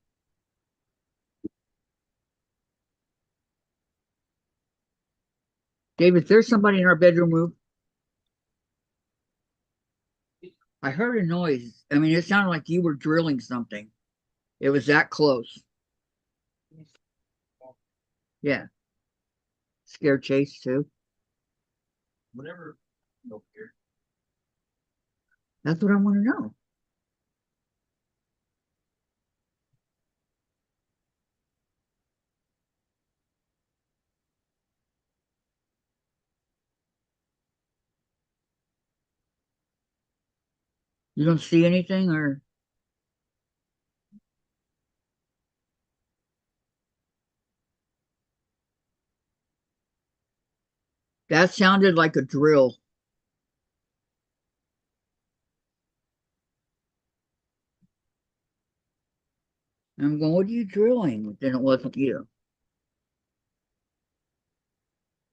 David, there's somebody in our bedroom move. I heard a noise. I mean, it sounded like you were drilling something. It was that close. Yeah. Scared Chase too. Whatever. No here. That's what I want to know. You don't see anything or that sounded like a drill. And I'm going, what are you drilling? Then it wasn't you.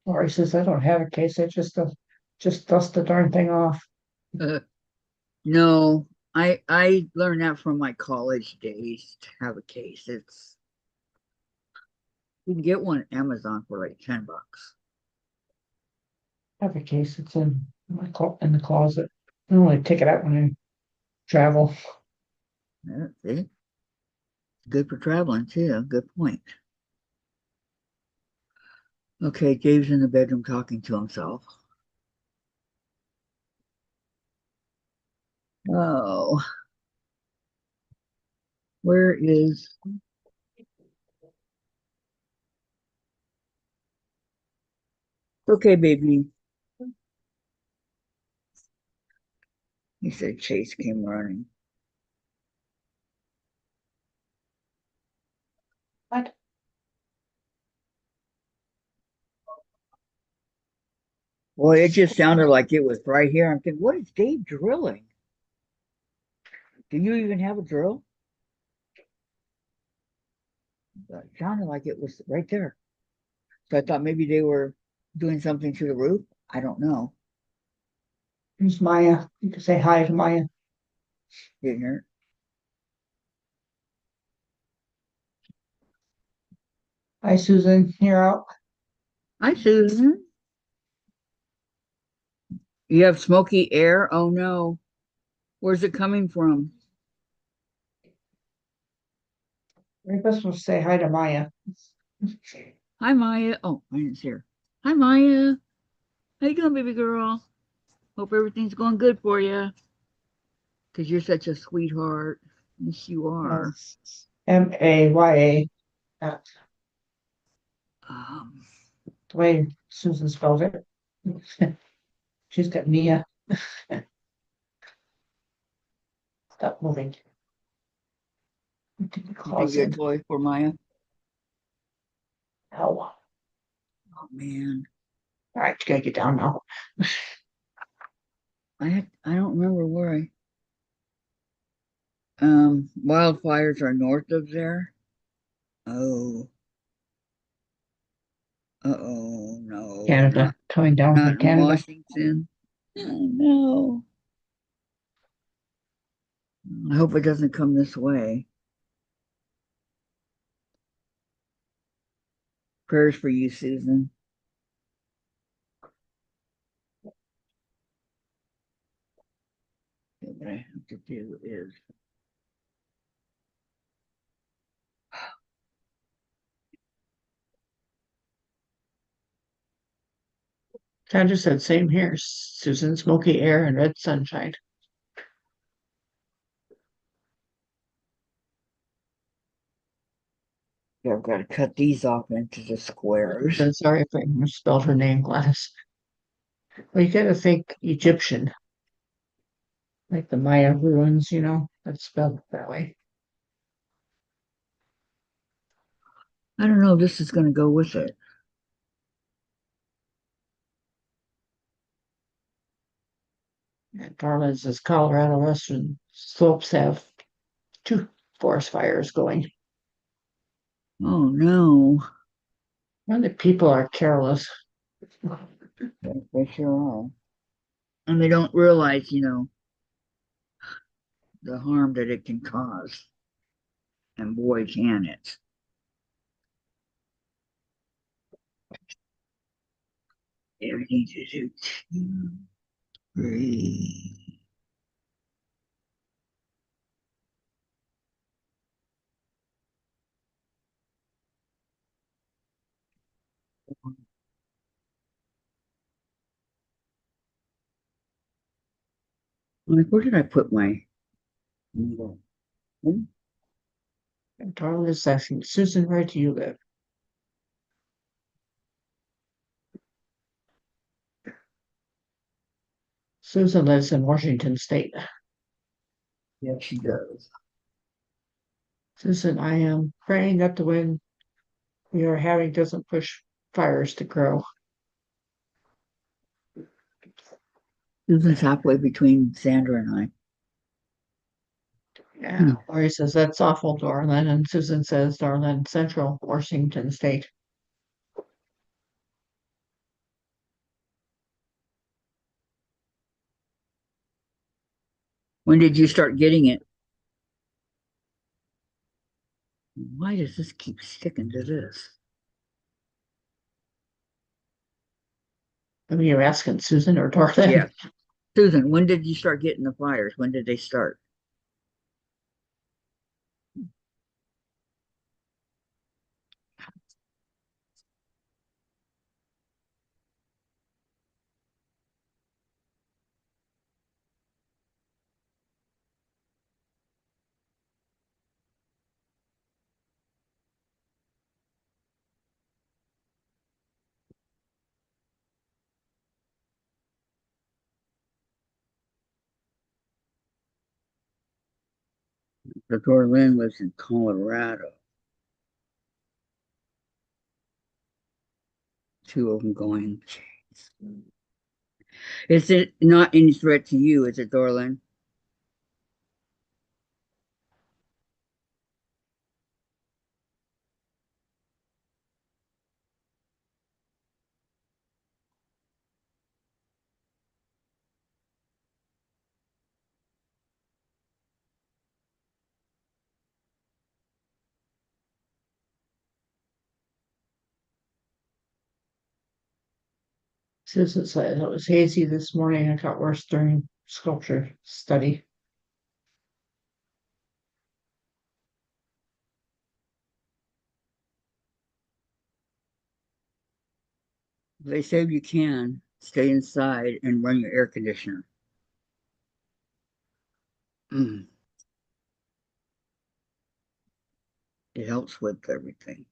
Or he says, I don't have a case. I just dust the darn thing off. No, I learned that from my college days to have a case. It's you can get one at Amazon for like $10. I have a case. It's in in the closet. I only take it out when I travel. Yeah, see? Good for traveling too. Good point. Okay, Dave's in the bedroom talking to himself. Oh, where is okay, baby? He said Chase came running. What? Boy, it just sounded like it was right here. I'm thinking, what is Dave drilling? Do you even have a drill? It sounded like it was right there. So I thought maybe they were doing something to the roof. I don't know. Here's Maya. You can say hi to Maya. Ignorant. Hi, Susan. You're out. Hi, Susan. You have smoky air? Oh no. Where's it coming from? You're supposed to say hi to Maya. Hi, Maya. Oh, I didn't see her. Hi, Maya. How you doing, baby girl? Hope everything's going good for you. Because you're such a sweetheart. Yes, you are. Maya. Um, the way Susan spelled it. She's got Nia. Stop moving. Into the You think closet. good boy for Maya? Ow. Oh man, All right, you gotta get down now. I don't remember where I. Wildfires are north of there. Oh, uh-oh, no, Canada, coming down not from in Canada. Washington. Oh no. I hope it doesn't come this way. Prayers for you, Susan. What I have to do is Sandra said, same here, Susan. Smoky air and red sunshine. yeah, I've got to cut these off into the squares. I'm sorry if I misspelled her name, Gladys. Well, you gotta think Egyptian, like the Maya ruins, that's spelled that way. I don't know if this is going to go with it. And Darla says Colorado western slopes have 2 forest fires going. Oh no. And the people are careless. They sure are. And they don't realize, the harm that it can cause. And boy, can it. Yeah, we need to do 2, 3. Like, where did I put my needle? Hmm? And Darla is asking, Susan, where do you live? Susan lives in Washington State. Yeah, she does. Susan, I am praying that the wind we are having doesn't push fires to grow. Susan's halfway between Sandra and I. Yeah, Lori says that's awful, Darlin, and Susan says, Darlin, Central Washington State. When did you start getting it? Why does this keep sticking to this? I mean, you're asking Susan or Darlin? Yeah. Susan, when did you start getting the fires? When did they start? The Lynn lives in Colorado. 2 of them going. Is it not any threat to you, is it, Dorlin? Susan said it was hazy this morning. It got worse during sculpture study. They say you can stay inside and run your air conditioner. Mm. It helps with everything.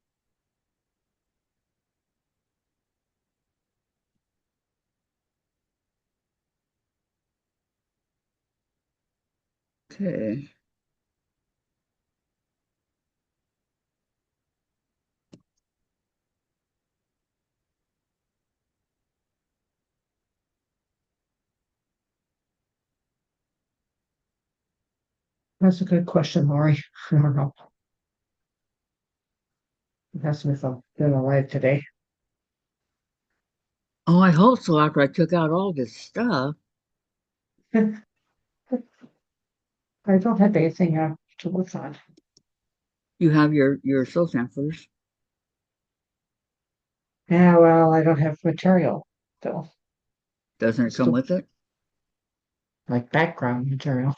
Okay. That's a good question, Lori. I don't know. That's me if I'm been alive today. Oh, I hope so after I took out all this stuff. I don't have anything to look on. You have your soul samplers. Yeah, well, I don't have material though. Doesn't it come Still with it? like background material.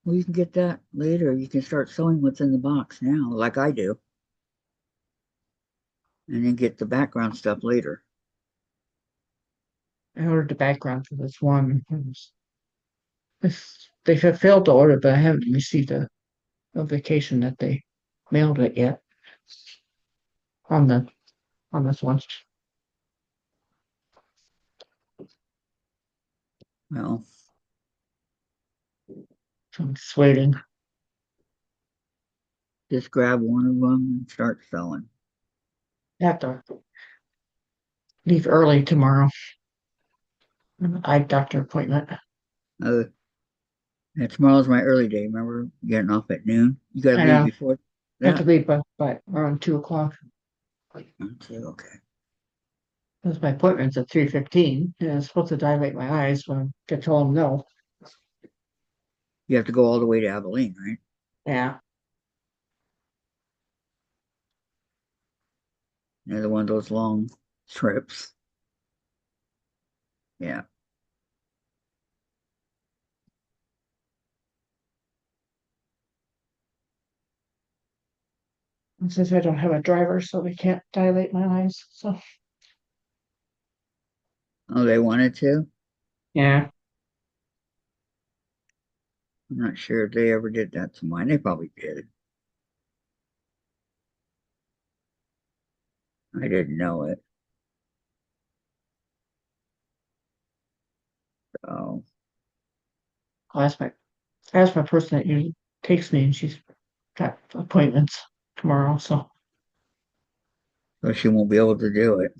Well, you can get that later. You can start sewing what's in the box now, like I do, and then get the background stuff later. I ordered the background for this one. They fulfilled the order, but I haven't received a notification that they mailed it yet on the on this one. Well, So I'm just waiting. just grab one of them and start sewing. I have to leave early tomorrow. An eye doctor appointment. Uh, yeah, tomorrow's my early day. Remember, getting off at noon. You got to I leave know. before I have to that. leave by around 2 o'clock. Okay. Because my appointment's at 3:15. And I'm supposed to dilate my eyes when I told them no. You have to go all the way to Abilene, right? Yeah. Another one of those long trips. Yeah. And since I don't have a driver, so they can't dilate my eyes. So Oh, they wanted to? yeah. I'm not sure if they ever did that to mine. They probably did. I didn't know it. So, I asked my person that usually takes me, and she's got appointments tomorrow. So so she won't be able to do it.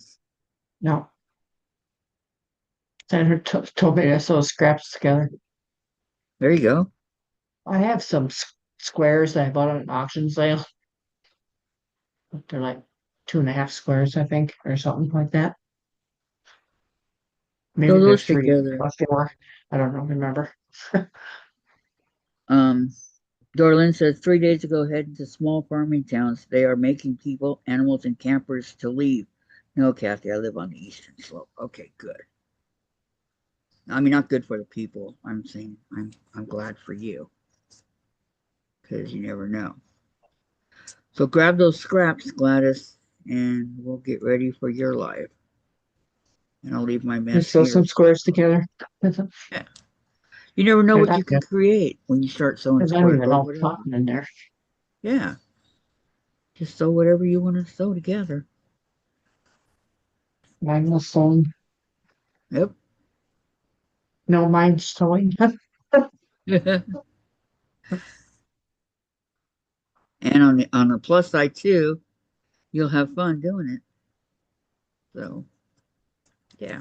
no. Sent her told me to sew scraps together. There you go. I have some squares that I bought on an auction sale. They're like 2.5 squares, I think, or something like that. Sew Maybe they're those three together. or four. I don't know, remember. Um, Dorlin says 3 days ago, heading to small farming towns. They are making people, animals, and campers to leave. No, Kathy, I live on the eastern slope. Okay, good. I mean, not good for the people. I'm saying I'm glad for you because you never know. So grab those scraps, Gladys, and we'll get ready for your life. And I'll leave my Just mess sew here. some squares together. Yeah. You never know They're what not you can good. create when you start sewing Because I don't squares even or know whatever. something in there. Yeah. Just sew whatever you want to sew together. Mine was sewing. Yep. No, mine's sewing. And on the plus side too, you'll have fun doing it. So yeah.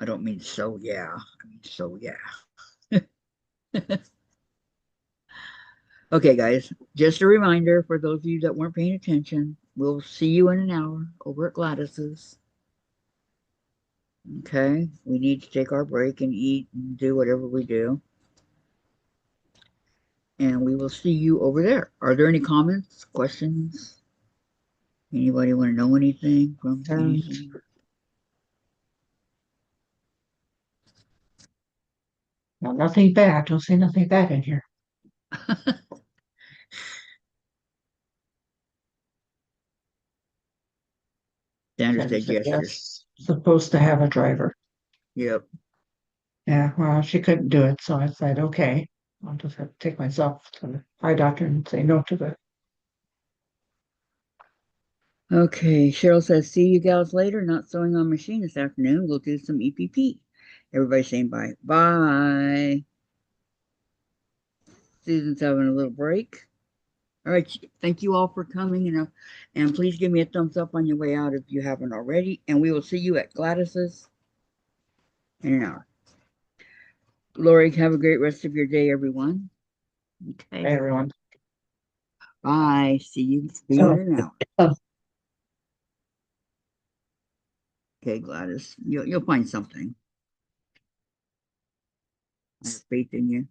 I don't mean so yeah. I mean so yeah. Okay, guys. Just a reminder for those of you that weren't paying attention. We'll see you in an hour over at Gladys's. Okay. We need to take our break and eat and do whatever we do. And we will see you over there. Are there any comments, questions? Anybody want to know anything from anything? No, nothing bad. Don't say nothing bad in here. Sandra Sandra said said, yes. yes, supposed to have a driver. Yep. Yeah, well, she couldn't do it, so I said, okay, I'll just have to take myself to the eye doctor and say no to the Okay, Cheryl says, see you gals later. Not sewing on machine this afternoon. We'll do some EPP. Everybody saying bye. Bye. Susan's having a little break. All right, thank you all for coming, and please give me a thumbs up on your way out if you haven't already. And we will see you at Gladys's in an hour. Lori, have a great rest of your day, everyone. Hey, Okay. everyone. Bye. See you in an hour. Oh. Okay, Gladys, you'll find something. I have faith in you.